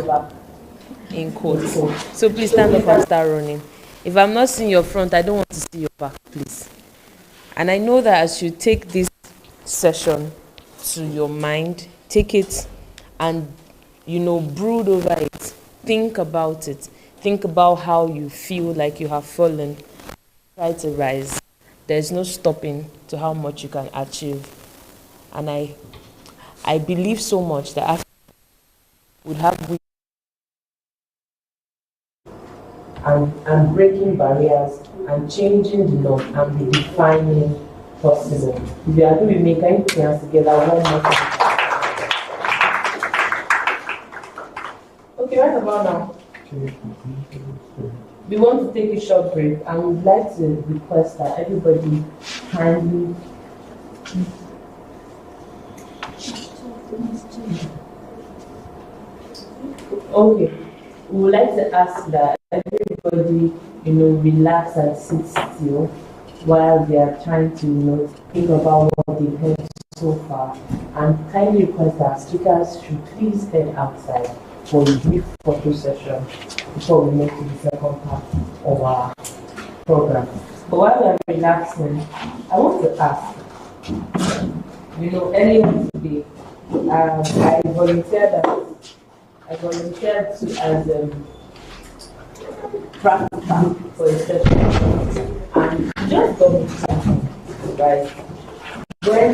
in court. So please stand up and start running. If I'm not seeing your front, I don't want to see your back, please. And I know that as you take this session to your mind, take it and, brood over it. Think about it. Think about how you feel like you have fallen. Try to rise. There's no stopping to how much you can achieve. And I believe so much that Africa would have and breaking barriers and changing the norm and redefining possible. If you agree with me, can you put your hands together one more time? Okay, right about now. We want to take a short break and we'd like to request that everybody kindly okay. We would like to ask that everybody, relax and sit still while they are trying to, think about what they've heard so far. And kindly request that speakers should please head outside for a brief photo session before we move to the second part of our program. But while we are relaxing, I want to ask, earlier today, I volunteered as practical for a session, and just got me thinking, right? When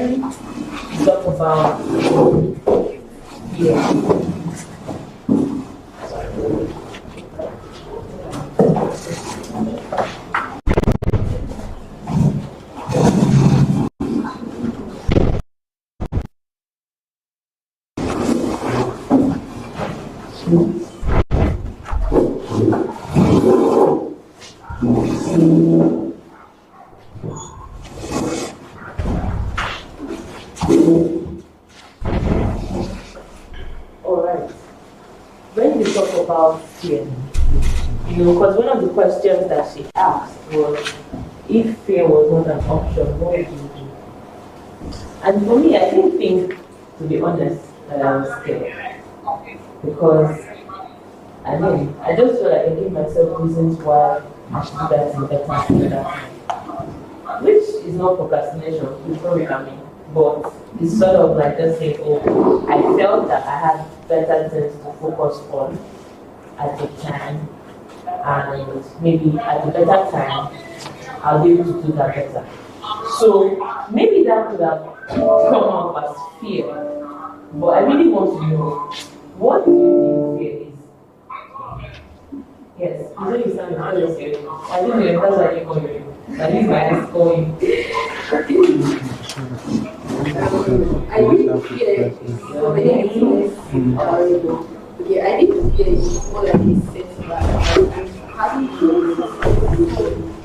you talk about fear, because one of the questions that she asked was, if fear was not an option, what would you do? And for me, I didn't think, to be honest, that I was scared. Because, I just feel like I gave myself reasons why I should do that in better, which is not procrastination, it's not coming, but it's sort of like just saying, oh, I felt that I had better things to focus on at the time, and maybe at a better time, I'll be able to do that better. So maybe that could have come out as fear, but I really want to know, what do you think fear is? Yes, you know you sound honest. I don't know if that's why you're going. At least my eyes going. I think fear is for many reasons. Okay, I think fear is more like a setback. I'm having to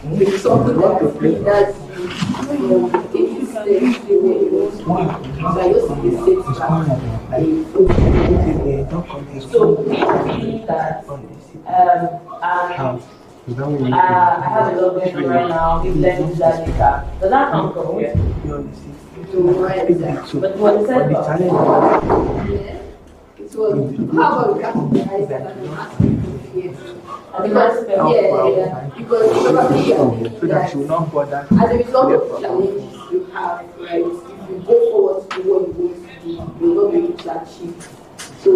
with something that hinders you from taking steps the way you want to. So I just see the setback. So we believe that I have a lot of people right now, we've learned that later. Does that come from here? But what is that about? It was, how about we categorize that as an aspect of fear? Because, because probably you that as a result of challenges you have, right, if you go forward to what you want to do, you're not able to achieve. So,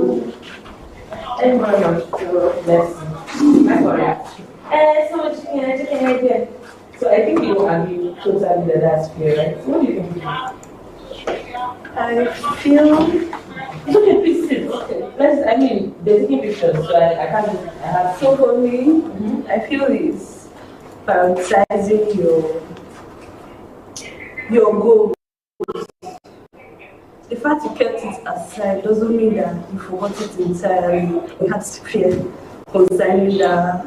thank you very much for your lesson. So I think you agree totally that that's fair, right? So what do you think? I feel it's okay, please sit. Okay. I mean, they're taking pictures, so I can't. I have. so for me, I feel it's prioritizing your goals. The fact you kept it aside doesn't mean that you forgot it entirely. You had to fear concerning the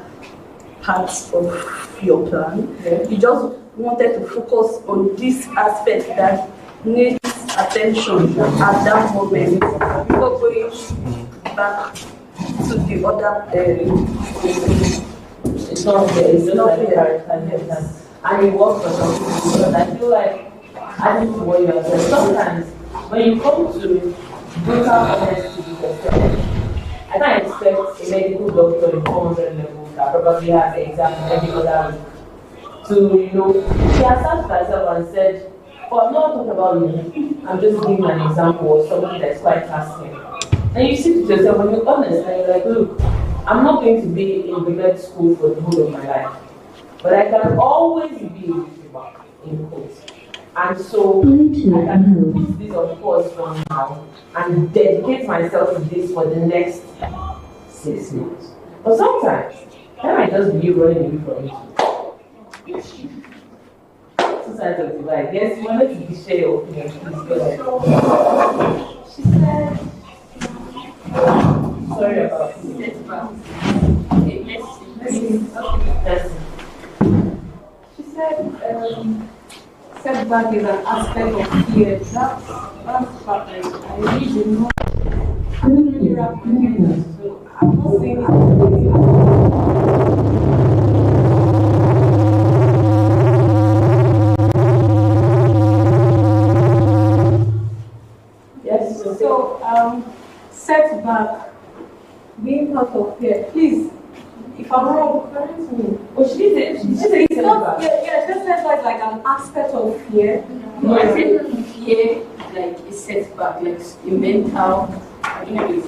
parts of your plan. You just wanted to focus on this aspect that needs attention at that moment before going back to the other. It's not there. It's not there. And it works for some people because I feel like adding to what you have said, sometimes when you come to brutal honesty with yourself, I can't expect a medical doctor in 400 levels that probably has the exam every other week to, she has sat by herself and said, oh, I'm not talking about you, I'm just giving an example of something that's quite tasking. And you sit with yourself and you're honest and you're like, look, I'm not going to be in the med school for the whole of my life, but I can always be a YouTuber, in quotes. And so I can put this on pause for now and dedicate myself to this for the next 6 months. But sometimes, that might just be you running away from it. Two sides of the divide. Yes, you wanted to share your opinion, please go ahead. She said, sorry about it. She said, setback is an aspect of fear. That's what I really did not. I didn't really wrap my head around, so I'm not saying it's yes. So setback, being part of fear. Please, if I'm wrong, correct me. Oh, she did it. She said it's not. Yeah, just setback like an aspect of fear. No, I think fear like a setback, like a mental. I don't know if it's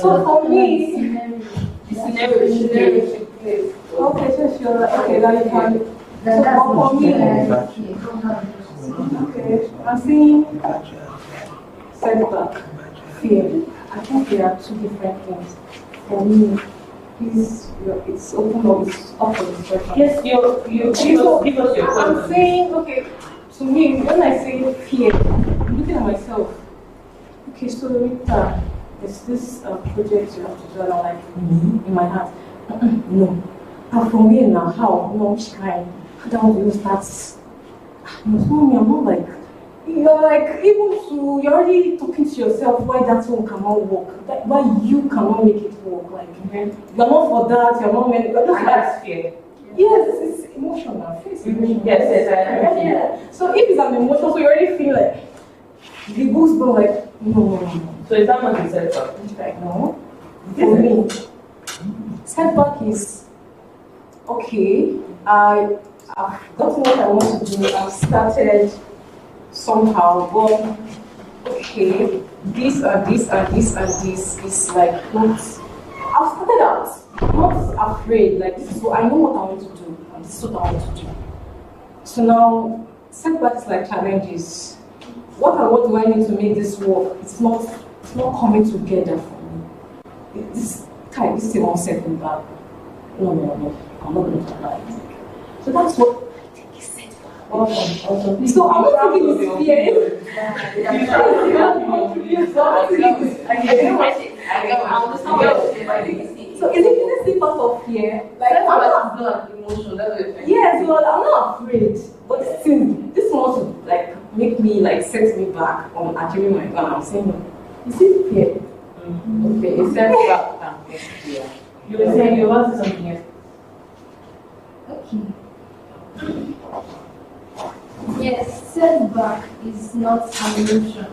So for me, it's never. Okay, so you're like, okay, that you can. So for me, okay, I'm seeing setback, fear. I think there are two different things. For me, it's open or it's up for discussion. Yes, you give us your I'm saying, okay, to me, when I say fear, I'm looking at myself. Okay, so Rita, there's this project you have to do, and I'm like, in my heart, no. And from here now, how? No, which kind? How do you start? No, mommy, I'm not like, you're like, even to, you're already talking to yourself why that one cannot work, why you cannot make it work. Like, you're not for that, you're not meant, you're just that's fear. Yes, it's emotional. It's emotional. Yes, Yeah. So if it's an emotion, so you already feel like the books go like, no. So is that not the setback? Like, no. For me, setback is, okay, I've gotten what I want to do, I've started somehow, but okay, this and this and this and this is like not, I've started out. I'm not afraid, like this is what I know what I want to do, and this is what I want to do. So now, setbacks like challenges. What and what do I need to make this work? It's not coming together for me. This is a one second back. No, I'm not going to try it. So that's what I think is setback. Awesome. So I'm not thinking it's fear. So is it a part of fear? Like I'm not emotion. Yes, well, I'm not afraid, but still, this wants to like make me like set me back on achieving my goal. I'm saying, is it fear? Okay, it sets back and fear. You were saying you want something else. Okay. Yes, setback is not an emotion.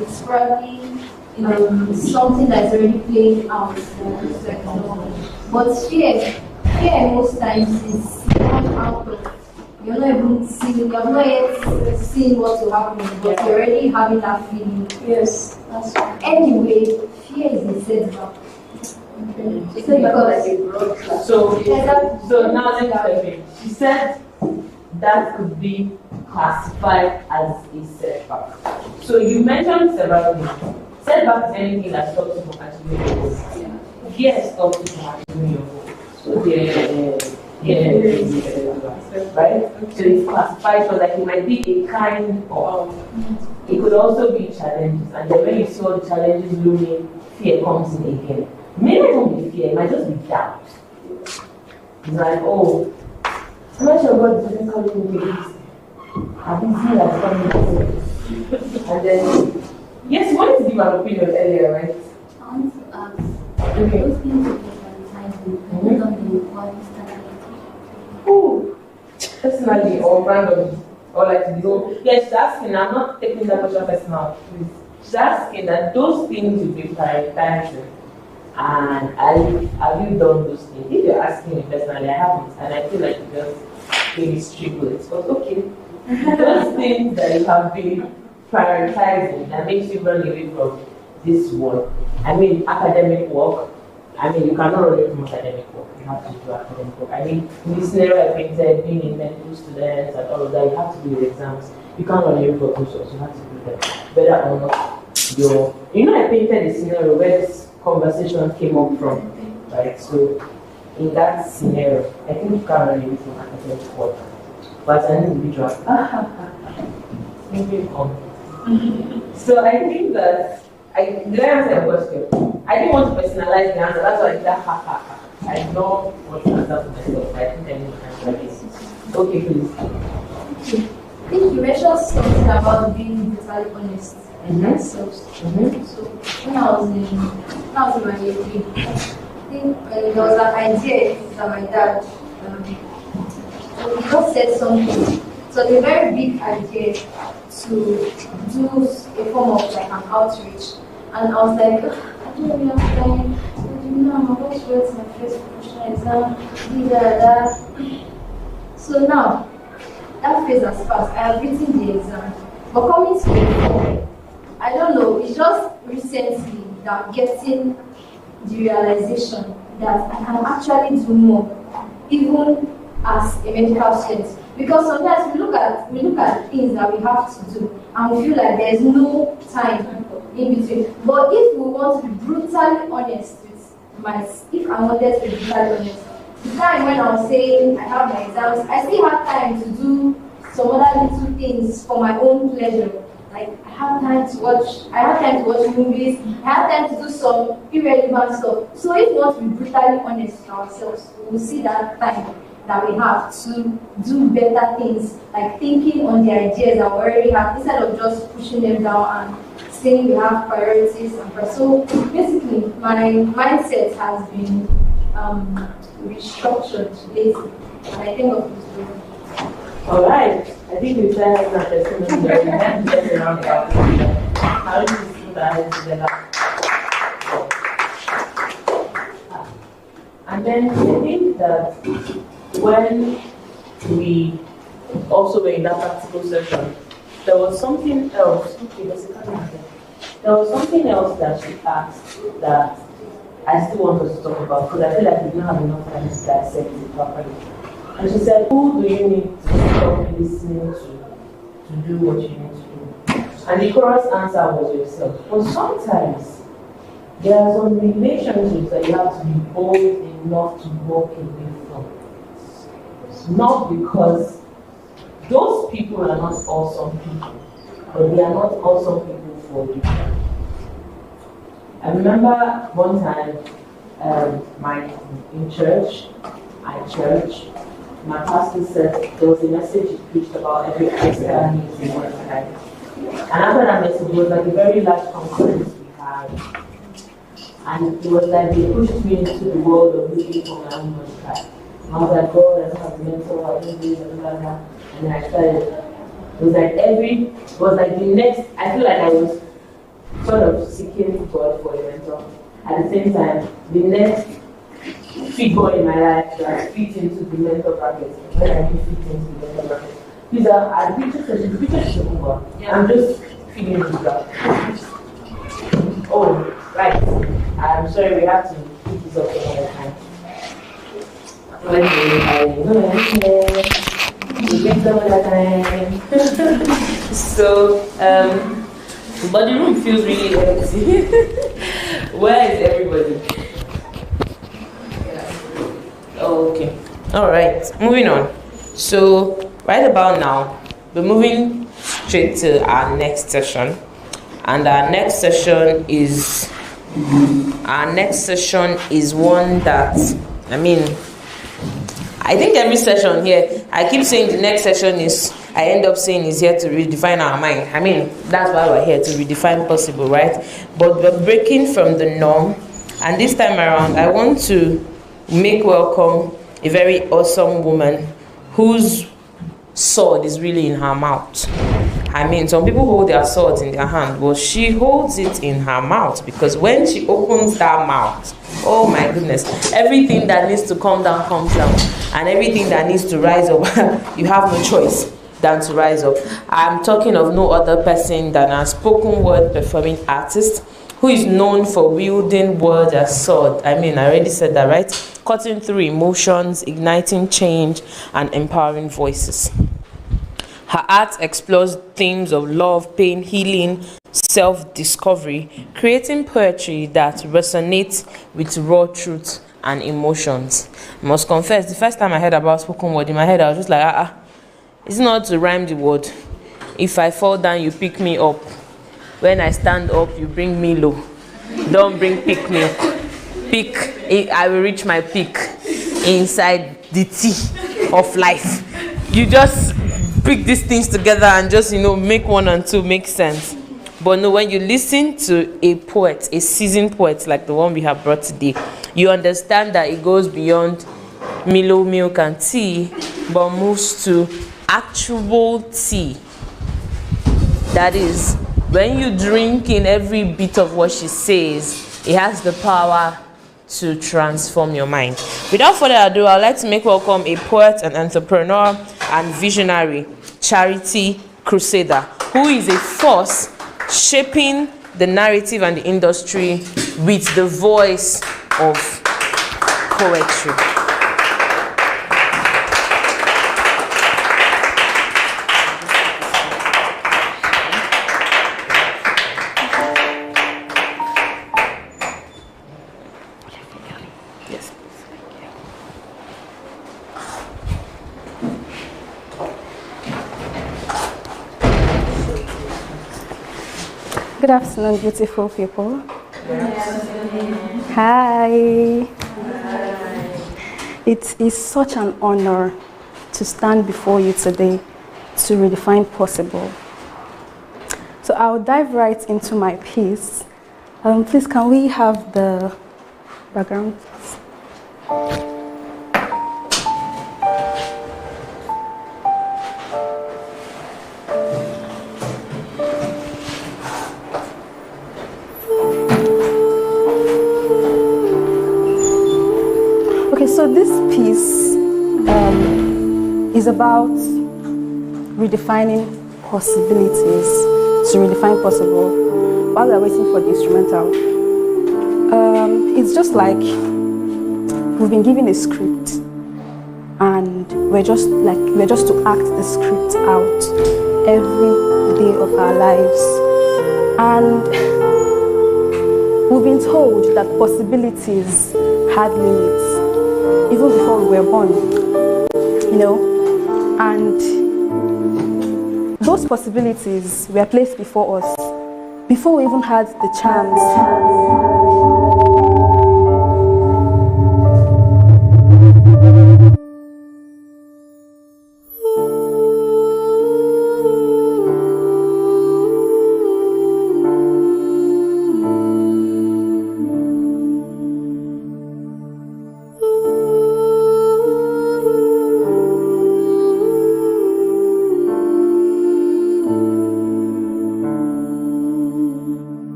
It's probably something that's already playing out. But fear most times is out of. You're not even seeing. You have not yet seen what will happen, but you're already having that feeling. Yes, that's right. Anyway, fear is a setback. So now let me tell you. She said that could be classified as a setback. So you mentioned several things. Setback is anything that stops you from achieving your goals. Fear stops you from achieving your goals. So right? So it's classified so that it might be a kind of. It could also be challenges, and then when you see all the challenges looming, fear comes in again. Maybe it won't be fear, it might just be doubt. It's like, oh, I'm not sure God doesn't call me this. I've been seeing that coming. And then, yes, you wanted to give an opinion earlier, right? I want to ask, okay. Those things you don't be required Oh, personally or randomly? Or like to go, yes, she's asking, I'm not taking that much of personal, please. She's asking that those things you've been prioritizing. And have you done those things? If you're asking me personally, I haven't, and I feel like you just maybe triplets. But okay, those things that you have been prioritizing that makes you run away from this one. I mean, academic work. I mean, you cannot run away from academic work. You have to do academic work. I mean, in this scenario I painted, being in medical students and all of that, you have to do your exams. You can't run away from those, you have to do them. Whether or not you know, I painted a scenario where this conversation came up from, right? So in that scenario, I think you can't run away from academic work. But as an individual, so I think that did I answer your question? I didn't want to personalize the answer, that's why I did that I don't want to answer for myself. I think I need to answer this. Okay, please. I think you mentioned something about being brutally honest. So when I was in my PhD, I think there was an idea that my dad he just said something. So the very big idea to do a form of like an outreach, and I was like, I don't know, I'm about to write my first professional exam, that. So now that phase has passed. I have written the exam, but coming to the form, I don't know, it's just recently that getting the realization that I can actually do more, even as a medical student. Because sometimes we look at things that we have to do and we feel like there's no time in between. But if we want to be brutally honest with if I wanted to be brutally honest, the time when I was saying I have my exams, I still have time to do some other little things for my own pleasure. Like I have time to watch movies, I have time to do some irrelevant stuff. So if we want to be brutally honest with ourselves, we will see that time that we have to do better things, like thinking on the ideas that we already have, instead of just pushing them down and saying we have priorities and so basically my mindset has been restructured lately, and I think of this way. All right. I think we said that testimony that we had to get around about how do you put our heads together? And then I think that when we also were in that practical session, there was something else. There was something else that she asked that I still want us to talk about because I feel like we don't have enough time to dissect it properly. And she said, who do you need to stop listening to do what you need to do? And the chorus answer was yourself. But sometimes there are some relationships that you have to be bold enough to walk away from. Not because those people are not awesome people, but they are not awesome people for you. I remember one time in church, my pastor said there was a message he preached about every Christian needs in one time. And after that message, it was like a very large conference we had. And it was like they pushed me into the world of looking for my own life. And I was like, God, I don't have a mentor, I don't do this, blah, blah. And then I started. It was like the next, I feel like I was sort of seeking God for a mentor. At the same time, the next figure in my life that fits into the mentor bracket, when I do fit into the mentor bracket. These are picture sessions over. I'm just feeling this gap. Oh, right. I'm sorry, we have to keep this up another time. So, but the room feels really empty. Where is everybody? Oh, okay. All right. Moving on. So, right about now, we're moving straight to our next session, and our next session is one that I think every session here, I keep saying the next session is, I end up saying is here to redefine our mind. That's why we're here, to redefine possible, right? But we're breaking from the norm, and this time around, I want to make welcome a very awesome woman whose sword is really in her mouth. Some people hold their swords in their hand, but she holds it in her mouth, because when she opens that mouth, oh my goodness, everything that needs to come down comes down, and everything that needs to rise up, you have no choice than to rise up. I'm talking of no other person than a spoken word performing artist who is known for wielding words as sword. I already said that, right? Cutting through emotions, igniting change, and empowering voices. Her art explores themes of love, pain, healing, self-discovery, creating poetry that resonates with raw truth and emotions. I must confess, the first time I heard about spoken word, in my head I was just like, it's not to rhyme the word. If I fall down, you pick me up. When I stand up, you bring me low. Don't bring pick me up. Peak, I will reach my peak inside the tea of life. You just pick these things together and just, make one and two make sense. But no, when you listen to a poet, a seasoned poet like the one we have brought today, you understand that it goes beyond Milo, milk, and tea, but moves to actual tea. That is, when you drink in every bit of what she says, it has the power to transform your mind. Without further ado, I'd like to make welcome a poet, an entrepreneur, and visionary, Charity Crusader, who is a force shaping the narrative and the industry with the voice of poetry. Good afternoon, beautiful people. Hi. It is such an honor to stand before you today to redefine possible. So I'll dive right into my piece. Please, can we have the background? So this piece is about redefining possibilities, to redefine possible. While we're waiting for the instrumental, it's just like we've been given a script, and we're just to act the script out every day of our lives. And we've been told that possibilities had limits. Even before we were born, and those possibilities were placed before us, before we even had the chance.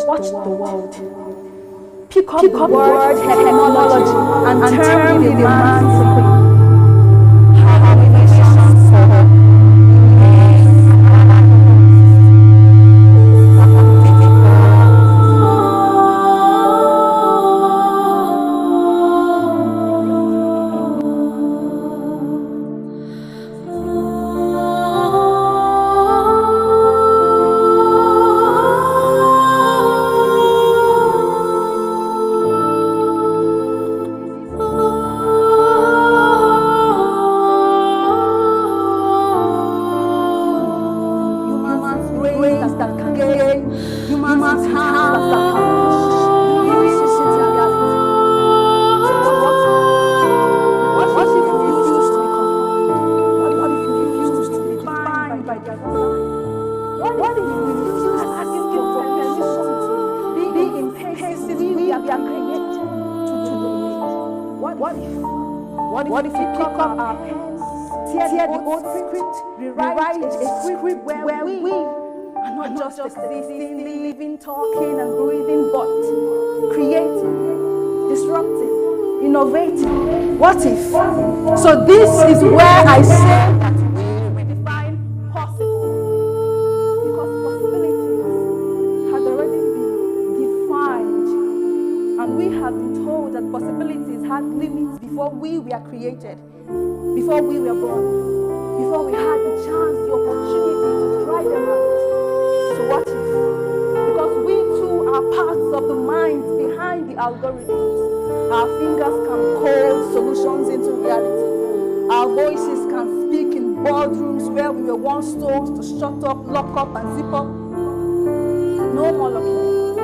Watch the world. Pick up the word technology and turn the demands of What if we pick up our pens, tear the old script, rewrite a script where we are not just existing, living, talking and breathing, but creating, disrupting, innovating? What if? So this is where I say that we redefine possible, because possibilities had already been defined, and we have been told that possibilities had limits before we were created, before we were born, before we had the chance, the opportunity to try them out. So what if? Because we too are parts of the minds behind the algorithms. Our fingers can code solutions into reality. Our voices can speak in boardrooms where we were once told to shut up, lock up and zip up. No more locking,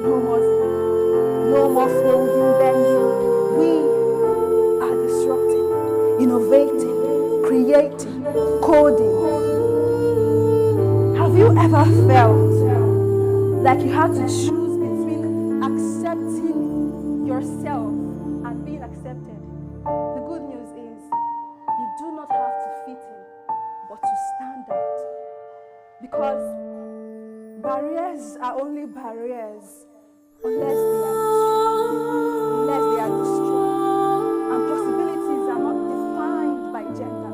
no more zipping, no more folding, bending. We innovating, creating, coding. Have you ever felt like you had to choose between accepting yourself and being accepted? The good news is you do not have to fit in, but to stand out. Because barriers are only barriers unless they are destroyed. And possibilities are not defined by gender.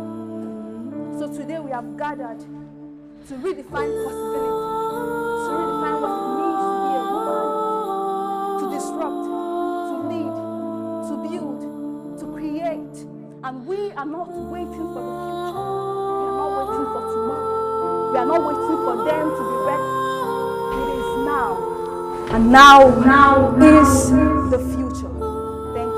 So today we have gathered to redefine possibility, to redefine what it means to be a woman, to disrupt, to lead, to build, to create. And we are not waiting for the future. We are not waiting for tomorrow. We are not waiting for them to be ready. It is now. And now is the future. Thank you.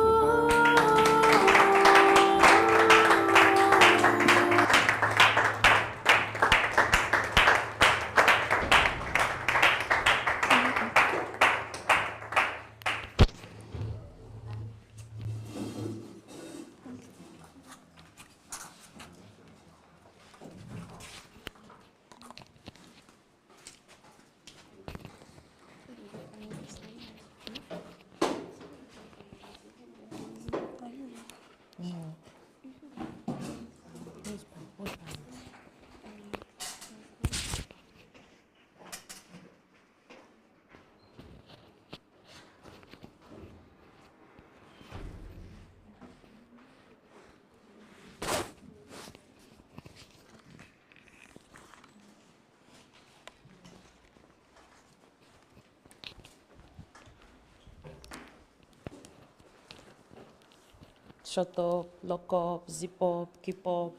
shut up, lock up, zip up, keep up.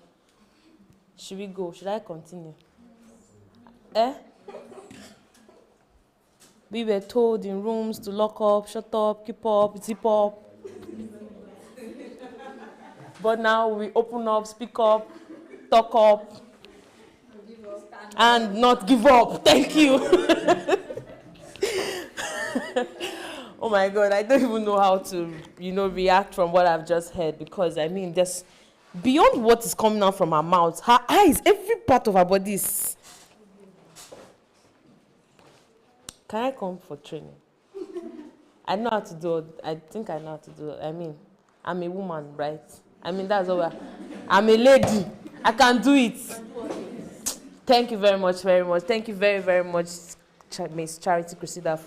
Should we go? Should I continue? We were told in rooms to lock up, shut up, keep up, zip up. But now we open up, speak up, talk up, and not give up. Thank you. Oh my God, I don't even know how to, react from what I've just heard, because just beyond what is coming out from her mouth, her eyes, every part of her body is. Can I come for training? I know how to do it. I think I know how to do it. I'm a woman, right? That's all. I'm a lady. I can do it. Thank you very much, very much. Thank you very, very much, Miss Charity Cressida,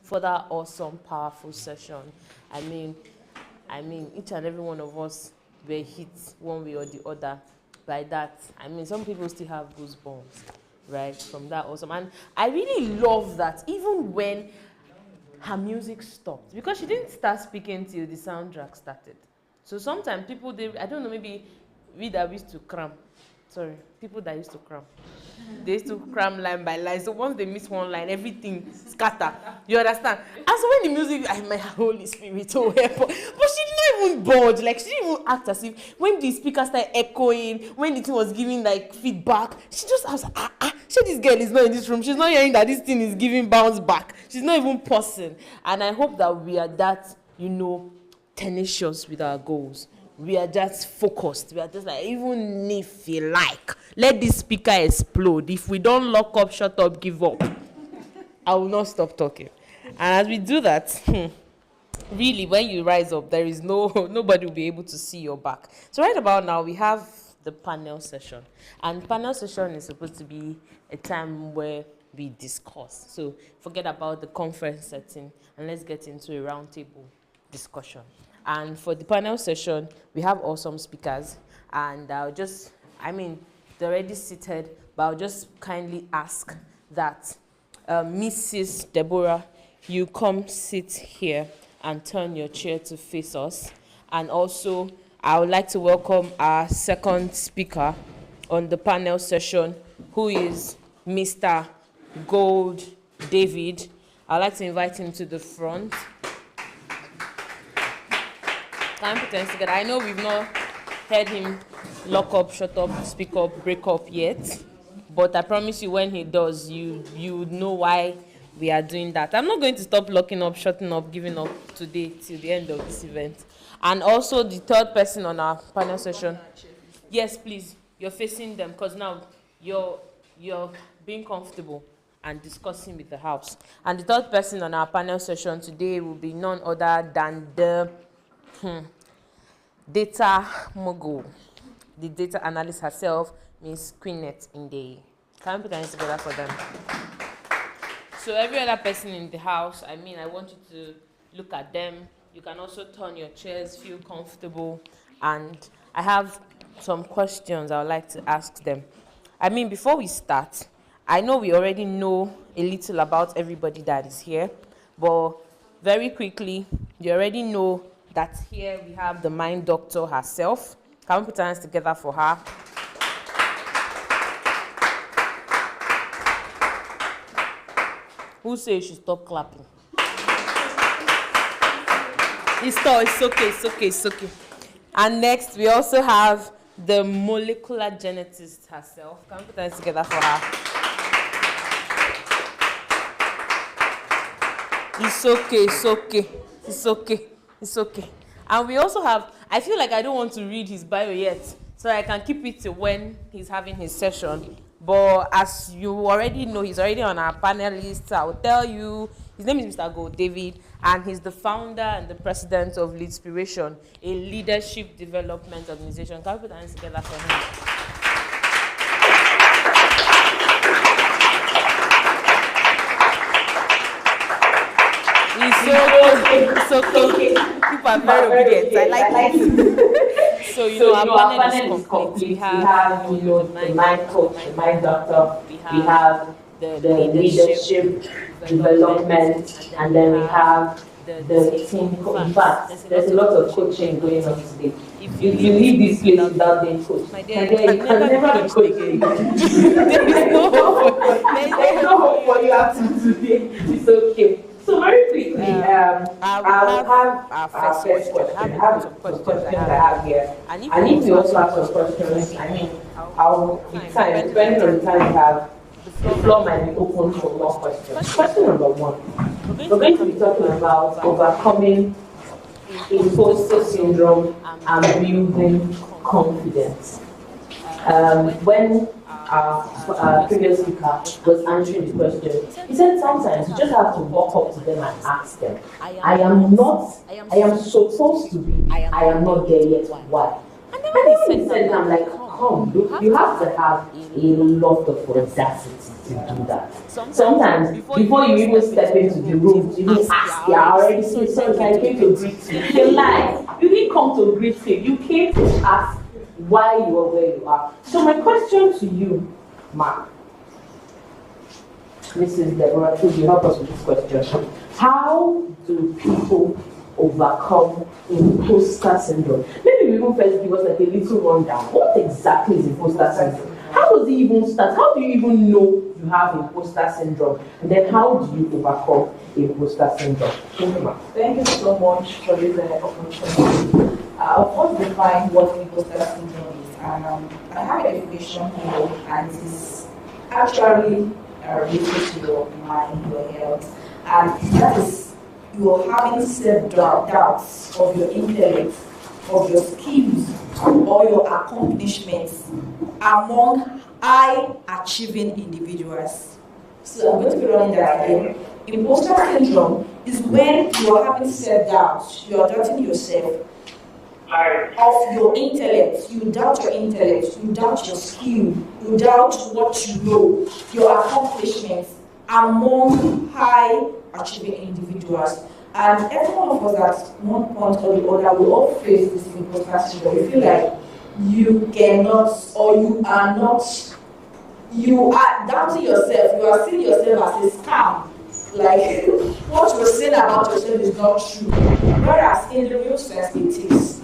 for that awesome, powerful session. Each and every one of us were hit one way or the other by that. Some people still have goosebumps, right, from that awesome. And I really love that, even when her music stopped, because she didn't start speaking till the soundtrack started. So sometimes people, I don't know, maybe we that used to cram. Sorry, people that used to cram. They used to cram line by line. So once they miss one line, everything scatter. You understand? And so when the music, my Holy Spirit, oh help. But she did not even budge. Like, she didn't even act as if when the speaker started echoing, when the thing was giving like feedback, she just was like, this girl is not in this room. She's not hearing that this thing is giving bounce back. She's not even pausing. And I hope that we are that, tenacious with our goals. We are just focused. We are just like, even if you like, let this speaker explode. If we don't lock up, shut up, give up, I will not stop talking. And as we do that, really, when you rise up, there is nobody will be able to see your back. So right about now, we have the panel session. And panel session is supposed to be a time where we discuss. So forget about the conference setting and let's get into a roundtable discussion. And for the panel session, we have awesome speakers. And they're already seated, but I'll just kindly ask that Mrs. Deborah, you come sit here and turn your chair to face us. And also, I would like to welcome our second speaker on the panel session, who is Mr. Gold David. I'd like to invite him to the front. Can I put hands together? I know we've not heard him lock up, shut up, speak up, break up yet. But I promise you, when he does, you would know why we are doing that. I'm not going to stop locking up, shutting up, giving up today till the end of this event. And also the third person on our panel session. Yes, please. You're facing them because now you're being comfortable and discussing with the house. And the third person on our panel session today will be none other than the data mogul, the data analyst herself, Miss Queenette Inde. Can we put hands together for them? So every other person in the house, I want you to look at them. You can also turn your chairs, feel comfortable. And I have some questions I would like to ask them. Before we start, I know we already know a little about everybody that is here, but very quickly, you already know that here we have the mind doctor herself. Can we put our hands together for her? Who says you should stop clapping? It's okay. And next, we also have the molecular genetist herself. Can we put our hands together for her? It's okay. And we also have, I feel like I don't want to read his bio yet, so I can keep it to when he's having his session. But as you already know, he's already on our panel list. I will tell you, his name is Mr. Gold David, and he's the founder and the president of Leadspiration, a leadership development organization. Can we put our hands together for him? It's okay. People are very obedient. I like it. So, our panel is complete. We have, the mind coach, the mind doctor. We have the leadership development, and then we have the team. In fact, there's a lot of coaching going on today. If you leave this place without being coached, my dear, you can never be coached again. There's no hope for you after today. It's okay. So very quickly, I'll have our first question. I have some questions I have here. And if you also have some questions, I mean, I'll be time, depending on the time we have, the floor might be open for more questions. Question number one. We're going to be talking about overcoming imposter syndrome and building confidence. When our previous speaker was answering the question, he said sometimes you just have to walk up to them and ask them, I am supposed to be, I am not there yet, why? And then when he said that, I'm like, come, you have to have a lot of audacity to do that. Sometimes, before you even step into the room, you even ask, I already see something, I came to greet him. You lie. You didn't come to greet him, you came to ask why you are where you are. So my question to you, Mark, Mrs. Deborah, could you help us with this question? How do people overcome imposter syndrome? Maybe you even first give us like a little rundown. What exactly is imposter syndrome? How does it even start? How do you even know you have imposter syndrome? And then how do you overcome imposter syndrome? Thank you so much for this opportunity. I'll first define what imposter syndrome is. I have a definition here, and it is actually related to your mind, your health, and that is you're having self-doubts of your intellect, of your skills, or your accomplishments among high-achieving individuals. So I'm going to be running that again. Imposter syndrome is when you are having self-doubt, you are doubting yourself of your intellect. You doubt your intellect, you doubt your skill, you doubt what you know, your accomplishments among high-achieving individuals. And every one of us at one point or the other will all face this imposter syndrome. You feel like you cannot, or you are doubting yourself, you are seeing yourself as a scam. Like, what you're saying about yourself is not true. Whereas in the real sense, it is.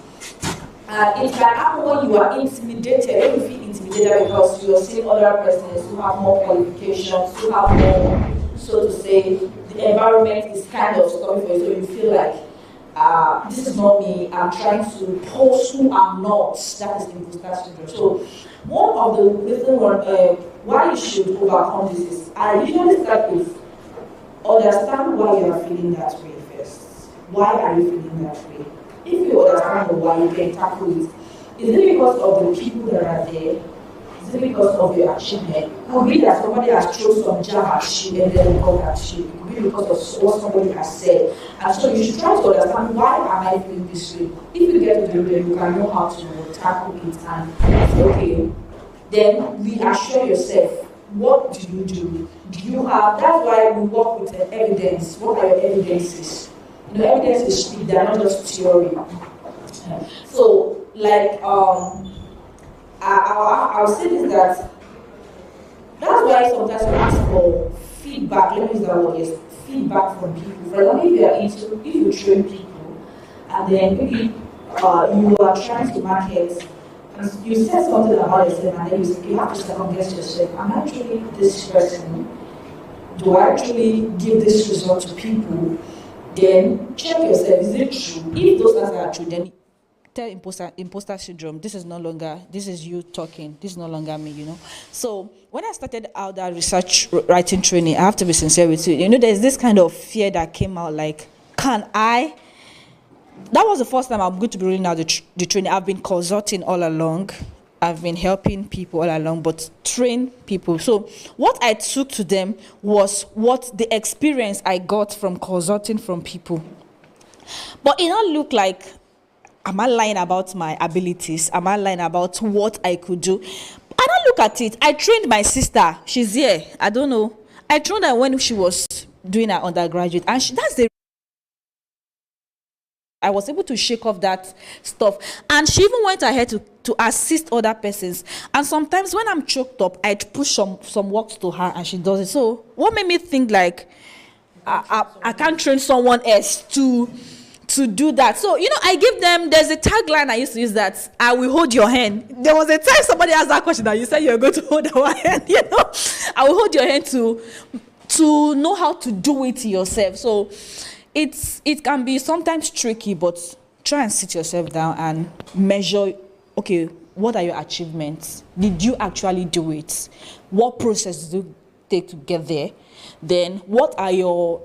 It can happen when you are intimidated, when you feel intimidated because you are seeing other persons who have more qualifications, who have more, so to say, the environment is kind of stormy for you, so you feel like this is not me, I'm trying to pose who I'm not. That is imposter syndrome. So one of the reasons why you should overcome this is, I usually start with understand why you are feeling that way first. Why are you feeling that way? If you understand why, you can tackle it. Is it because of the people that are there? Is it because of your achievement? It could be that somebody has thrown some jam at you and then come at you. It could be because of what somebody has said. And so you should try to understand, why am I feeling this way? If you get to the way, you can know how to tackle it and say, okay, then reassure yourself. What do you do? Do you have, that's why we work with evidence. What are your evidences? You know, evidence is speed, they're not just theory. So, like, I'll say this, that's why sometimes we ask for feedback. Let me use that word, yes, feedback from people. For example, if you train people, and then maybe you are trying to market, and you said something about yourself, and then you have to second guess yourself. Am I actually this person? Do I actually give this result to people? Then check yourself, is it true? If those answers are true, then tell imposter syndrome, this is you talking, this is no longer me, you know. So when I started out that research writing training, I have to be sincere with you, you know, there's this kind of fear that came out, like, that was the first time I'm going to be rolling out the training. I've been consulting all along, I've been helping people all along, but train people. So what I took to them was what the experience I got from consulting from people. But it don't look like, am I lying about my abilities? Am I lying about what I could do? I don't look at it. I trained my sister. She's here. I don't know. I trained her when she was doing her undergraduate. And that's the I was able to shake off that stuff. And she even went ahead to assist other persons. And sometimes when I'm choked up, I'd push some work to her and she does it. So what made me think like, I can't train someone else to do that. So, I give them, there's a tagline I used to use that, I will hold your hand. There was a time somebody asked that question that you said you're going to hold our hand, I will hold your hand to know how to do it yourself. So it can be sometimes tricky, but try and sit yourself down and measure, okay, what are your achievements? Did you actually do it? What process did you take to get there? Then what are your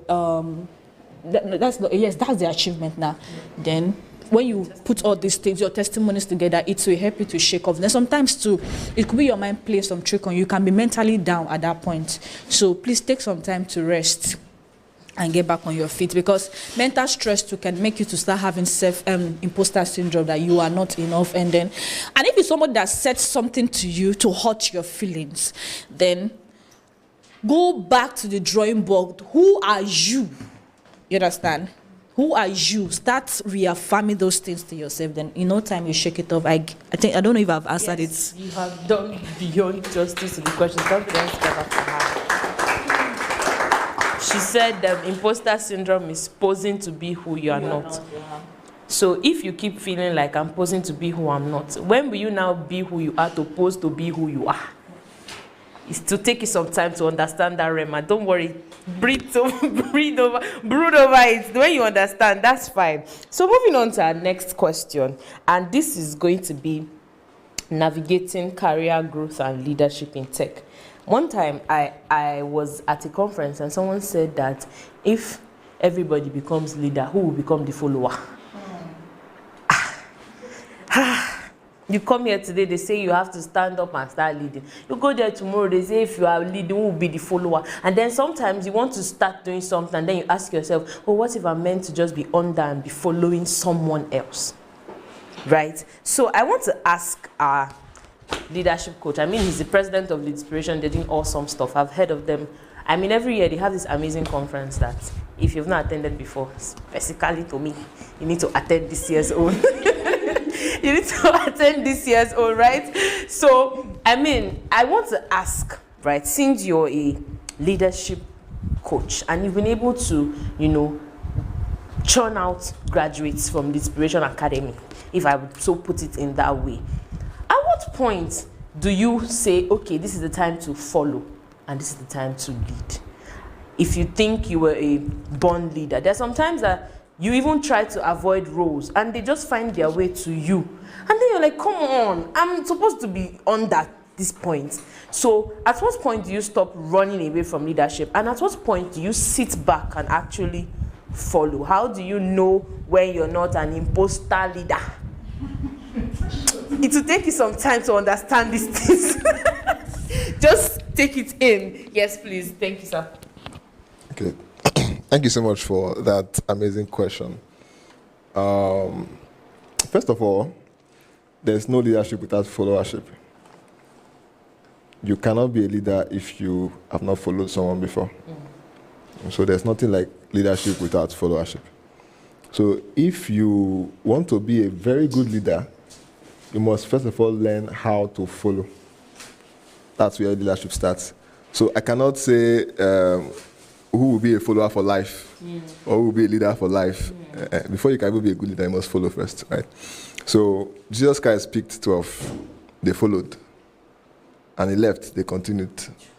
that's the achievement now. Then when you put all these things, your testimonies together, it will help you to shake off. Then sometimes too, it could be your mind plays some trick on you. You can be mentally down at that point. So please take some time to rest and get back on your feet, because mental stress too can make you to start having imposter syndrome, that you are not enough. And if it's somebody that said something to you to hurt your feelings, then go back to the drawing board. Who are you? You understand? Who are you? Start reaffirming those things to yourself. Then in no time you shake it off. I don't know if I've answered it. You have done beyond justice to the question. Confidence never for her. She said that imposter syndrome is posing to be who you are not. So if you keep feeling like I'm posing to be who I'm not, when will you now be who you are to pose to be who you are? It's to take you some time to understand that, Rema. Don't worry. Brood over it. The way you understand, that's fine. So moving on to our next question. And this is going to be navigating career growth and leadership in tech. One time, I was at a conference and someone said that if everybody becomes leader, who will become the follower? You come here today, they say you have to stand up and start leading. You go there tomorrow, they say if you are leading, who will be the follower? And then sometimes you want to start doing something and then you ask yourself, well, what if I'm meant to just be under and be following someone else? Right? So I want to ask our leadership coach. I mean, he's the president of Leadspiration. They're doing awesome stuff. I've heard of them. I mean, every year they have this amazing conference that if you've not attended before, specifically to me, you need to attend this year's own. You need to attend this year's own, right? So, I mean, I want to ask, right, since you're a leadership coach and you've been able to, churn out graduates from the Inspiration Academy, if I would so put it in that way, at what point do you say, okay, this is the time to follow and this is the time to lead? If you think you were a born leader, there's sometimes that you even try to avoid roles and they just find their way to you. And then you're like, come on, I'm supposed to be on this point. So at what point do you stop running away from leadership? And at what point do you sit back and actually follow? How do you know when you're not an imposter leader? It will take you some time to understand these things. Just take it in. Yes, please. Thank you, sir. Okay. Thank you so much for that amazing question. First of all, there's no leadership without followership. You cannot be a leader if you have not followed someone before. So there's nothing like leadership without followership. So if you want to be a very good leader, you must first of all learn how to follow. That's where leadership starts. So I cannot say who will be a follower for life or who will be a leader for life. Before you can even be a good leader, you must follow first, right? So Jesus Christ picked 12, they followed. And he left, they continued.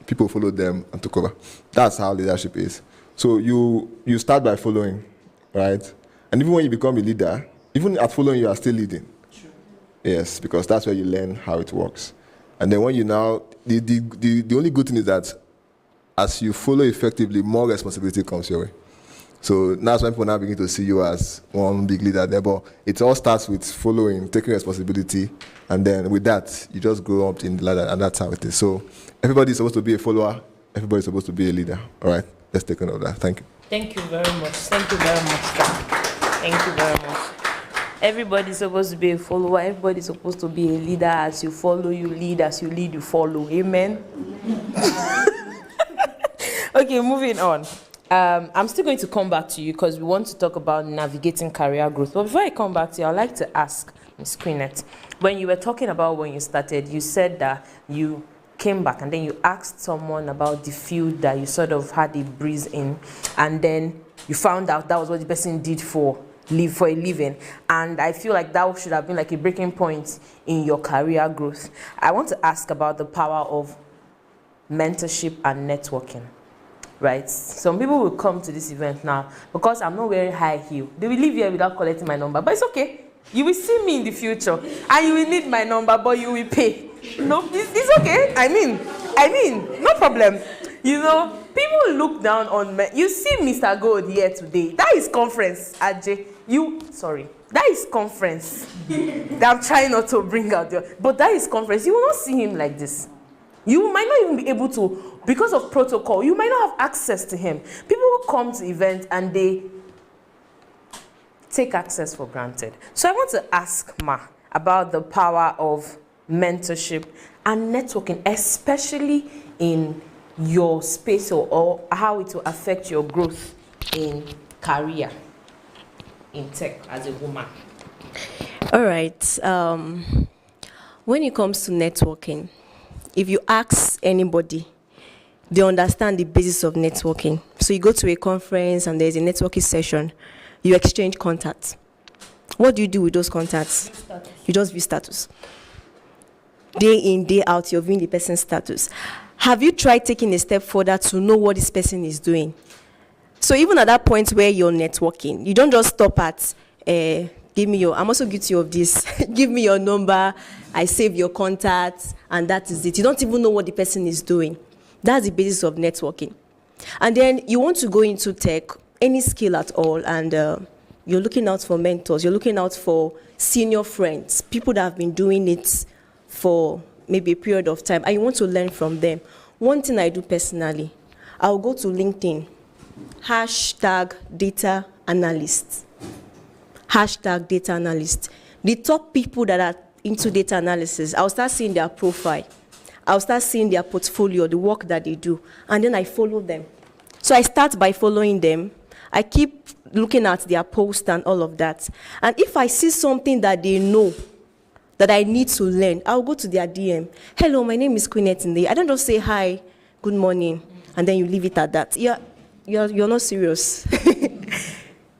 People followed them and took over. That's how leadership is. So you start by following, right? And even when you become a leader, even at following, you are still leading. True. Yes, because that's where you learn how it works. And then when you now, the only good thing is that as you follow effectively, more responsibility comes your way. So that's when people now begin to see you as one big leader there. But it all starts with following, taking responsibility, and then with that, you just grow up in the ladder, and that's how it is. So everybody's supposed to be a follower, everybody's supposed to be a leader. All right, let's take note of that. Thank you. Thank you very much. Thank you very much, sir. Thank you very much. Everybody's supposed to be a follower, everybody's supposed to be a leader. As you follow, you lead. As you lead, you follow. Amen? Okay, moving on. I'm still going to come back to you because we want to talk about navigating career growth. But before I come back to you, I'd like to ask Ms. Queenette, when you were talking about when you started, you said that you came back and then you asked someone about the field that you sort of had a breeze in, and then you found out that was what the person did for a living, and I feel like that should have been like a breaking point in your career growth. I want to ask about the power of mentorship and networking, right? Some people will come to this event now because I'm not wearing high heel. They will leave here without collecting my number, but it's okay. You will see me in the future and you will need my number, but you will pay. No, it's okay. I mean, no problem. You know, people look down on me. You see Mr. Gold here today. That is conference, Ajay. That is conference. I'm trying not to bring out but that is conference. You will not see him like this. You might not even be able to, because of protocol, you might not have access to him. People will come to events and they take access for granted. So I want to ask Ma about the power of mentorship and networking, especially in your space, or how it will affect your growth in career in tech as a woman. All right. When it comes to networking, if you ask anybody, they understand the basis of networking. So you go to a conference and there's a networking session, you exchange contacts. What do you do with those contacts? You just view status. Day in, day out, you're viewing the person's status. Have you tried taking a step further to know what this person is doing? So even at that point where you're networking, you don't just stop at, give me I'm also guilty of this, give me your number, I save your contacts, and that is it. You don't even know what the person is doing. That's the basis of networking. And then you want to go into tech, any skill at all, and you're looking out for mentors, you're looking out for senior friends, people that have been doing it for maybe a period of time, and you want to learn from them. One thing I do personally, I'll go to LinkedIn, #data analyst. #data analyst. The top people that are into data analysis, I'll start seeing their profile. I'll start seeing their portfolio, the work that they do, and then I follow them. So I start by following them. I keep looking at their posts and all of that. And if I see something that they know that I need to learn, I'll go to their DM. Hello, my name is Queen Etinde. I don't just say hi, good morning, and then you leave it at that. You're not serious.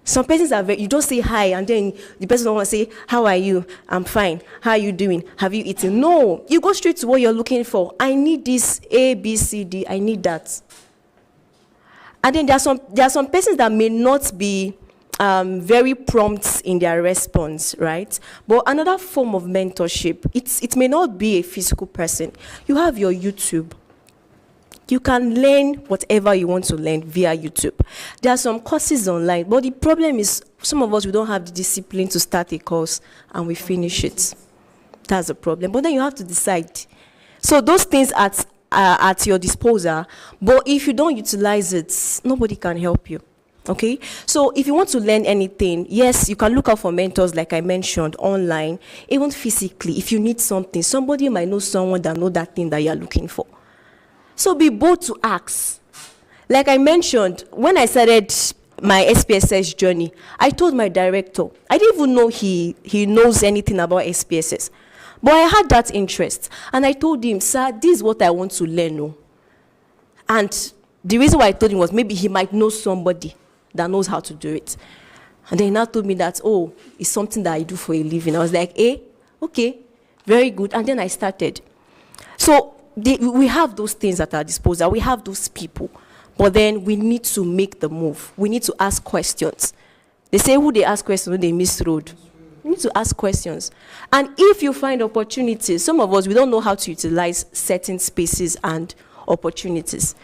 Some persons are you just say hi, and then the person don't want to say, how are you? I'm fine. How are you doing? Have you eaten? No, you go straight to what you're looking for. I need this A, B, C, D. I need that. And then there are some persons that may not be very prompt in their response, right? But another form of mentorship, it may not be a physical person. You have your YouTube. You can learn whatever you want to learn via YouTube. There are some courses online, but the problem is some of us, we don't have the discipline to start a course and we finish it. That's a problem. But then you have to decide. So those things are at your disposal, but if you don't utilize it, nobody can help you. Okay? So if you want to learn anything, yes, you can look out for mentors, like I mentioned, online, even physically. If you need something, somebody might know someone that knows that thing that you're looking for. So be bold to ask. Like I mentioned, when I started my SPSS journey, I told my director, I didn't even know he knows anything about SPSS. But I had that interest. And I told him, sir, this is what I want to learn. Oh. And the reason why I told him was maybe he might know somebody that knows how to do it. And then he now told me that, oh, it's something that I do for a living. I was like, okay, very good. And then I started. So we have those things at our disposal. We have those people. But then we need to make the move. We need to ask questions. They say who they ask questions when they miss road. You need to ask questions. And if you find opportunities, some of us, we don't know how to utilize certain spaces and opportunities.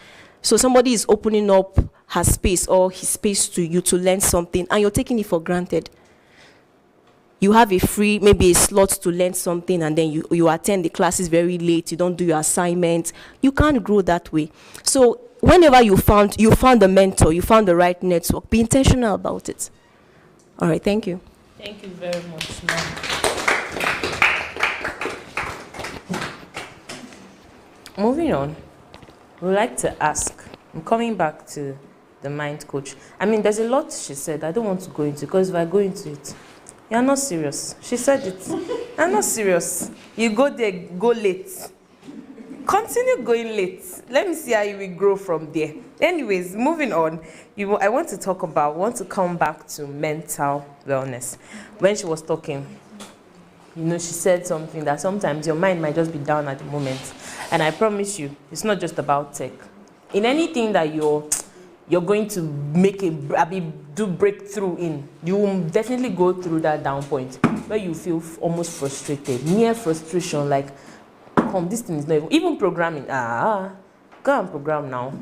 So somebody is opening up her space or his space to you to learn something, and you're taking it for granted. You have a free, maybe a slot to learn something, and then you attend the classes very late, you don't do your assignments. You can't grow that way. So whenever you found a mentor, you found the right network, be intentional about it. All right, thank you. Thank you very much, ma'am. Moving on, we'd like to ask, I'm coming back to the mind coach. I mean, there's a lot she said I don't want to go into, because if I go into it, you're not serious. She said it. You're not serious. You go there, go late. continue going late. Let me see how you will grow from there. Anyways, moving on. I want to come back to mental wellness. When she was talking, she said something that sometimes your mind might just be down at the moment. And I promise you, it's not just about tech. In anything that you're going to do breakthrough in, you will definitely go through that down point where you feel almost frustrated, near frustration, like, this thing is not even programming. Go and program now.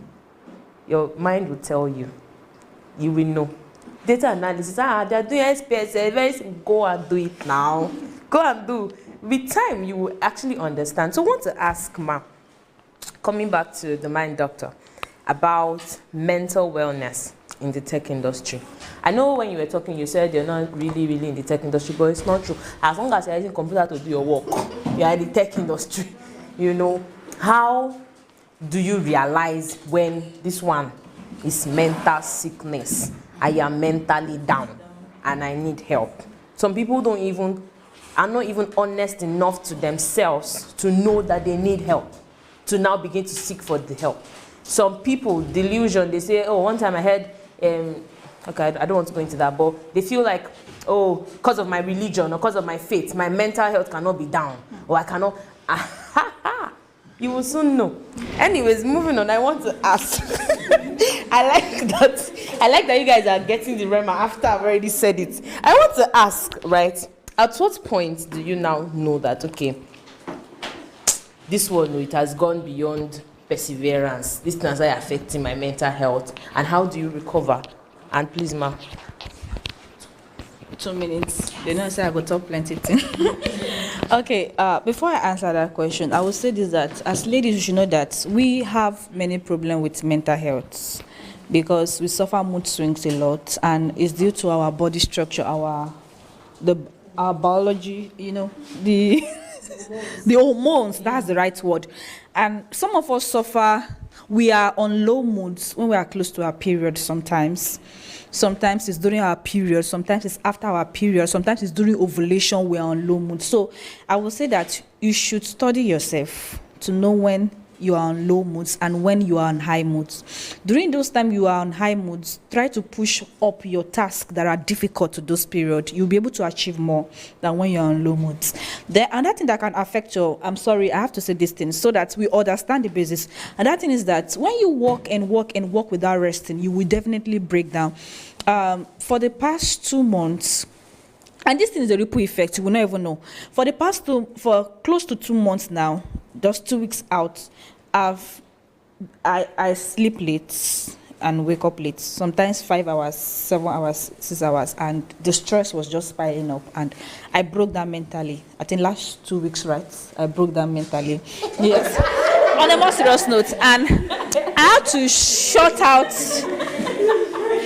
Your mind will tell you. You will know. Data analysis, they're doing SPS, go and do it now. Go and do. With time, you will actually understand. So I want to ask Ma, coming back to the mind doctor, about mental wellness in the tech industry. I know when you were talking, you said you're not really in the tech industry, but it's not true. As long as you're using computer to do your work, you're in the tech industry. How do you realize when this one is mental sickness? I am mentally down and I need help. Some people are not even honest enough to themselves to know that they need help, to now begin to seek for the help. Some people, delusion, they say, one time I heard, okay, I don't want to go into that, but they feel like, because of my religion or because of my faith, my mental health cannot be down, or I cannot. You will soon know. Anyways, moving on, I want to ask. I like that you guys are getting the rema after I've already said it. I want to ask, right? At what point do you now know that, okay, this one, it has gone beyond perseverance. This thing is affecting my mental health. And how do you recover? And please, Ma. 2 minutes. They don't say I go talk plenty things. Okay, before I answer that question, I will say this, that as ladies, you should know that we have many problems with mental health because we suffer mood swings a lot, and it's due to our body structure, our biology, the hormones, that's the right word. And some of us suffer, we are on low moods when we are close to our period sometimes. Sometimes it's during our period, sometimes it's after our period, sometimes it's during ovulation, we are on low mood. So I will say that you should study yourself to know when you are on low moods and when you are on high moods. During those times you are on high moods, try to push up your tasks that are difficult to those periods. You'll be able to achieve more than when you're on low moods. Then another thing that can affect I'm sorry, I have to say this thing so that we understand the basis. And that thing is that when you walk without resting, you will definitely break down. For the past 2 months, and this thing is a ripple effect, you will not even know. For close to 2 months now, just 2 weeks out, I sleep late and wake up late. Sometimes 5 hours, 7 hours, 6 hours, and the stress was just piling up. And I broke down mentally. I think last 2 weeks, right? I broke down mentally. Yes. On a more serious note, and I had to shut out.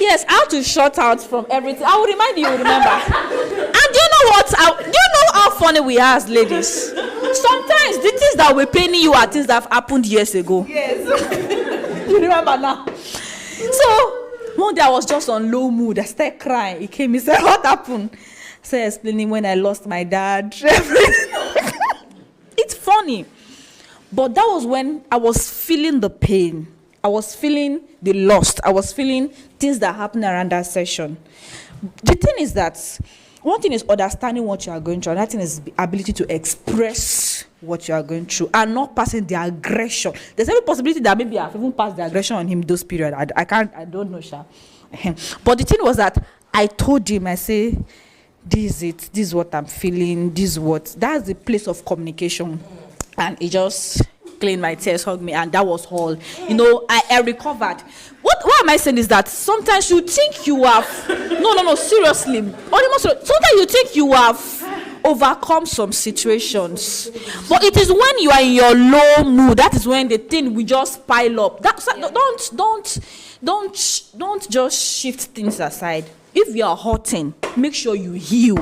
Yes, I have to shut out from everything. I will remind you, remember. And do you know what? Do you know how funny we are as ladies? Sometimes the things that we're paying you are things that have happened years ago. Yes. You remember now? So, one day I was just on low mood. I started crying. He came, he said, what happened? I started explaining when I lost my dad. It's funny. But that was when I was feeling the pain. I was feeling the loss. I was feeling things that happened around that session. The thing is that one thing is understanding what you are going through. Another thing is the ability to express what you are going through and not passing the aggression. There's every possibility that maybe I've even passed the aggression on him those periods. I don't know, Sha. But the thing was that I told him, I say, this is it. This is what I'm feeling. That's the place of communication. And he just cleaned my tears, hugged me, and that was all. I recovered. What am I saying is that sometimes you think you have no, seriously. Sometimes you think you have overcome some situations, but it is when you are in your low mood that is when the thing will just pile up. Don't just shift things aside. If you are hurting, make sure you heal.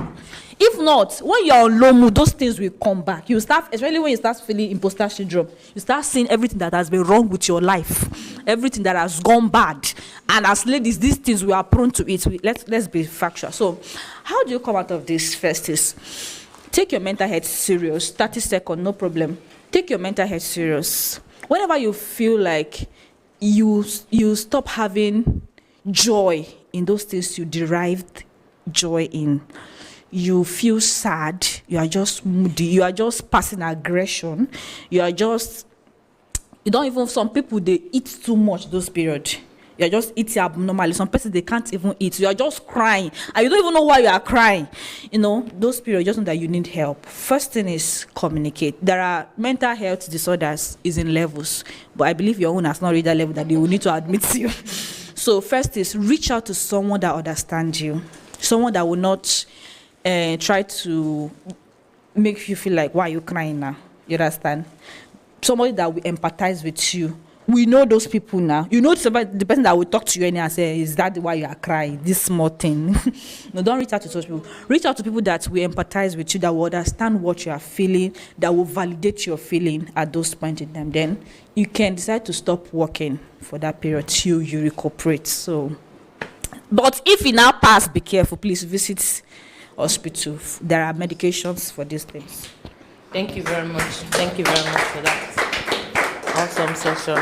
If not, when you're on low mood, those things will come back. You start, especially when you start feeling imposter syndrome, you start seeing everything that has been wrong with your life, everything that has gone bad. And as ladies, these things we are prone to it. Let's be factual. So, how do you come out of this? First is Take your mental health serious. 30 seconds, no problem. Take your mental health serious. Whenever you feel like you stop having joy in those things you derived joy in, you feel sad, you are just moody, you are just passing aggression, you don't even, some people, they eat too much those periods. You are just eating abnormally. Some person, they can't even eat. You are just crying, and you don't even know why you are crying. You know, those periods, just know that you need help. First thing is communicate. There are mental health disorders is in levels, but I believe your own has not reached that level that they will need to admit to you. So first is reach out to someone that understands you, someone that will not try to make you feel like, why are you crying now? You understand? Somebody that will empathize with you. We know those people now. You know the person that will talk to you and say, is that why you are crying? This small thing. No, don't reach out to those people. Reach out to people that will empathize with you, that will understand what you are feeling, that will validate your feeling at those points in time. Then you can decide to stop working for that period till you recuperate. So, but if you now pass, be careful. Please visit hospital. There are medications for these things. Thank you very much. Thank you very much for that awesome session.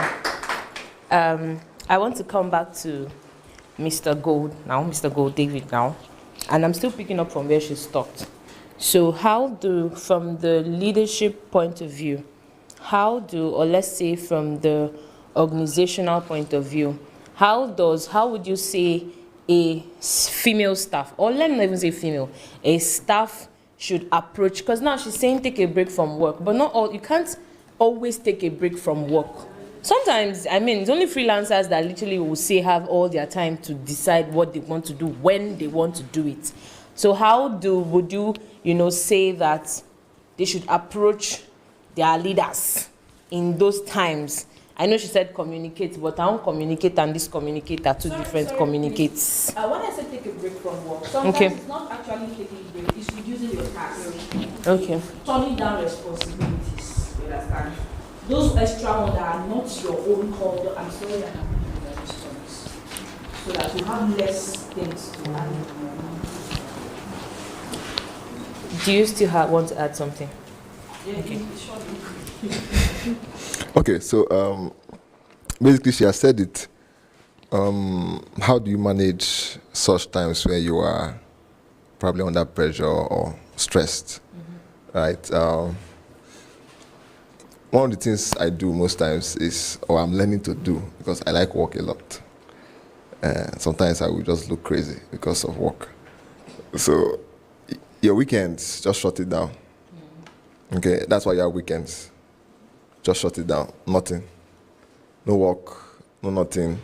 I want to come back to Mr. Gold now, Mr. Gold David now, and I'm still picking up from where she stopped. So from the leadership point of view, or let's say from the organizational point of view, how would you say a female staff, or let me not even say female, a staff should approach, because now she's saying take a break from work, but not all, you can't always take a break from work. Sometimes, it's only freelancers that literally will say have all their time to decide what they want to do when they want to do it. So would you say that they should approach their leaders in those times? I know she said communicate, but I don't communicate and this communicate are two different communicates. When I say take a break from work, sometimes it's not actually taking a break, it's reducing your task. Okay. Turning down responsibilities, you understand? Those extra ones that are not your own call, I'm sorry, I'm not doing that response. So that you have less things to handle. Do you still want to add something? Yeah, okay. Okay, so basically she has said it. How do you manage such times where you are probably under pressure or stressed, right? One of the things I do most times is, or I'm learning to do, because I like work a lot. Sometimes I will just look crazy because of work. So your weekends, just shut it down. Okay, that's why you have weekends. Just shut it down. Nothing. No work, no nothing.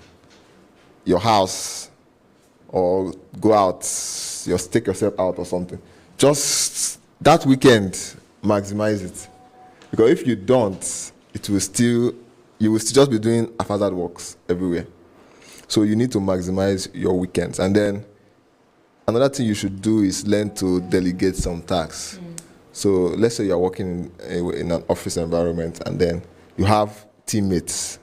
Your house, or go out, just take yourself out or something. Just that weekend, maximize it. Because if you don't, you will still just be doing haphazard works everywhere. So you need to maximize your weekends. And then another thing you should do is learn to delegate some tasks. So let's say you're working in an office environment, and then you have teammates,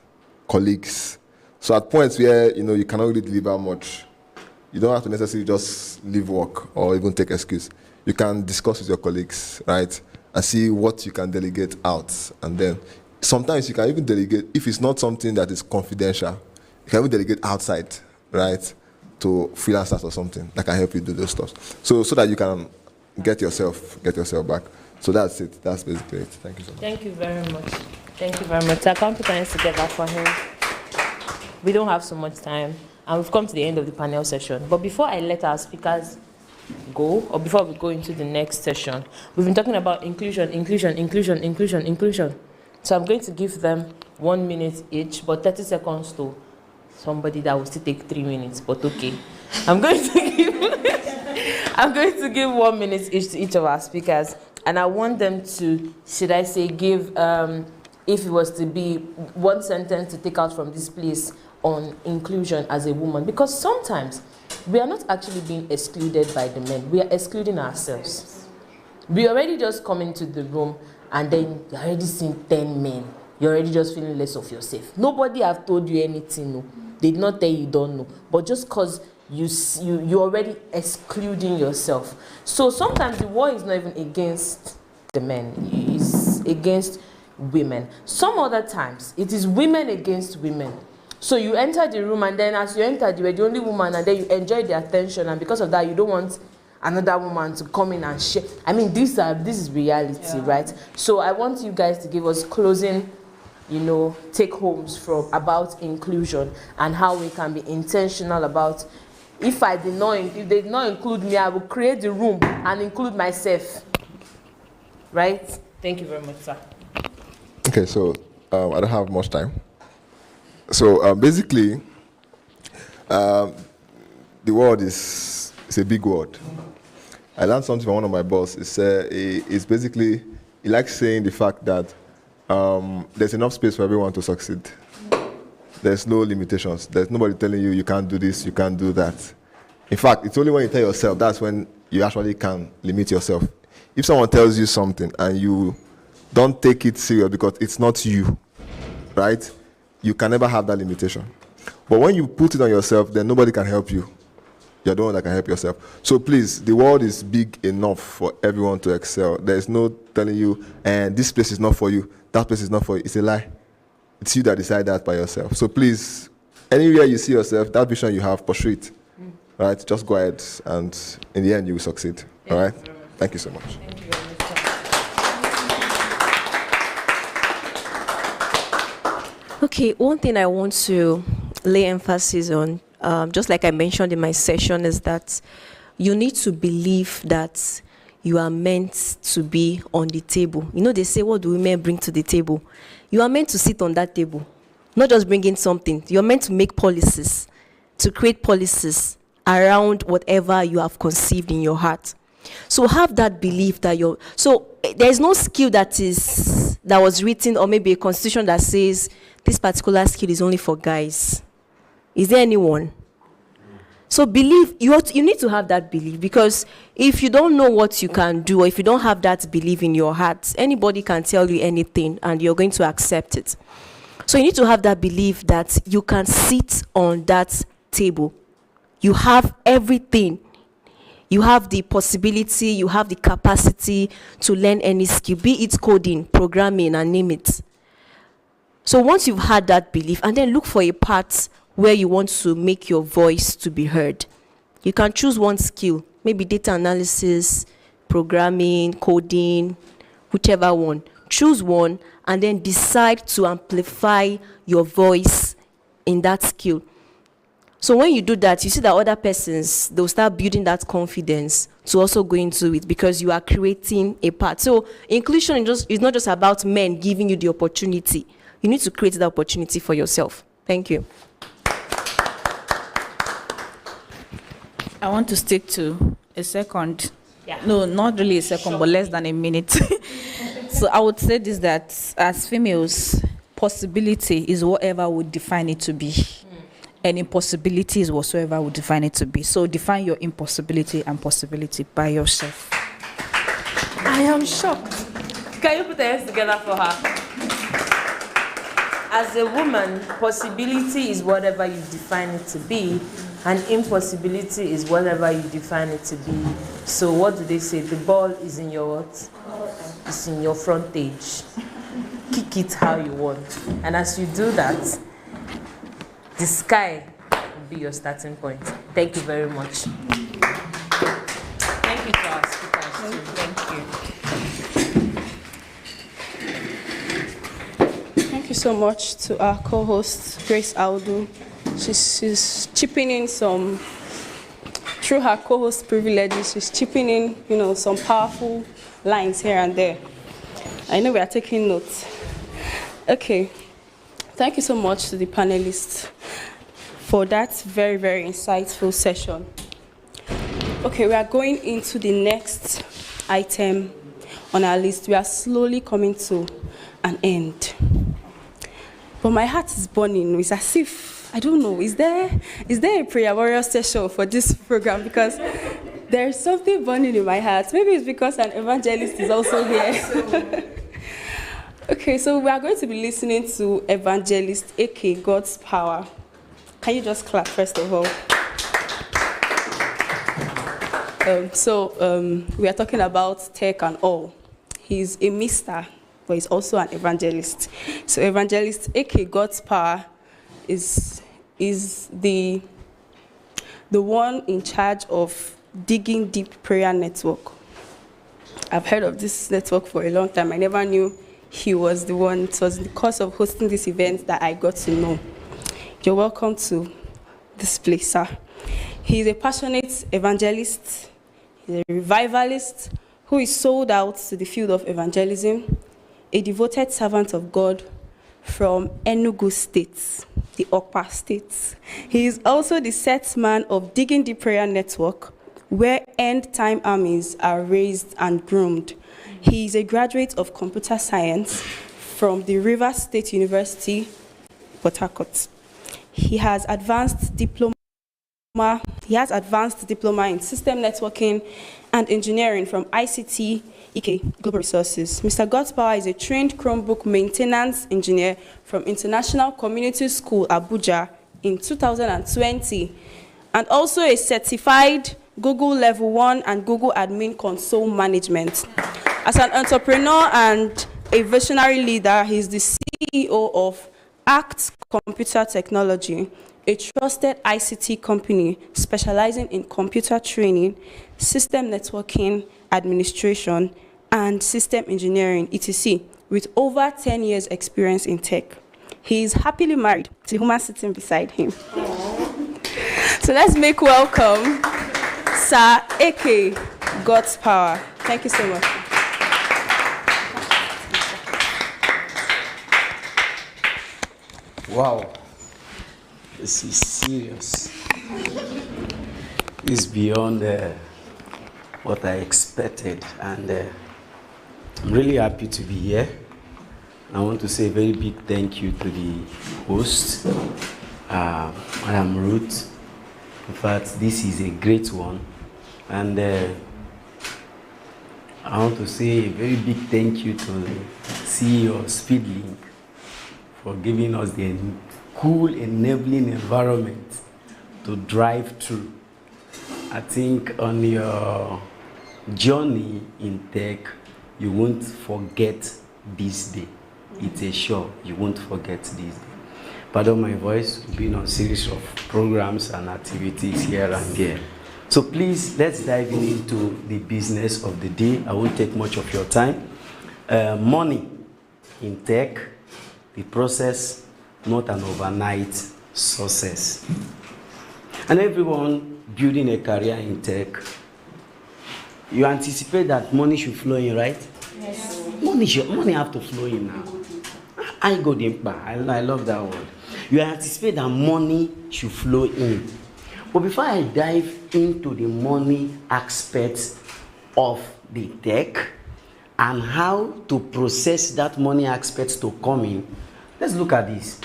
colleagues. So at points where you cannot really deliver much, you don't have to necessarily just leave work or even take excuse. You can discuss with your colleagues, right, and see what you can delegate out. And then sometimes you can even delegate, if it's not something that is confidential, you can even delegate outside, right, to freelancers or something that can help you do those stuff. So that you can get yourself back. So that's it. That's basically it. Thank you so much. Thank you very much. Thank you very much. So I can't put hands together for him. We don't have so much time, and we've come to the end of the panel session. But before I let our speakers go, or before we go into the next session, we've been talking about inclusion. So I'm going to give them 1 minute each, but 30 seconds to somebody that will still take 3 minutes, but okay. I'm going to give 1 minute each to each of our speakers, and I want them to, give, if it was to be one sentence to take out from this place on inclusion as a woman, because sometimes we are not actually being excluded by the men, we are excluding ourselves. We already just come into the room, and then you're already seeing 10 men, you're already just feeling less of yourself. Nobody have told you anything, no. They did not tell you don't know, but just because you're already excluding yourself. So sometimes the war is not even against the men, it's against women. Some other times it is women against women. So you enter the room, and then as you entered, you were the only woman, and then you enjoy the attention, and because of that you don't want another woman to come in and share. I mean, this is reality, right? So I want you guys to give us closing, take homes about inclusion and how we can be intentional about, if they did not include me, I will create the room and include myself. Right? Thank you very much, sir. Okay, so I don't have much time. So basically, the word is a big word. I learned something from one of my bosses. It's basically, he likes saying the fact that there's enough space for everyone to succeed. There's no limitations. There's nobody telling you you can't do this, you can't do that. In fact, it's only when you tell yourself, that's when you actually can limit yourself. If someone tells you something and you don't take it serious because it's not you, right? You can never have that limitation. But when you put it on yourself, then nobody can help you. You're the one that can help yourself. So please, the world is big enough for everyone to excel. There's no telling you, and this place is not for you, that place is not for you. It's a lie. It's you that decide that by yourself. So please, anywhere you see yourself, that vision you have, pursue it. Right? Just go ahead, and in the end, you will succeed. All right? Thank you so much. Thank you very much. Okay, one thing I want to lay emphasis on, just like I mentioned in my session, is that you need to believe that you are meant to be on the table. They say, what do women bring to the table? You are meant to sit on that table, not just bring in something. You are meant to make policies, to create policies around whatever you have conceived in your heart. So have that belief that so there's no skill that was written, or maybe a constitution that says this particular skill is only for guys. Is there anyone? So believe, you need to have that belief, because if you don't know what you can do, or if you don't have that belief in your heart, anybody can tell you anything and you're going to accept it. So you need to have that belief that you can sit on that table. You have everything. You have the possibility, you have the capacity to learn any skill, be it coding, programming, and name it. So once you've had that belief, and then look for a part where you want to make your voice to be heard. You can choose one skill, maybe data analysis, programming, coding, whichever one. Choose one and then decide to amplify your voice in that skill. So when you do that, you see that other persons, they'll start building that confidence to also go into it, because you are creating a part. So inclusion is not just about men giving you the opportunity. You need to create the opportunity for yourself. Thank you. I want to stick to a second. Yeah. No, not really a second, but less than a minute. So I would say this, that as females, possibility is whatever would define it to be. And impossibility is whatsoever would define it to be. So define your impossibility and possibility by yourself. I am shocked. Can you put your hands together for her? As a woman, possibility is whatever you define it to be, and impossibility is whatever you define it to be. So what do they say? The ball is in your what? It's in your front page. Kick it how you want. And as you do that, the sky will be your starting point. Thank you very much. Thank you to our speakers too. Thank you. Thank you so much to our co-host, Grace Audu. She's chipping in some, through her co-host privileges, she's chipping in, some powerful lines here and there. I know we are taking notes. Okay. Thank you so much to the panelists for that very, very insightful session. Okay, we are going into the next item on our list. We are slowly coming to an end. But my heart is burning. It's as if, I don't know, is there a prayer warrior session for this program? Because there is something burning in my heart. Maybe it's because an evangelist is also here. Okay, so we are going to be listening to Evangelist Okey, God's Power. Can you just clap first of all? We are talking about tech and all. He's a mister, but he's also an evangelist. So evangelist Okey God's Power is the one in charge of Digging Deep Prayer Network. I've heard of this network for a long time. I never knew he was the one. It was in the course of hosting this event that I got to know. You're welcome to this place, sir. He's a passionate evangelist. He's a revivalist who is sold out to the field of evangelism, a devoted servant of God from Enugu State, the Okpa State. He is also the set man of Digging Deep Prayer Network, where end-time armies are raised and groomed. He is a graduate of computer science from the Rivers State University, Port Harcourt. He has advanced diploma in system networking and engineering from ICT EK Global Resources. Mr. God's Power is a trained Chromebook maintenance engineer from International Community School, Abuja in 2020, and also a certified Google Level 1 and Google Admin Console Management. As an entrepreneur and a visionary leader, he is the CEO of ACT Computer Technology, a trusted ICT company specializing in computer training, system networking, administration, and system engineering, etc., with over 10 years experience in tech. He is happily married to the woman sitting beside him. So let's make welcome Sir Okey God's Power. Thank you so much. Wow, this is serious. It's beyond what I expected, and I'm really happy to be here. I want to say a very big thank you to the host, Madam Ruth. In fact, this is a great one, and I want to say a very big thank you to the CEO of Speedlink for giving us the cool, enabling environment to drive through. I think on your journey in tech, you won't forget this day. It's a sure you won't forget this day. Pardon my voice, we've been on a series of programs and activities here and there. So please, let's dive into the business of the day. I won't take much of your time. Money in tech, the process, not an overnight success. And everyone building a career in tech, you anticipate that money should flow in, right? Yes. Money have to flow in now. I go deep, I love that word. You anticipate that money should flow in. But before I dive into the money aspects of the tech and how to process that money aspects to come in, let's look at this.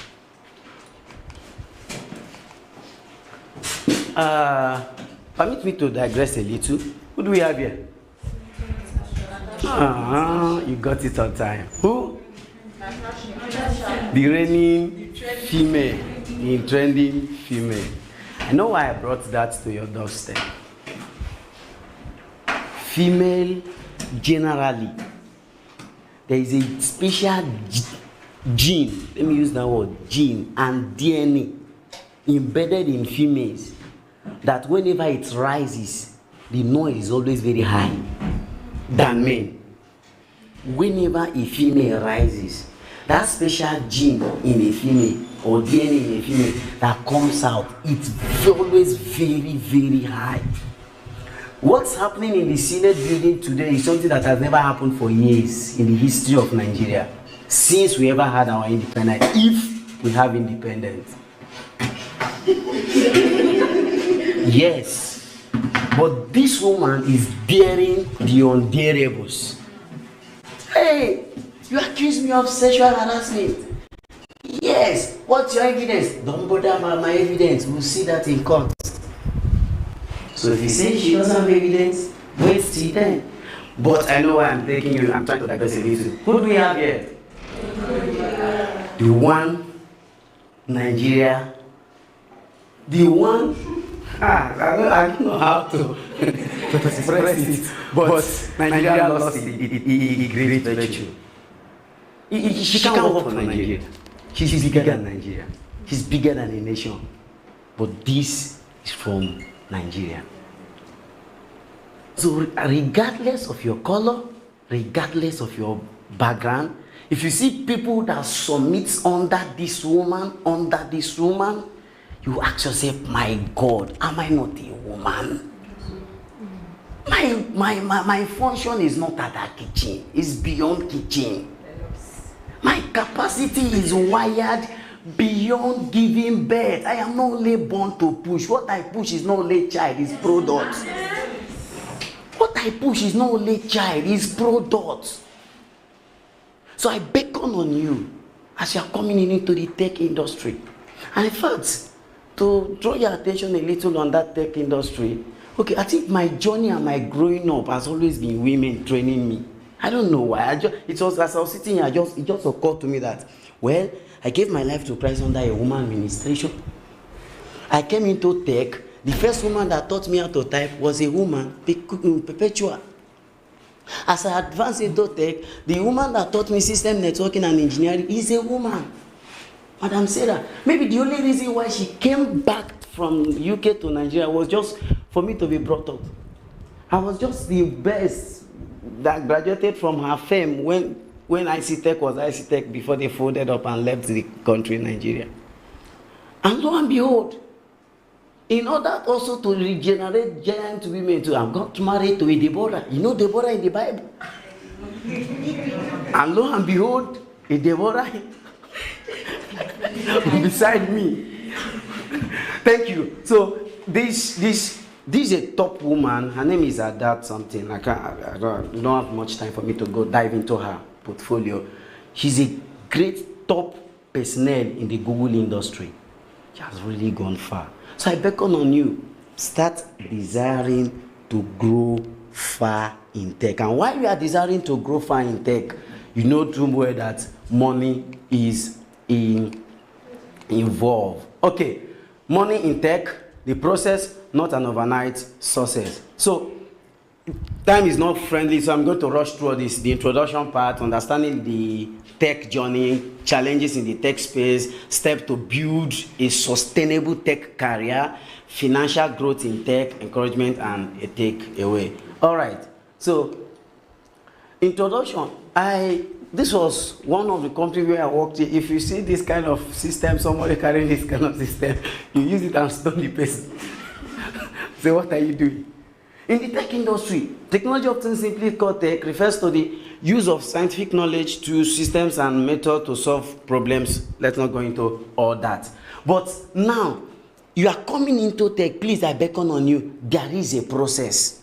Permit me to digress a little. Who do we have here? You got it on time. Who? The reigning female, the trending female. I know why I brought that to your doorstep. Female, generally, there is a special gene, let me use that word, gene and DNA embedded in females that whenever it rises, the noise is always very high than men. Whenever a female rises, that special gene in a female or DNA in a female that comes out, it's always very, very high. What's happening in the Senate building today is something that has never happened for years in the history of Nigeria, since we ever had our independence, if we have independence. Yes, but this woman is daring the undareables. Hey, you accuse me of sexual harassment. Yes, what's your evidence? Don't bother about my evidence, we'll see that in court. So if you say she doesn't have evidence, wait till then. But I know why I'm taking you, I'm trying to digress a little. Who do we have here? The one Nigeria, the one I don't know how to express it, but Nigeria lost a great virtue. She can't work for Nigeria. She's bigger than Nigeria. She's bigger than a nation. But this is from Nigeria. So regardless of your color, regardless of your background, if you see people that submit under this woman, you ask yourself, my God, am I not a woman? My function is not at that kitchen, it's beyond kitchen. My capacity is wired beyond giving birth. I am not only born to push. What I push is not only child, it's product. What I push is not only child, it's product. So I beckon on you as you are coming into the tech industry. And in fact, to draw your attention a little on that tech industry, okay, I think my journey and my growing up has always been women training me. I don't know why. It was as I was sitting here, it just occurred to me that, well, I gave my life to Christ under a woman administration. I came into tech. The first woman that taught me how to type was a woman, Perpetua. As I advanced into tech, the woman that taught me system networking and engineering is a woman, Madam Sarah. Maybe the only reason why she came back from UK to Nigeria was just for me to be brought up. I was just the best that graduated from her firm when IC Tech was IC Tech before they folded up and left the country, Nigeria. And lo and behold, in order also to regenerate giant women too, I got married to a Deborah. You know Deborah in the Bible? And lo and behold, a Deborah beside me. Thank you. So this is a top woman. Her name is Adat something. I don't have much time for me to go dive into her portfolio. She's a great top personnel in the Google industry. She has really gone far. So I beckon on you, start desiring to grow far in tech. And while you are desiring to grow far in tech, you know too well that money is involved. Okay, money in tech, the process, not an overnight success. So time is not friendly, so I'm going to rush through this, the introduction part, understanding the tech journey, challenges in the tech space, steps to build a sustainable tech career, financial growth in tech, encouragement, and a takeaway. All right, so introduction. This was one of the companies where I worked in. If you see this kind of system, somebody carrying this kind of system, you use it and stone the person. So what are you doing? In the tech industry, technology, often simply called tech, refers to the use of scientific knowledge to systems and methods to solve problems. Let's not go into all that. But now, you are coming into tech, please, I beckon on you, there is a process.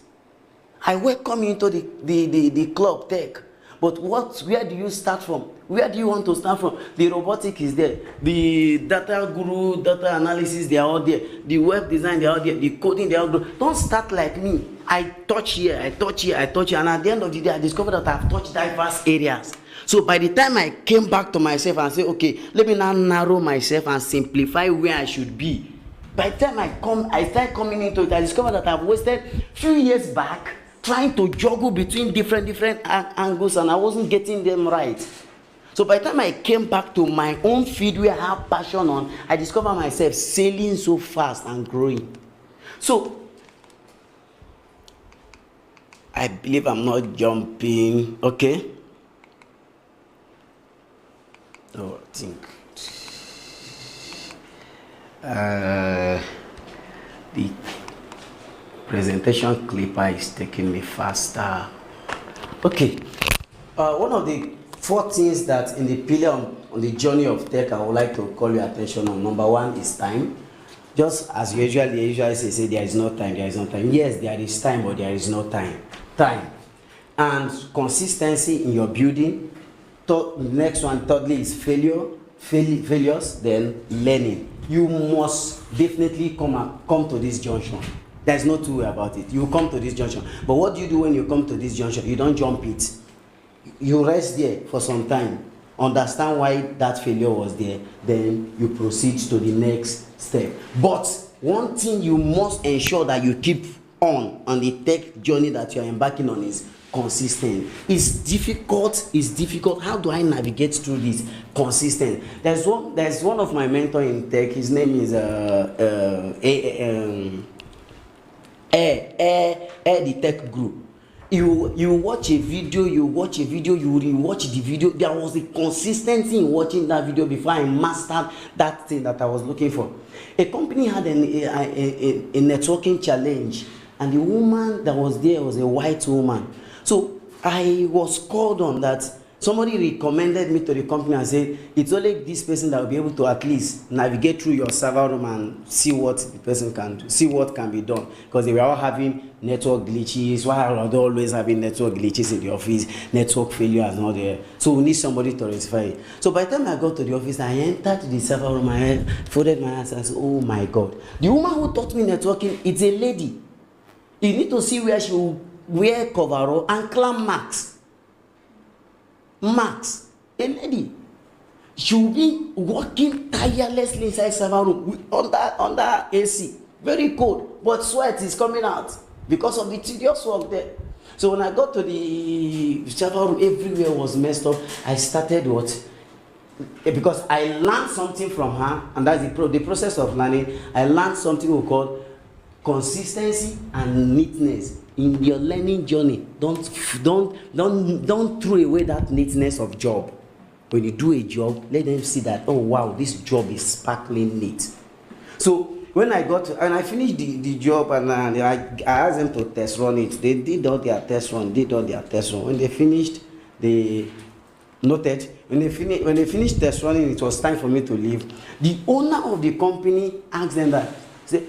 I welcome you into the club tech. But where do you start from? Where do you want to start from? The robotic is there. The data guru, data analysis, they are all there. The web design, they are all there. The coding, they are all there. Don't start like me. I touch here, I touch here, I touch here. And at the end of the day, I discovered that I've touched diverse areas. So by the time I came back to myself and say, okay, let me now narrow myself and simplify where I should be. By the time I start coming into it, I discovered that I've wasted a few years back trying to juggle between different angles, and I wasn't getting them right. So by the time I came back to my own field where I have passion on, I discovered myself sailing so fast and growing. So I believe I'm not jumping. Okay. Oh, I think the presentation clipper is taking me faster. Okay. One of the 4 things that in the pillar on the journey of tech I would like to call your attention on. Number 1 is time. Just as usually say there is no time, there is no time. Yes, there is time, but there is no time. Time. And consistency in your building. Next one, thirdly, is failures, then learning. You must definitely come to this junction. There's no two way about it. You come to this junction. But what do you do when you come to this junction? You don't jump it. You rest there for some time. Understand why that failure was there. Then you proceed to the next step. But one thing you must ensure that you keep on the tech journey that you are embarking on is consistent. It's difficult. How do I navigate through this? Consistent. There's one of my mentors in tech. His name is the Tech Group. You watch a video, you watch the video. There was a consistency in watching that video before I mastered that thing that I was looking for. A company had a networking challenge, and the woman that was there was a white woman. So I was called on that. Somebody recommended me to the company and said, it's only this person that will be able to at least navigate through your server room and see what the person can do, see what can be done. Because they were all having network glitches. Why are they always having network glitches in the office? Network failure and all there. So we need somebody to rectify it. So by the time I got to the office, I entered the server room, I folded my hands and said, oh my God. The woman who taught me networking, it's a lady. You need to see where she will wear coverall and climb marks. Max, a lady, she will be working tirelessly inside server room under AC, very cold, but sweat is coming out because of the tedious work there. So when I got to the server room, everywhere was messed up. I started because I learned something from her, and that's the process of learning. I learned something we call consistency and neatness. In your learning journey, don't throw away that neatness of job. When you do a job, let them see that, oh wow, this job is sparkling neat. So when I got to, and I finished the job, and I asked them to test run it. They did all their test run. When they finished, they noted. When they finished test running, it was time for me to leave. The owner of the company asked them that, say,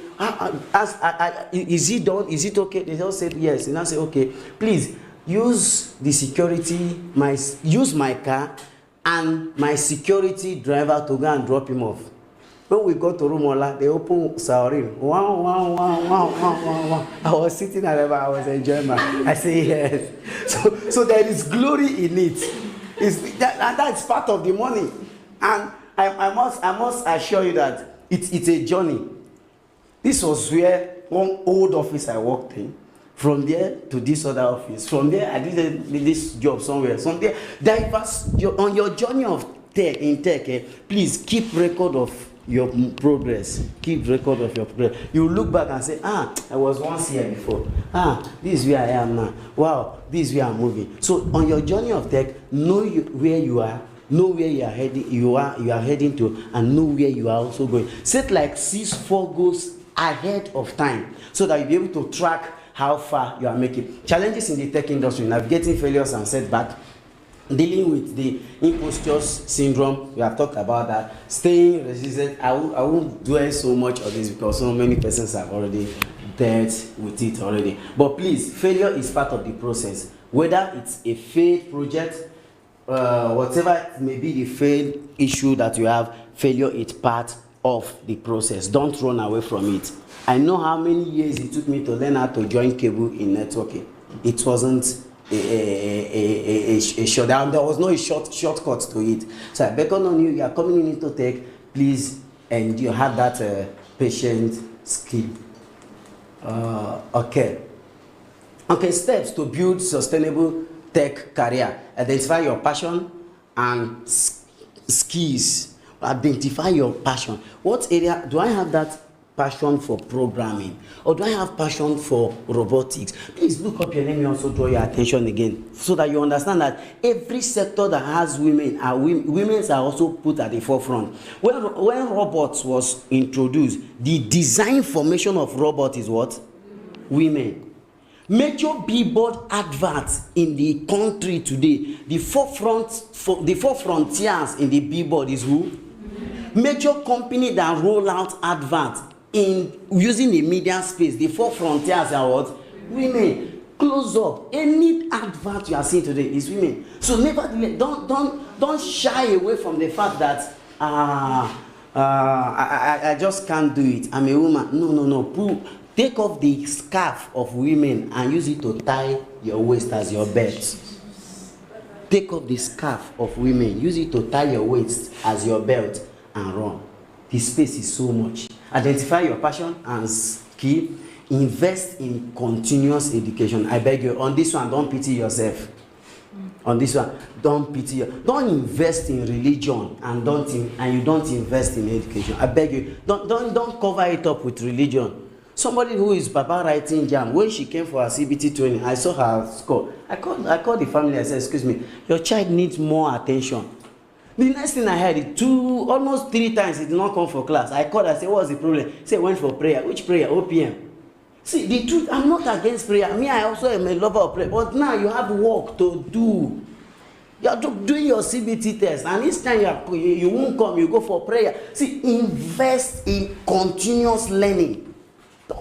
is it done? Is it okay? They all said yes. And I said, okay, please use the security, use my car and my security driver to go and drop him off. When we got to Rumualogu, they opened Saurin. Wow. I was sitting there, I was enjoying I say yes. So there is glory in it. And that's part of the money. And I must assure you that it's a journey. This was where one old office I worked in. From there to this other office. From there, I did this job somewhere. From there, diverse. On your journey of tech, please keep record of your progress. Keep record of your progress. You look back and say, I was once here before. This is where I am now. Wow, this is where I'm moving. So on your journey of tech, know where you are. Know where you are heading. You are heading to, and know where you are also going. Set like 4 goals ahead of time, so that you'll be able to track how far you are making. Challenges in the tech industry: navigating failures and setbacks, dealing with the imposter syndrome. We have talked about that. Staying resistant. I won't dwell so much on this because so many persons have already dealt with it already. But please, failure is part of the process. Whether it's a failed project, whatever it may be the failed issue that you have, failure is part of the process. Don't run away from it. I know how many years it took me to learn how to join cable in networking. It wasn't a short. There was no shortcut to it. So I beckon on you. You are coming into tech, please, and you have that patient skill. Okay. Steps to build sustainable tech career. Identify your passion and skills. Identify your passion. What area do I have that passion for programming, or do I have passion for robotics? Please look up your name and also draw your attention again, so that you understand that every sector that has women are also put at the forefront. When robots was introduced, the design formation of robots is what? Women. Major billboard adverts in the country today, the four frontiers in the billboard is who? Major company that roll out adverts in using the media space, the 4 frontiers are what? Women. Close up. Any advert you are seeing today is women. So nevertheless, don't shy away from the fact that I just can't do it. I'm a woman. No. Take off the scarf of women and use it to tie your waist as your belt. Take off the scarf of women, use it to tie your waist as your belt and run. The space is so much. Identify your passion and skill. Invest in continuous education. I beg you, on this one, don't pity yourself. On this one, don't pity. Don't invest in religion and you don't invest in education. I beg you, don't cover it up with religion. Somebody who is Papa writing jam, when she came for her CBT training, I saw her score. I called the family. I said, excuse me, your child needs more attention. The next thing I heard, almost 3 times, he did not come for class. I called, I said, what's the problem? He said, went for prayer. Which prayer? OPM. See, the truth, I'm not against prayer. Me, I also am a lover of prayer. But now you have work to do. You are doing your CBT test, and each time you won't come, you go for prayer. See, invest in continuous learning.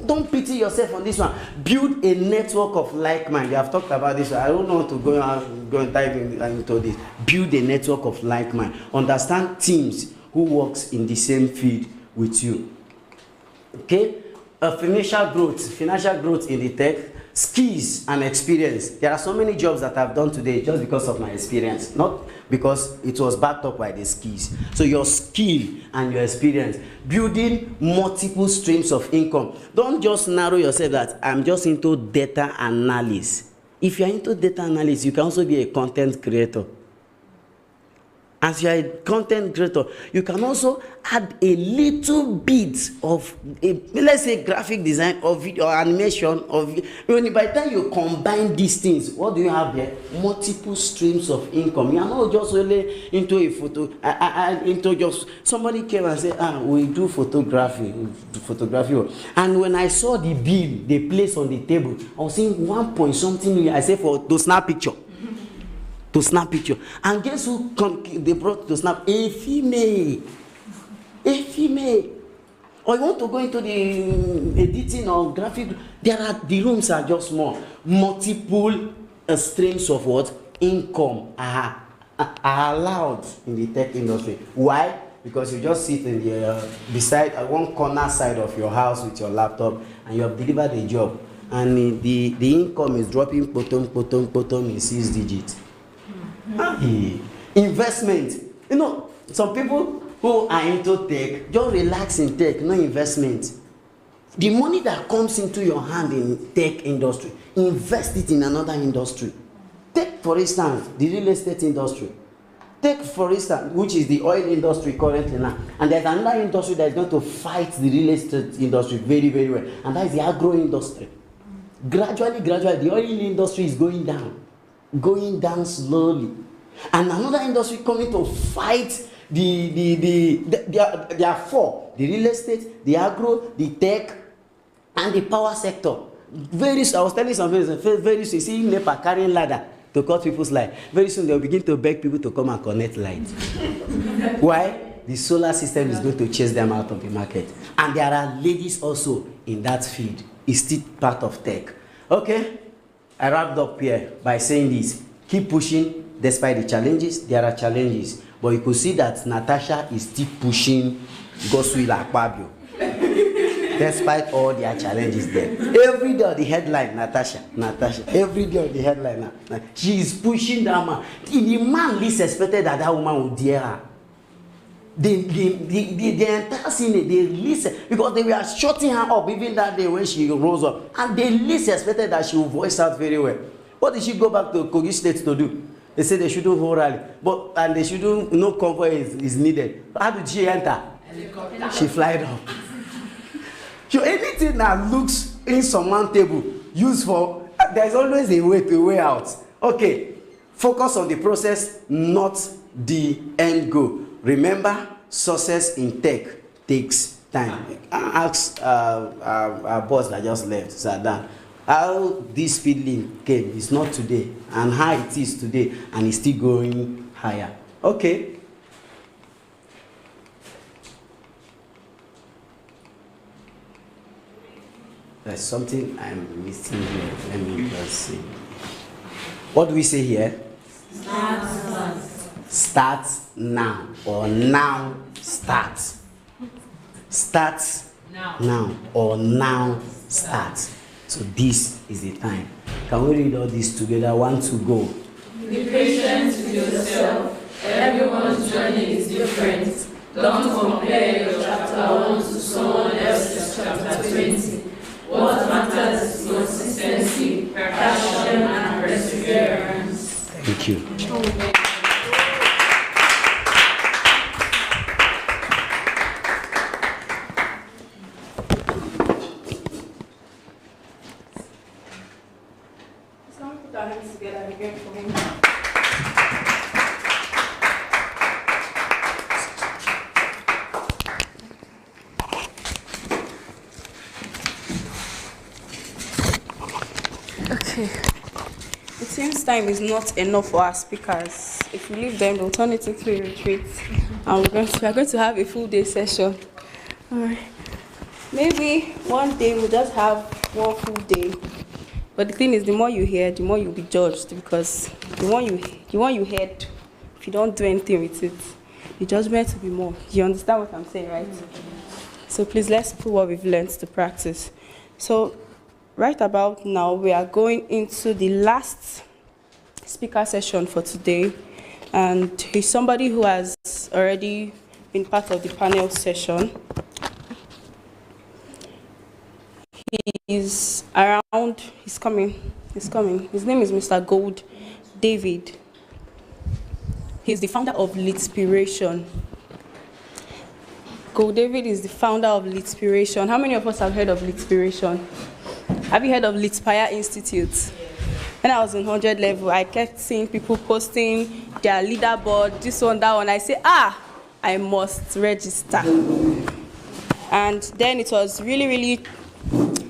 Don't pity yourself on this one. Build a network of like-minded. I have talked about this. I don't want to go and dive into this. Build a network of like-minded. Understand teams who works in the same field with you. Okay? Financial growth in the tech, skills and experience. There are so many jobs that I've done today just because of my experience, not because it was backed up by the skills. So your skill and your experience, building multiple streams of income. Don't just narrow yourself that I'm just into data analysis. If you're into data analysis, you can also be a content creator. As you are a content creator, you can also add a little bit of, let's say, graphic design or video or animation. By the time you combine these things, what do you have there? Multiple streams of income. You are not just really into a photo. Into just somebody came and said, we do photography. And when I saw the bill they placed on the table, I was saying 1 point something. I said to snap picture. To snap picture. And guess who they brought to snap? A female. A female. Or you want to go into the editing or graphic, the rooms are just small. Multiple streams of what? Income are allowed in the tech industry. Why? Because you just sit in the beside one corner side of your house with your laptop and you have delivered a job. And the income is dropping potom in 6 digits. Investment. You know, some people who are into tech, just relax in tech, no investment. The money that comes into your hand in tech industry, invest it in another industry. Take, for instance, the real estate industry. Take, for instance, which is the oil industry currently now. And there's another industry that is going to fight the real estate industry very, very well. And that is the agro industry. Gradually, the oil industry is going down slowly. And another industry coming to fight there are 4: the real estate, the agro, the tech, and the power sector. I was telling some very soon, see NEPA carrying ladder to cut people's light. Very soon they'll begin to beg people to come and connect light. Why? The solar system is going to chase them out of the market. And there are ladies also in that field. It's still part of tech. Okay? I wrapped up here by saying this. Keep pushing despite the challenges. There are challenges. But you could see that Natasha is still pushing Goswila Akpabio. Despite all their challenges there. Every day on the headline, Natasha. Every day on the headline. She is pushing that man. The man least expected that woman would dare her. The entire scene, they listen, because they were shutting her up even that day when she rose up. And they least expected that she would voice out very well. What did she go back to Kogi State to do? They said they shouldn't hold rally. And they shouldn't, no convoy is needed. How did she enter? She flied up. So anything that looks insurmountable, used for, there's always a way out. Okay, focus on the process, not the end goal. Remember, success in tech takes time. Ask our boss that just left, Sadan, how this Speedlink came is not today, and how it is today, and it's still going higher. Okay. There's something I'm missing here. Let me just see. What do we say here? Start now, or now start. Start now, or now start. So this is the time. Can we read all this together? 1, 2, go. Be patient with yourself. Everyone's journey is different. Don't compare your chapter 1 to someone else's since time is not enough for our speakers, if we leave them, they'll turn it into a retreat. And we are going to have a full day session. All right. Maybe one day we'll just have one full day. But the thing is, the more you hear, the more you'll be judged, because the one you heard, if you don't do anything with it, the judgment will be more. You understand what I'm saying, right? So please, let's put what we've learned to practice. So right about now, we are going into the last speaker session for today. And he's somebody who has already been part of the panel session. He's around, he's coming. His name is Mr. Gold David. He's the founder of Litspiration. Gold David is the founder of Litspiration. How many of us have heard of Litspiration? Have you heard of Litspire Institute? When I was in 100 level, I kept seeing people posting their leaderboard, this one, that one. I say, I must register. And then it was really,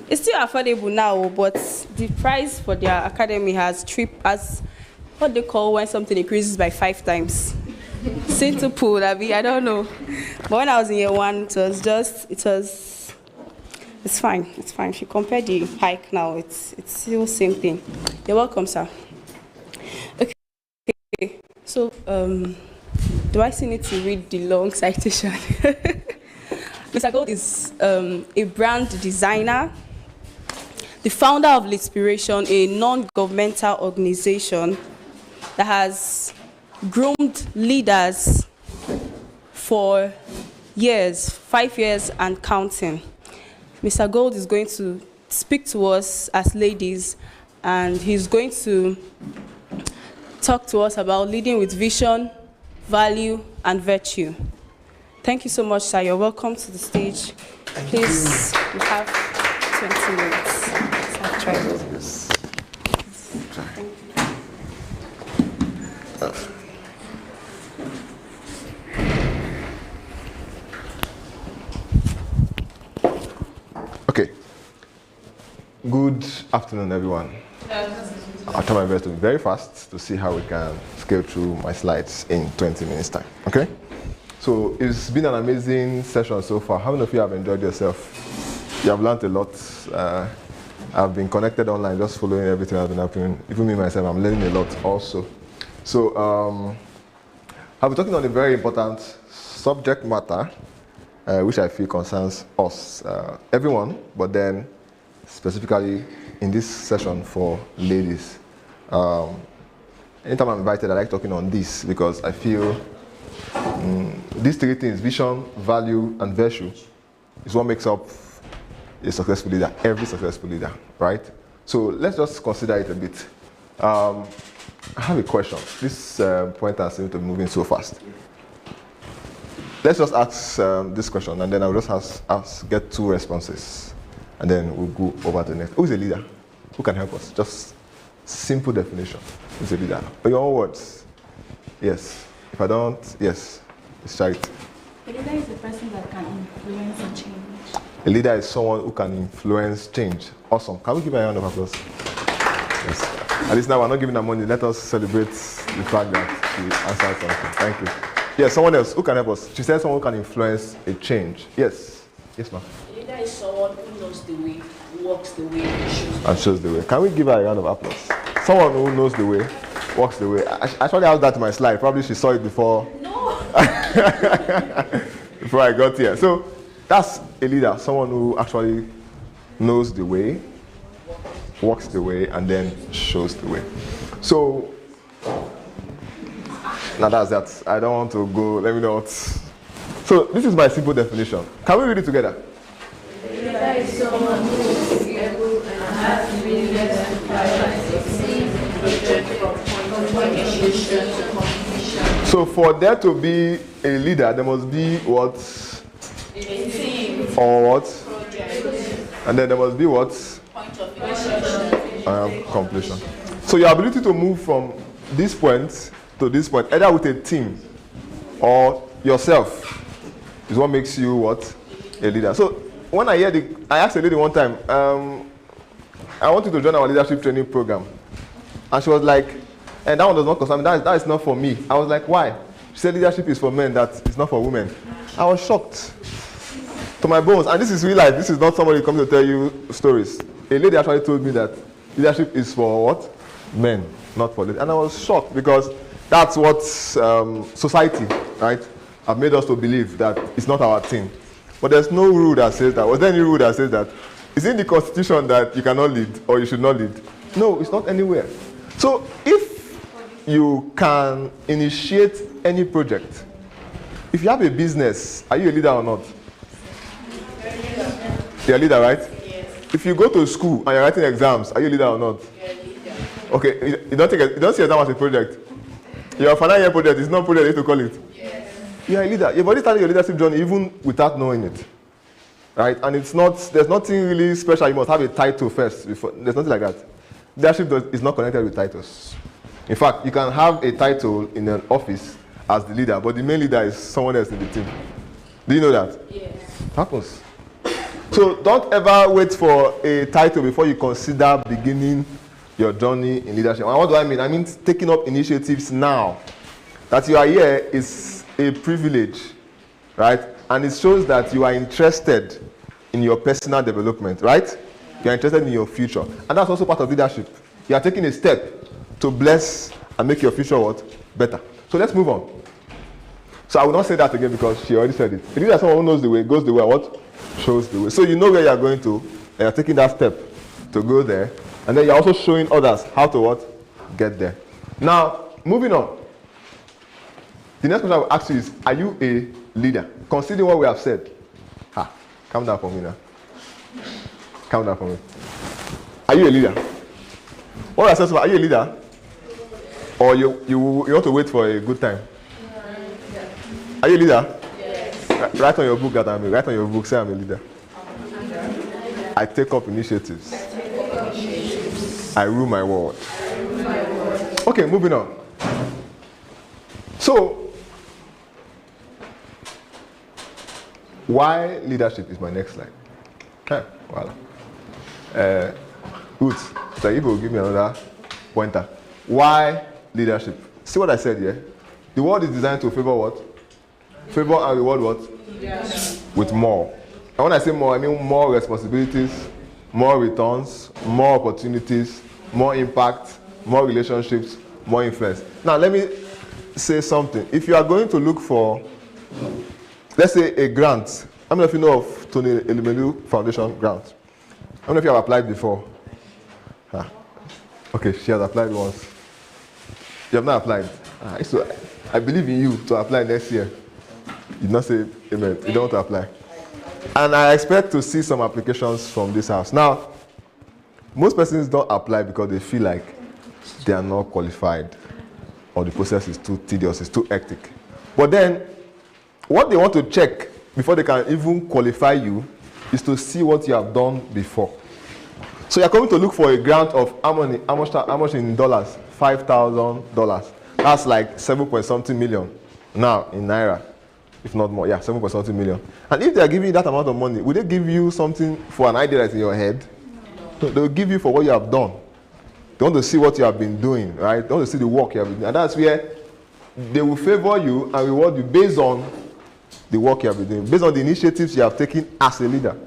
it's still affordable now, but the price for their academy has as what they call when something increases by 5 times. Centuple, I don't know. But when I was in year 1, it's fine. If you compare the hike now, it's still same thing. You're welcome, sir. Okay. So, do I still need to read the long citation? Mr. Gold is a brand designer, the founder of Litspiration, a non-governmental organization that has groomed leaders for years, 5 years and counting. Mr. Gold is going to speak to us as ladies, and he's going to talk to us about leading with vision, value, and virtue. Thank you so much, sir. You're welcome to the stage. Please, you have 20 minutes. I'll try this. Okay. Good afternoon, everyone. I'll try my best to be very fast to see how we can scale through my slides in 20 minutes time. Okay? So it's been an amazing session so far. How many of you have enjoyed yourself? You have learned a lot. I've been connected online, just following everything that's been happening. Even me myself, I'm learning a lot also. So I'll be talking on a very important subject matter, which I feel concerns us, everyone, but then specifically in this session for ladies. Anytime I'm invited, I like talking on this because I feel these 3 things, vision, value, and virtue, is what makes up a successful leader, every successful leader, right? So let's just consider it a bit. I have a question. This pointer seems to be moving so fast. Let's just ask this question, and then I'll just get 2 responses, and then we'll go over to the next. Who's a leader? Who can help us? Just simple definition. Who's a leader? In your own words. Yes. If I don't, yes. It's right. A leader is the person that can influence a change. A leader is someone who can influence change. Awesome. Can we give a round of applause? Yes. At least now we're not giving her money. Let us celebrate the fact that she answered something. Thank you. Yes, someone else who can help us. She said someone who can influence a change. Yes. Yes, ma'am. A leader is someone who knows the way, walks the way, and shows the way. Can we give her a round of applause? Someone who knows the way, walks the way. I actually added that to my slide. Probably she saw it before. No. Before I got here. So that's a leader, someone who actually knows the way, walks the way, and then shows the way. So now that's that. I don't want to go. Let me know what. So this is my simple definition. Can we read it together? A leader is someone who is able and has the willingness to succeed from competition to competition. So for there to be a leader, there must be what? A team. Or what? Project. And then there must be what? Point of completion. So your ability to move from this point to this point, either with a team or yourself, is what makes you what? A leader. So when I asked a lady one time, I want you to join our leadership training program. And she was like, and that one does not concern me, that is not for me. I was like, why? She said leadership is for men, that it's not for women. I was shocked to my bones. And this is real life. This is not somebody coming to tell you stories. A lady actually told me that leadership is for what? Men, not for ladies. And I was shocked because that's what society, right, have made us to believe that it's not our thing. But there's no rule that says that. Was there any rule that says that? Is it in the Constitution that you cannot lead or you should not lead? No, it's not anywhere. So if you can initiate any project, if you have a business, are you a leader or not? You're a leader, right? Yes. If you go to school and you're writing exams, are you a leader or not? You're a leader. Okay, you don't see exam as a project. Your final year project is not a project, you have to call it. Yes. You're a leader. You've already started your leadership journey even without knowing it. Right? And it's not, there's nothing really special. You must have a title first. There's nothing like that. Leadership is not connected with titles. In fact, you can have a title in an office as the leader, but the main leader is someone else in the team. Do you know that? Yes. It happens. So don't ever wait for a title before you consider beginning your journey in leadership. And what do I mean? I mean taking up initiatives now. That you are here is a privilege, right? And it shows that you are interested in your personal development, right? You are interested in your future. And that's also part of leadership. You are taking a step to bless and make your future what? Better. So let's move on. So I will not say that again because she already said it. It is that someone who knows the way, goes the way, what? Shows the way. So you know where you are going to, and you are taking that step to go there. And then you are also showing others how to what? Get there. Now, moving on. The next question I will ask you is, are you a leader? Considering what we have said. Calm down for me now. Calm down for me. Are you a leader? What I said so far, are you a leader? Or you want to wait for a good time? Are you a leader? Yes. Write on your book that I'm a leader. Write on your book, say I'm a leader. I take up initiatives. I rule my world. Okay, moving on. So, why leadership is my next slide. Okay, voila. Good. So you go give me another pointer. Why leadership? See what I said here? The world is designed to favor what? Favor and reward what? Leadership. With more. And when I say more, I mean more responsibilities, more returns, more opportunities, more impact, more relationships, more influence. Now let me say something. If you are going to look for, let's say, a grant. How many of you know of Tony Elumelu Foundation grant? How many of you have applied before? Okay, she has applied once. You have not applied. So I believe in you to apply next year. You did not say amen. You don't want to apply. And I expect to see some applications from this house. Now, most persons don't apply because they feel like they are not qualified or the process is too tedious, it's too hectic. But then, what they want to check before they can even qualify you is to see what you have done before. So you're coming to look for a grant of how much in dollars? $5,000. That's like 7-point-something million now in Naira, if not more. Yeah, 7-point-something million. And if they are giving you that amount of money, will they give you something for an idea that's in your head? No, they will give you for what you have done. They want to see what you have been doing, right? They want to see the work you have been doing. And that's where they will favor you and reward you based on the work you have been doing, based on the initiatives you have taken as a leader.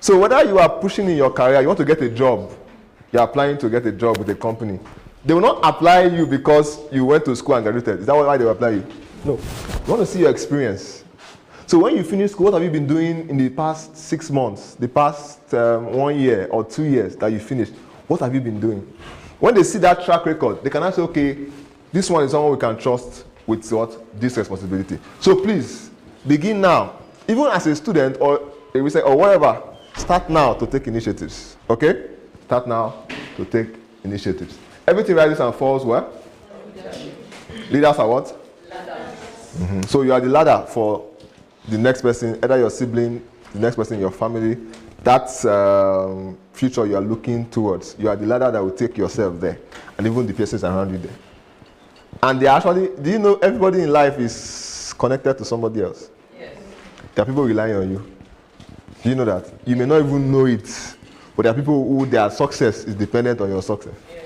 So whether you are pushing in your career, you want to get a job, you're applying to get a job with a company, they will not apply you because you went to school and graduated. Is that why they will apply you? No. They want to see your experience. So when you finish school, what have you been doing in the past 6 months, the past 1 year or 2 years that you finished? What have you been doing? When they see that track record, they can ask, okay, this one is someone we can trust with what? This responsibility. So please, begin now. Even as a student or a researcher or whatever, start now to take initiatives. Okay? Start now to take initiatives. Everything rises and falls where? Leaders are what? Mm-hmm. So you are the ladder for the next person, either your sibling, the next person in your family. That's future you are looking towards. You are the ladder that will take yourself there, and even the persons around you there. And they actually, do you know everybody in life is connected to somebody else? Yes. There are people relying on you. Do you know that? You may not even know it, but there are people who their success is dependent on your success. Yes.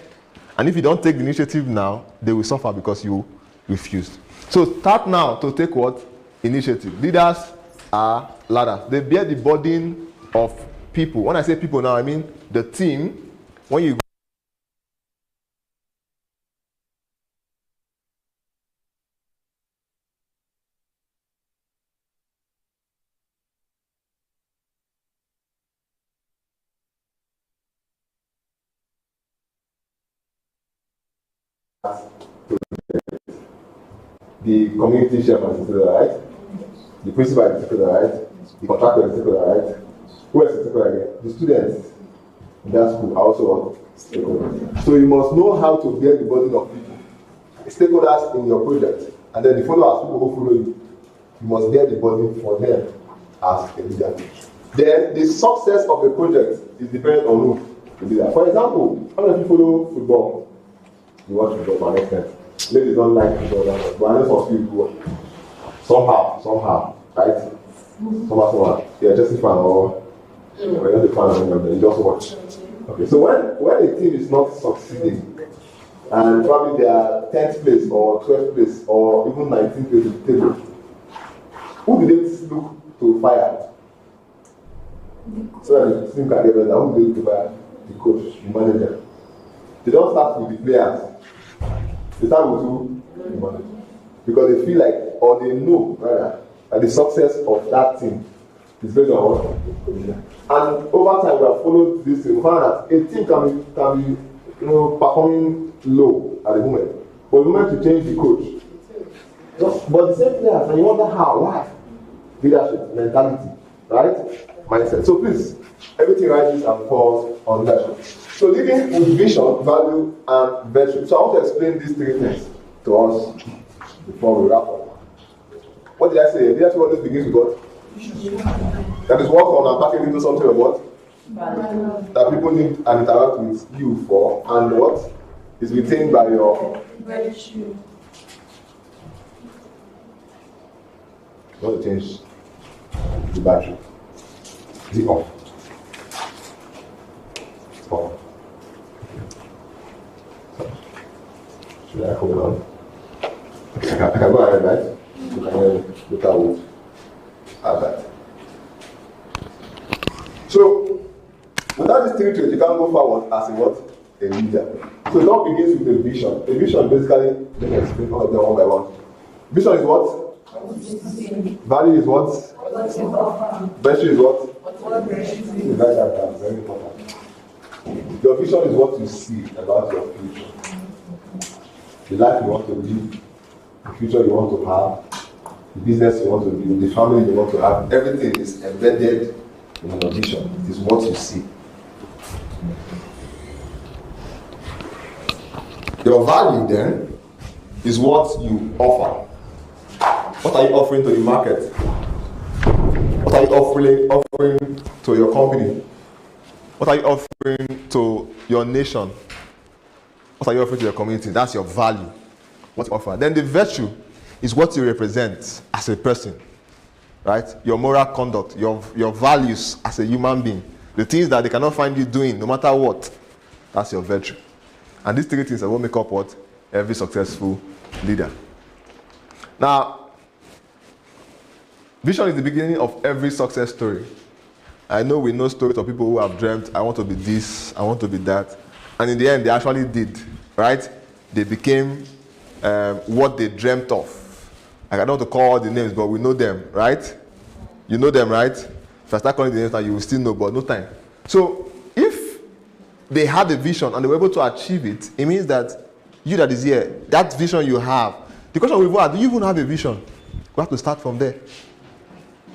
And if you don't take the initiative now, they will suffer because you refused. So start now to take what? Initiative. Leaders are ladders. They bear the burden of people. When I say people now, I mean the team. When you the community chairman is still right, the principal is still right, the contractor is still right, who else is still right again? The students in that school are also stakeholders. So you must know how to bear the burden of people, stakeholders in your project, and then the followers, people who follow you. You must bear the burden for them as a leader. Then the success of a project is dependent on who? The leader. For example, how many of you follow football? You watch football to an extent. Ladies don't like football that much, but I know some people do. Somehow, right? Somehow. You're just a fan or you're not a fan of them, you just watch. Okay, so when a team is not succeeding, and probably they are 10th place or 12th place or even 19th place in the table, who do they look to fire? So that the team can get better, who do they look to fire? The coach, the manager. They don't start with the players. They start with who? The manager. Because they feel like, or they know, rather, that the success of that team is based on what? And over time, we have followed this thing. We found that a team can be performing low at the moment. But the moment you change the coach, but the same players, and you wonder how, why? Leadership, mentality, right? Mindset. So please, everything rises and falls on leadership. So leading with vision, value, and virtue. So I want to explain these three things to us before we wrap up. What did I say? Leadership always begins with what? That is work on and packaging into something of what? That people need and interact with you for, and what is retained by your virtue. You want to change the battery? Is it off? It's off. Should I hold on? Okay, I can go ahead, right? You can look out at that. So, without this three traits, you can't go forward as a what? A leader. So it all begins with a vision. A vision basically, let me explain all of them one by one. Vision is what? Value is what? Virtue is what? Write that down, very important. Your vision is what you see about your future. The life you want to live, the future you want to have, the business you want to build, the family you want to have, everything is embedded in your vision. It is what you see. Your value then is what you offer. What are you offering to the market? What are you offering to your company? What are you offering to your nation? What are you offering to your community? That's your value. What you offer. Then the virtue is what you represent as a person. Right? Your moral conduct, your values as a human being. The things that they cannot find you doing, no matter what. That's your virtue. And these three things are what make up what? Every successful leader. Now, vision is the beginning of every success story. I know we know stories of people who have dreamt, I want to be this, I want to be that. And in the end, they actually did, right? They became what they dreamt of. I don't want to call all the names, but we know them, right? You know them, right? If I start calling the names now, you will still know, but no time. So, if they had a vision and they were able to achieve it, it means that you that is here, that vision you have. The question we've asked, do you even have a vision? We have to start from there.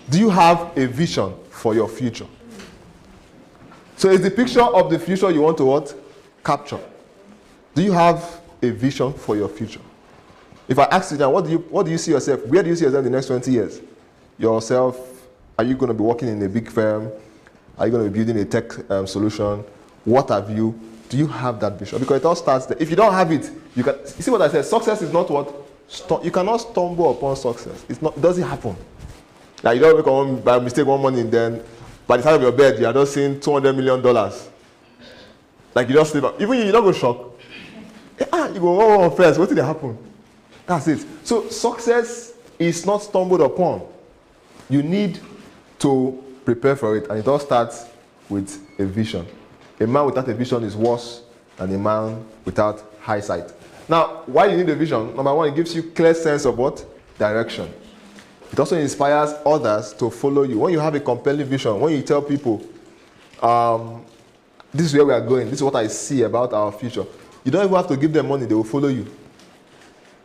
Do you have a vision for your future? So it's the picture of the future you want to what? Capture. Do you have a vision for your future? If I ask you now, what do you see yourself? Where do you see yourself in the next 20 years? Yourself, are you going to be working in a big firm? Are you going to be building a tech solution? What have you? Do you have that vision? Because it all starts there. If you don't have it, you can. You see what I said? Success is not what? You cannot stumble upon success. It's not. It doesn't happen. Like you don't wake up by mistake one morning, then by the side of your bed, you are just seeing $200 million. Like you just sleep. Even you don't go shock. You go, first, what did happen? That's it. So success is not stumbled upon. You need to prepare for it, and it all starts with a vision. A man without a vision is worse than a man without high sight. Now, why you need a vision? Number one, it gives you clear sense of what? Direction. It also inspires others to follow you. When you have a compelling vision, when you tell people, this is where we are going, this is what I see about our future, you don't even have to give them money, they will follow you.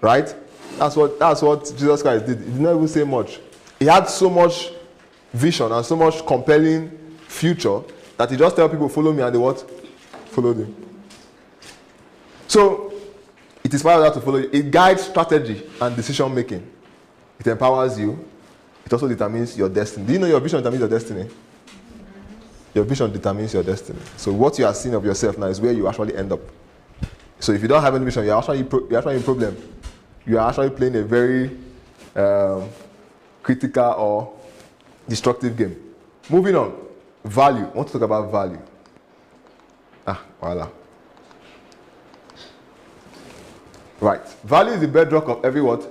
Right? That's what Jesus Christ did. He did not even say much. He had so much vision and so much compelling future that he just tell people, follow me, and they what? Follow him. So, it inspires others to follow you. It guides strategy and decision making. It empowers you. It also determines your destiny. Do you know your vision determines your destiny? Your vision determines your destiny. So what you are seeing of yourself now is where you actually end up. So if you don't have any vision, you're actually in problem. You are actually playing a very critical or destructive game. Moving on. Value. I want to talk about value. Voila. Right. Value is the bedrock of every what?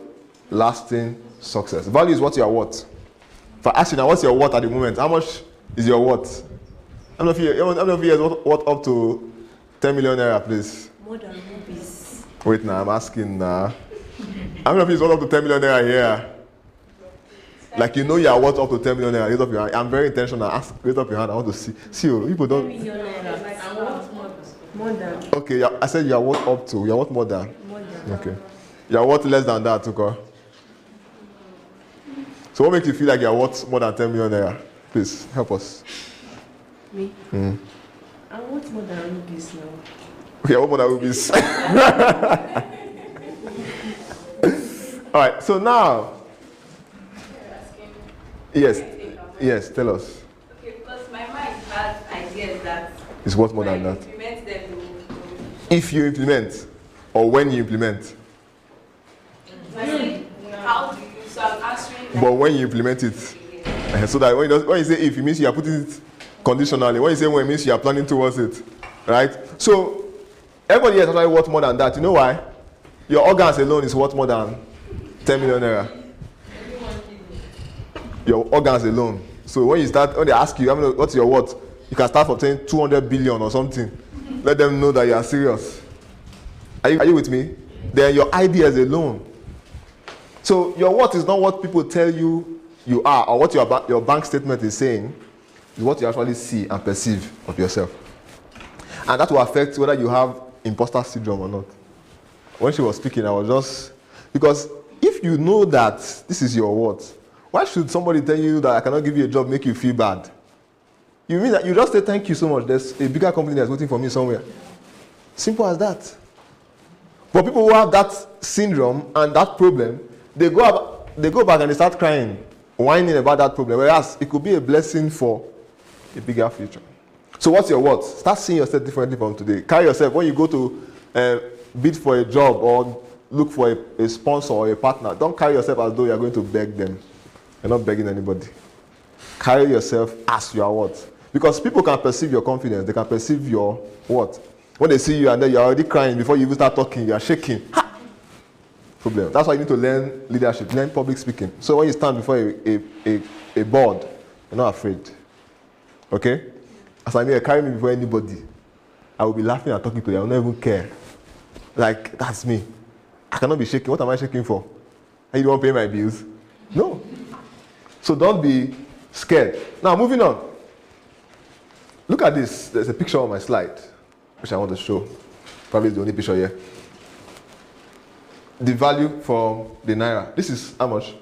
Lasting success. Value is what you are worth. If I ask you now, what's your worth at the moment? How much is your worth? How many of you guys worth up to 10 million naira, please? More than rupees. Wait now, I'm asking now. How many of you is worth up to 10 million naira here? Like you know you are worth up to 10 million naira. Raise up your hand. I'm very intentional. Raise up your hand. I want to see. See you. People don't. 10 million naira. I'm worth more than. Okay, I said you are worth up to. You are worth more than. More than. Okay. You are worth less than that, okay? So what makes you feel like you are worth more than 10 million naira? Please help us. Me? I'm worth more than rupees now. Okay, I want more than rupees. All right. So now. Yes, tell us. Okay, because my mind has ideas that It's worth more than that. implement them. If you implement, or when you implement. How do you? So I'm answering. But when you implement it, so that when you say if, it means you are putting it conditionally. When you say when, it means you are planning towards it, right? So everybody is actually worth more than that. You know why? Your organs alone is worth more than 10 million naira. Your organs alone. So when they ask you, what's your worth? You can start from saying 200 billion or something. Let them know that you are serious. Are you with me? Then your ideas alone. So your worth is not what people tell you you are, or what your bank statement is saying. It's what you actually see and perceive of yourself. And that will affect whether you have imposter syndrome or not. When she was speaking, I was just... Because if you know that this is your worth, why should somebody tell you that I cannot give you a job make you feel bad? You mean that you just say thank you so much, there's a bigger company that's waiting for me somewhere. Simple as that. But people who have that syndrome and that problem, they go back and they start crying, whining about that problem, whereas it could be a blessing for a bigger future. So what's your worth? Start seeing yourself differently from today. Carry yourself, when you go to bid for a job or look for a sponsor or a partner, don't carry yourself as though you're going to beg them. You're not begging anybody. Carry yourself as you are what? Because people can perceive your confidence, they can perceive your what? When they see you and then you're already crying before you even start talking, you're shaking. Ha! Problem. That's why you need to learn leadership, learn public speaking. So when you stand before a board, you're not afraid. Okay? As I mean, carry me before anybody, I will be laughing and talking to you. I will not even care. Like, that's me. I cannot be shaking. What am I shaking for? I don't want to pay my bills. No. So don't be scared. Now, moving on. Look at this. There's a picture on my slide, which I want to show. Probably the only picture here. The value for the naira. This is how much?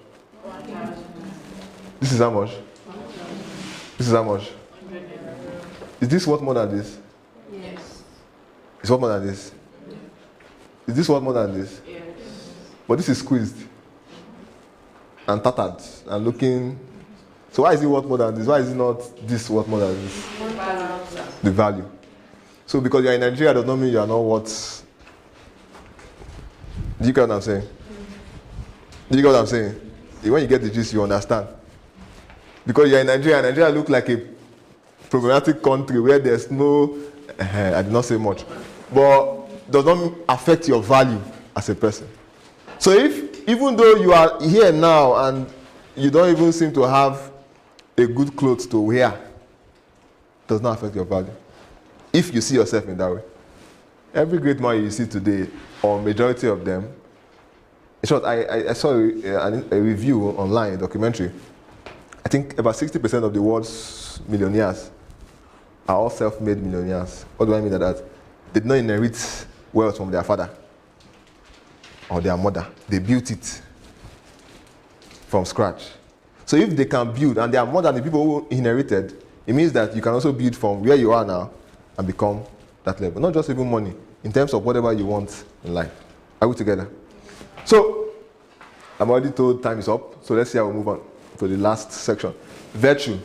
This is how much? This is how much? Is this worth more than this? Yes. It's worth more than this? Is this worth more than this? Yes. But this is squeezed and tattered and looking. So why is it worth more than this? Why is it not this worth more than this? The value. So because you're in Nigeria does not mean you are not worth. Do you get what I'm saying? Do you get what I'm saying? When you get the gist, you understand. Because you're in Nigeria, Nigeria looks like a problematic country where there's no, I did not say much, but does not affect your value as a person. So even though you are here now and you don't even seem to have a good clothes to wear, does not affect your value. If you see yourself in that way. Every great man you see today, or majority of them, in short, I saw a review online, a documentary. I think about 60% of the world's millionaires are all self-made millionaires. What do I mean by that? They did not inherit wealth from their father or their mother. They built it from scratch. So if they can build, and they are more than the people who inherited, it means that you can also build from where you are now and become that level. Not just even money, in terms of whatever you want in life. Are we together? So, I'm already told time is up, so let's see how we move on to the last section. Virtue.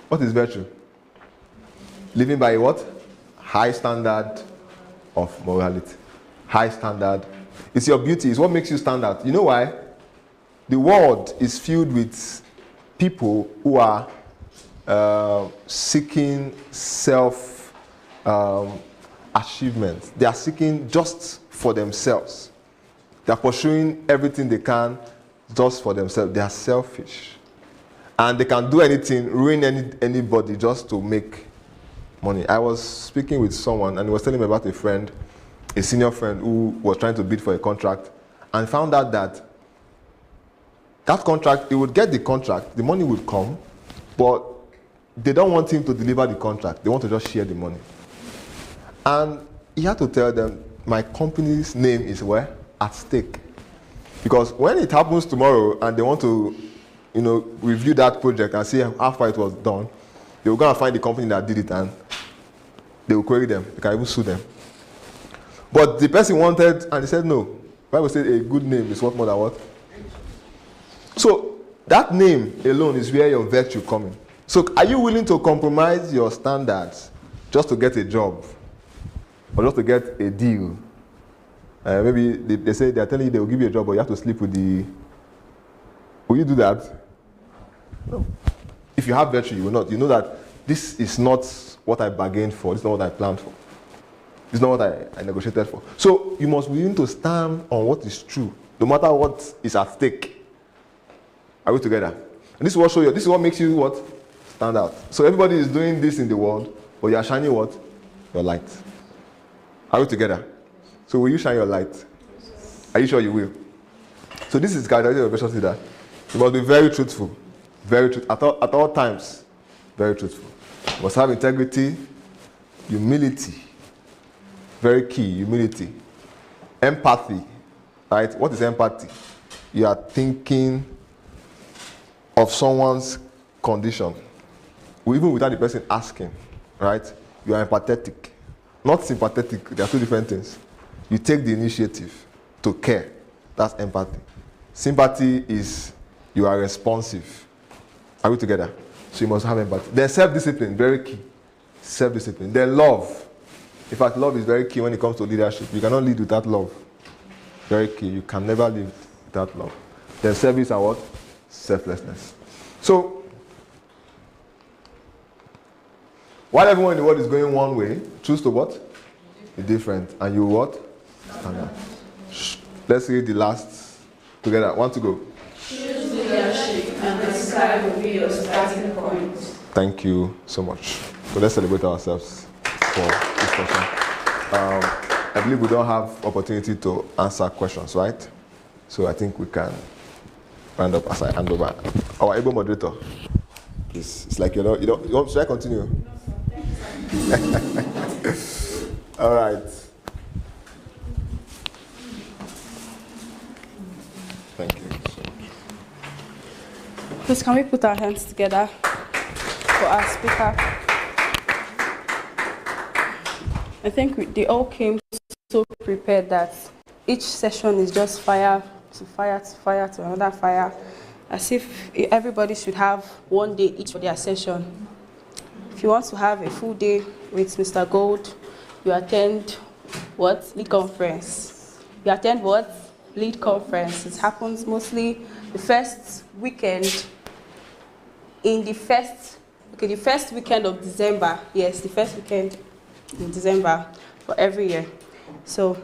What is virtue? Living by what? High standard of morality. High standard. It's your beauty. It's what makes you stand out. You know why? The world is filled with people who are seeking self-achievement. They are seeking just for themselves. They are pursuing everything they can just for themselves. They are selfish. And they can do anything, ruin anybody just to make money. I was speaking with someone and he was telling me about a friend, a senior friend who was trying to bid for a contract and found out that contract, he would get the contract, the money would come, but they don't want him to deliver the contract. They want to just share the money. And he had to tell them, my company's name is where? At stake. Because when it happens tomorrow and they want to, review that project and see how far it was done, they will go and find the company that did it and they will query them. They can even sue them. But the person wanted, and he said no. The Bible said a good name is worth more than what? So that name alone is where your virtue comes in. So are you willing to compromise your standards just to get a job or just to get a deal? Maybe they say they're telling you they will give you a job, but you have to sleep with the... Will you do that? No. If you have virtue, you will not. You know that this is not what I bargained for. This is not what I planned for. This is not what I negotiated for. So you must be willing to stand on what is true, no matter what is at stake. Are we together? And this is what shows you. This is what makes you what? Stand out. So everybody is doing this in the world, but you are shining what? Your light. Are we together? So will you shine your light? Are you sure you will? So this is characteristic of a virtuous leader. You must be very truthful. Very truthful. At all times, very truthful. You must have integrity, humility. Very key, humility. Empathy. Right? What is empathy? You are thinking of someone's condition, even without the person asking, right? You are empathetic, not sympathetic. They are two different things. You take the initiative to care. That's empathy. Sympathy is you are responsive. Are we together? So you must have empathy. Then self-discipline, very key. Self-discipline. Then love. In fact, love is very key when it comes to leadership. You cannot lead without love. Very key. You can never live without love. Then service and what? Selflessness. So, while everyone in the world is going one way, choose to what? Be different. And you what? Stand out. Let's read the last together. One to go. Choose leadership and the sky will be your starting point. Thank you so much. So let's celebrate ourselves for this session. I believe we don't have opportunity to answer questions, right? So I think we can round up as I hand over. Our able moderator. It's like you don't. Should I continue? All right. Thank you. Please, can we put our hands together for our speaker? I think they all came so prepared that each session is just fire to fire to fire to another fire, as if everybody should have one day each for their session. If you want to have a full day with Mr. Gold, you attend what? Lead conference. You attend what? Lead conference. It happens mostly the first weekend in the first weekend of December. Yes, the first weekend in December. for every year. So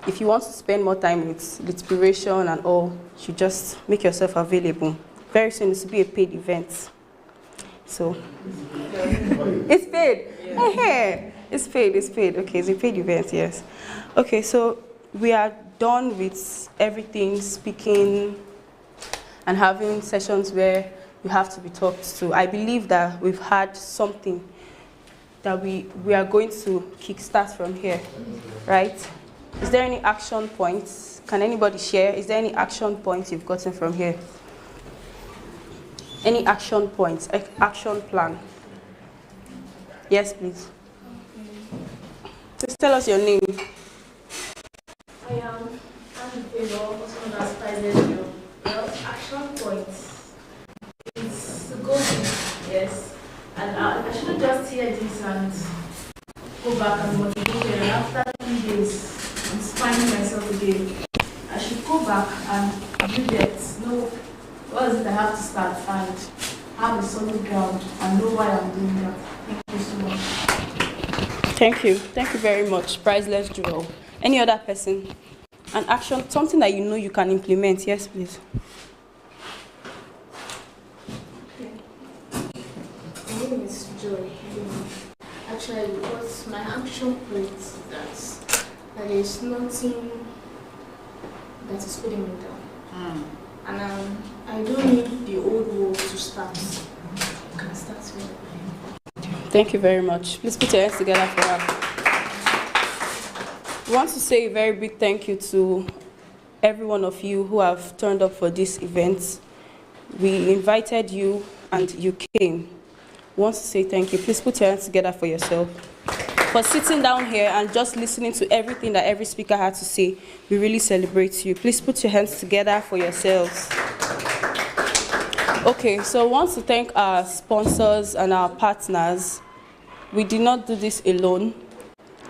if you want to spend more time with Litspiration and all, you should just make yourself available. Very soon it's to be a paid event. So it's paid. Yeah. It's paid. Okay, it's a paid event, yes. Okay, so we are done with everything, speaking and having sessions where you have to be talked to. I believe that we've had something that we are going to kickstart from here, right? Is there any action points? Can anybody share? Is there any action points you've gotten from here? Any action points, action plan? Yes, please. Just tell us your name. I am Anne, also known as President. Well, action points is to go deep, yes. And I shouldn't just hear this and go back and motivate and after 3 days, inspiring myself again. I should go back and do that. Know what is it I have to start and have a solid ground and know why I'm doing that. Thank you so much. Thank you. Thank you very much. Priceless jewel. Any other person? An action, something that you know you can implement. Yes, please. My name is Joy. Actually, what's my action point is that there is nothing that is putting me down. And I don't need the old world to start. I can start with. Thank you very much. Please put your hands together for her. We want to say a very big thank you to every one of you who have turned up for this event. We invited you and you came. We want to say thank you. Please put your hands together for yourself. For sitting down here and just listening to everything that every speaker had to say, we really celebrate you. Please put your hands together for yourselves. Okay, so we want to thank our sponsors and our partners. We did not do this alone.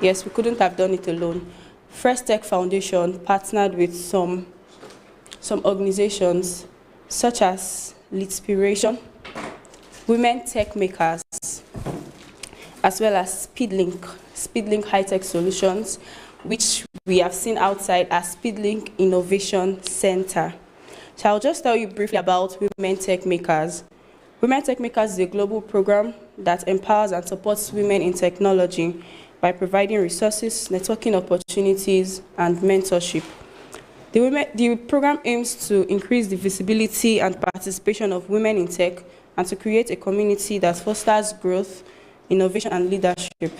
Yes, we couldn't have done it alone. Frest Tech Foundation partnered with some organizations such as Litspiration, Women Tech Makers, as well as Speedlink Hi-Tech Solutions, which we have seen outside as Speedlink Innovation Center. So I'll just tell you briefly about Women Tech Makers. Women Tech Makers is a global program that empowers and supports women in technology by providing resources, networking opportunities, and mentorship. The program aims to increase the visibility and participation of women in tech and to create a community that fosters growth, innovation, and leadership.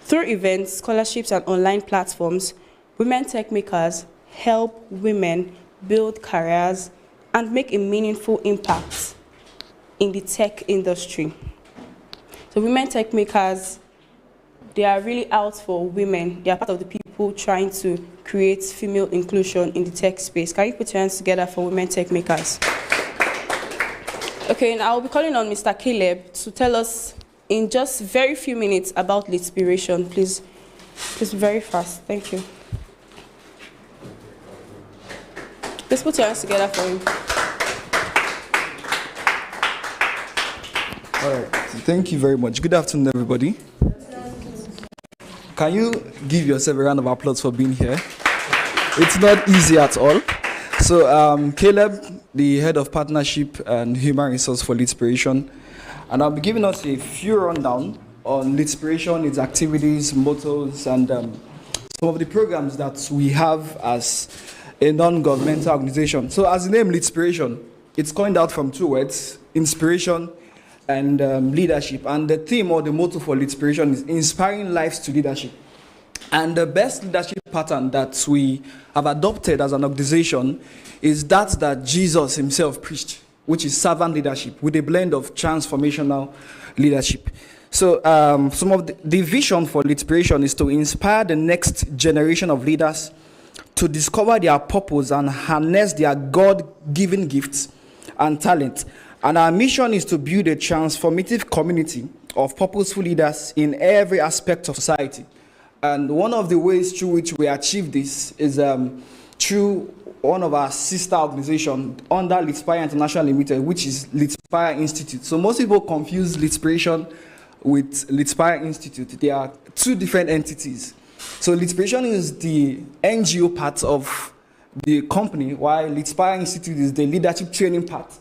Through events, scholarships, and online platforms, Women Tech Makers help women build careers and make a meaningful impact in the tech industry. So Women Tech Makers, they are really out for women. They are part of the people trying to create female inclusion in the tech space. Can you put your hands together for Women Tech Makers? Okay, now I'll be calling on Mr. Caleb to tell us in just very few minutes about Litspiration. Please very fast. Thank you. Please put your hands together for him. All right, thank you very much. Good afternoon, everybody. Can you give yourself a round of applause for being here? It's not easy at all. So Caleb, the head of partnership and human resource for Litspiration, and I'll be giving us a few rundown on Litspiration, its activities, mottos, and some of the programs that we have as a non-governmental organization. So as the name Litspiration, it's coined out from two words, inspiration and leadership. And the theme or the motto for Litspiration is inspiring lives to leadership. And the best leadership pattern that we have adopted as an organization is that Jesus himself preached, which is servant leadership with a blend of transformational leadership. So some of the vision for Litspiration is to inspire the next generation of leaders to discover their purpose and harness their God-given gifts and talent. And our mission is to build a transformative community of purposeful leaders in every aspect of society. And one of the ways through which we achieve this is through one of our sister organizations under Litspire International Limited, which is Litspire Institute. So most people confuse Litspiration with Leadspire Institute. They are two different entities. So Leadspiration is the NGO part of the company, while Leadspire Institute is the leadership training part.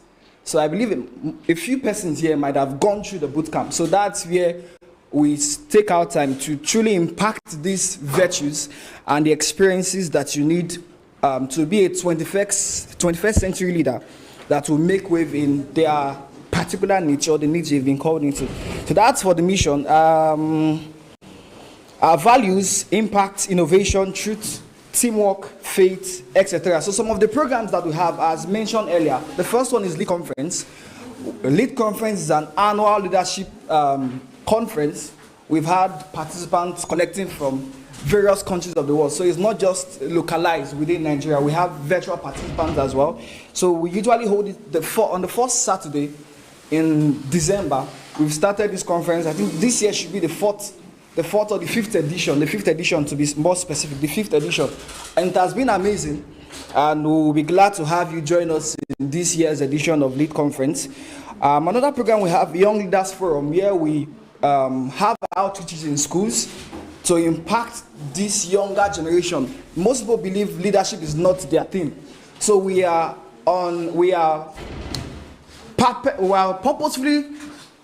So I believe a few persons here might have gone through the bootcamp. So that's where we take our time to truly impact these virtues and the experiences that you need to be a 21st century leader that will make wave in their particular niche or the niche you've been called into. So that's for the mission. Our values: impact, innovation, truth, teamwork, faith, etc. So some of the programs that we have, as mentioned earlier, the first one is Lead Conference. Lead Conference is an annual leadership conference. We've had participants collecting from various countries of the world. So it's not just localized within Nigeria. We have virtual participants as well. So we usually hold it on the first Saturday in December. We've started this conference. I think this year should be the fourth or the fifth edition to be more specific, the fifth edition. And it has been amazing. And we'll be glad to have you join us in this year's edition of Lead Conference. Another program we have, Young Leaders Forum, where we have outreaches in schools to impact this younger generation. Most people believe leadership is not their thing. So we are purposefully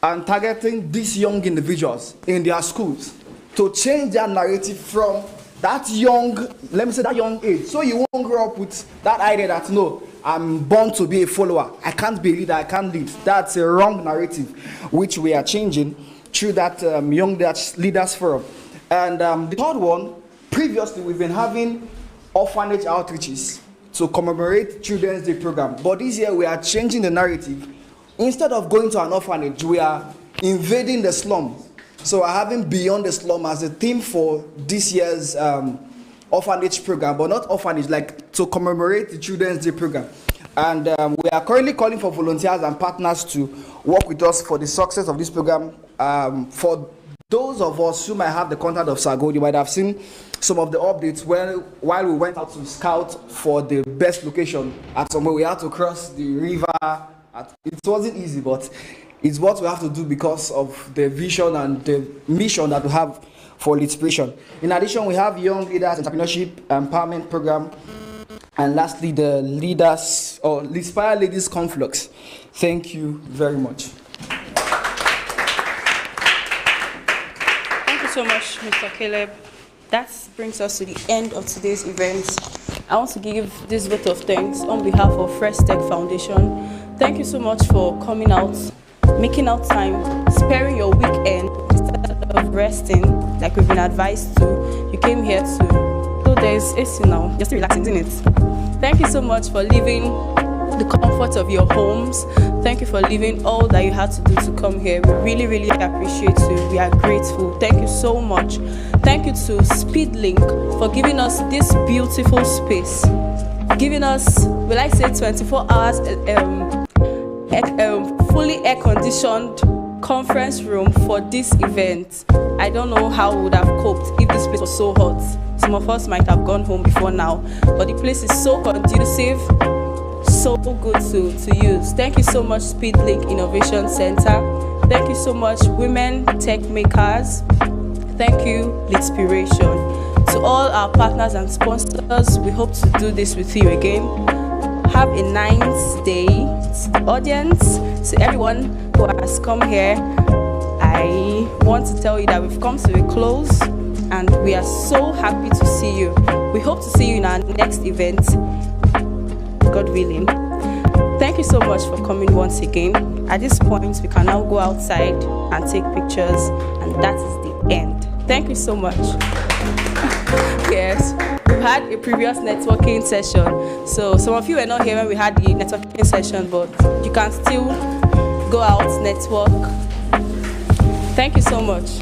and targeting these young individuals in their schools to change their narrative from that young, let me say that young age. So you won't grow up with that idea that, no, I'm born to be a follower. I can't be a leader, I can't lead. That's a wrong narrative, which we are changing through that Young Leaders Forum. And the third one, previously we've been having orphanage outreaches to commemorate Children's Day program. But this year we are changing the narrative. Instead of going to an orphanage, we are invading the slum. So we're having Beyond the Slum as a theme for this year's orphanage program, but not orphanage, like to commemorate the Children's Day program. And we are currently calling for volunteers and partners to work with us for the success of this program. For those of us who might have the contact of Sago, you might have seen some of the updates while we went out to scout for the best location at somewhere. We had to cross the river. It wasn't easy, but it's what we have to do because of the vision and the mission that we have for Leadspiration. In addition, we have Young Leaders Entrepreneurship Empowerment Program, and lastly, the Leaders or Leadspire Ladies Conflux. Thank you very much. Thank you so much, Mr. Caleb. That brings us to the end of today's event. I want to give this vote of thanks on behalf of Frest Tech Foundation. Thank you so much for coming out, making out time, sparing your weekend instead of resting like we've been advised to. You came here to, though there's AC now, you're still relaxing, isn't it? Thank you so much for leaving the comfort of your homes. Thank you for leaving all that you had to do to come here. We really, really appreciate you. We are grateful. Thank you so much. Thank you to Speedlink for giving us this beautiful space. Giving us, will I say, 24 hours fully air-conditioned conference room for this event. I don't know how we would have coped if this place was so hot. Some of us might have gone home before now, but the place is so conducive, so good to use. Thank you so much, Speedlink Innovation Center. Thank you so much, Women Tech Makers. Thank you, Leadspiration. To all our partners and sponsors, we hope to do this with you again. Have a nice day. Audience, to everyone who has come here, I want to tell you that we've come to a close and we are so happy to see you. We hope to see you in our next event, God willing. Thank you so much for coming once again. At this point, we can now go outside and take pictures, and that is the end. Thank you so much. Yes, we had a previous networking session. So some of you were not here when we had the networking session, but you can still go out, network. Thank you so much.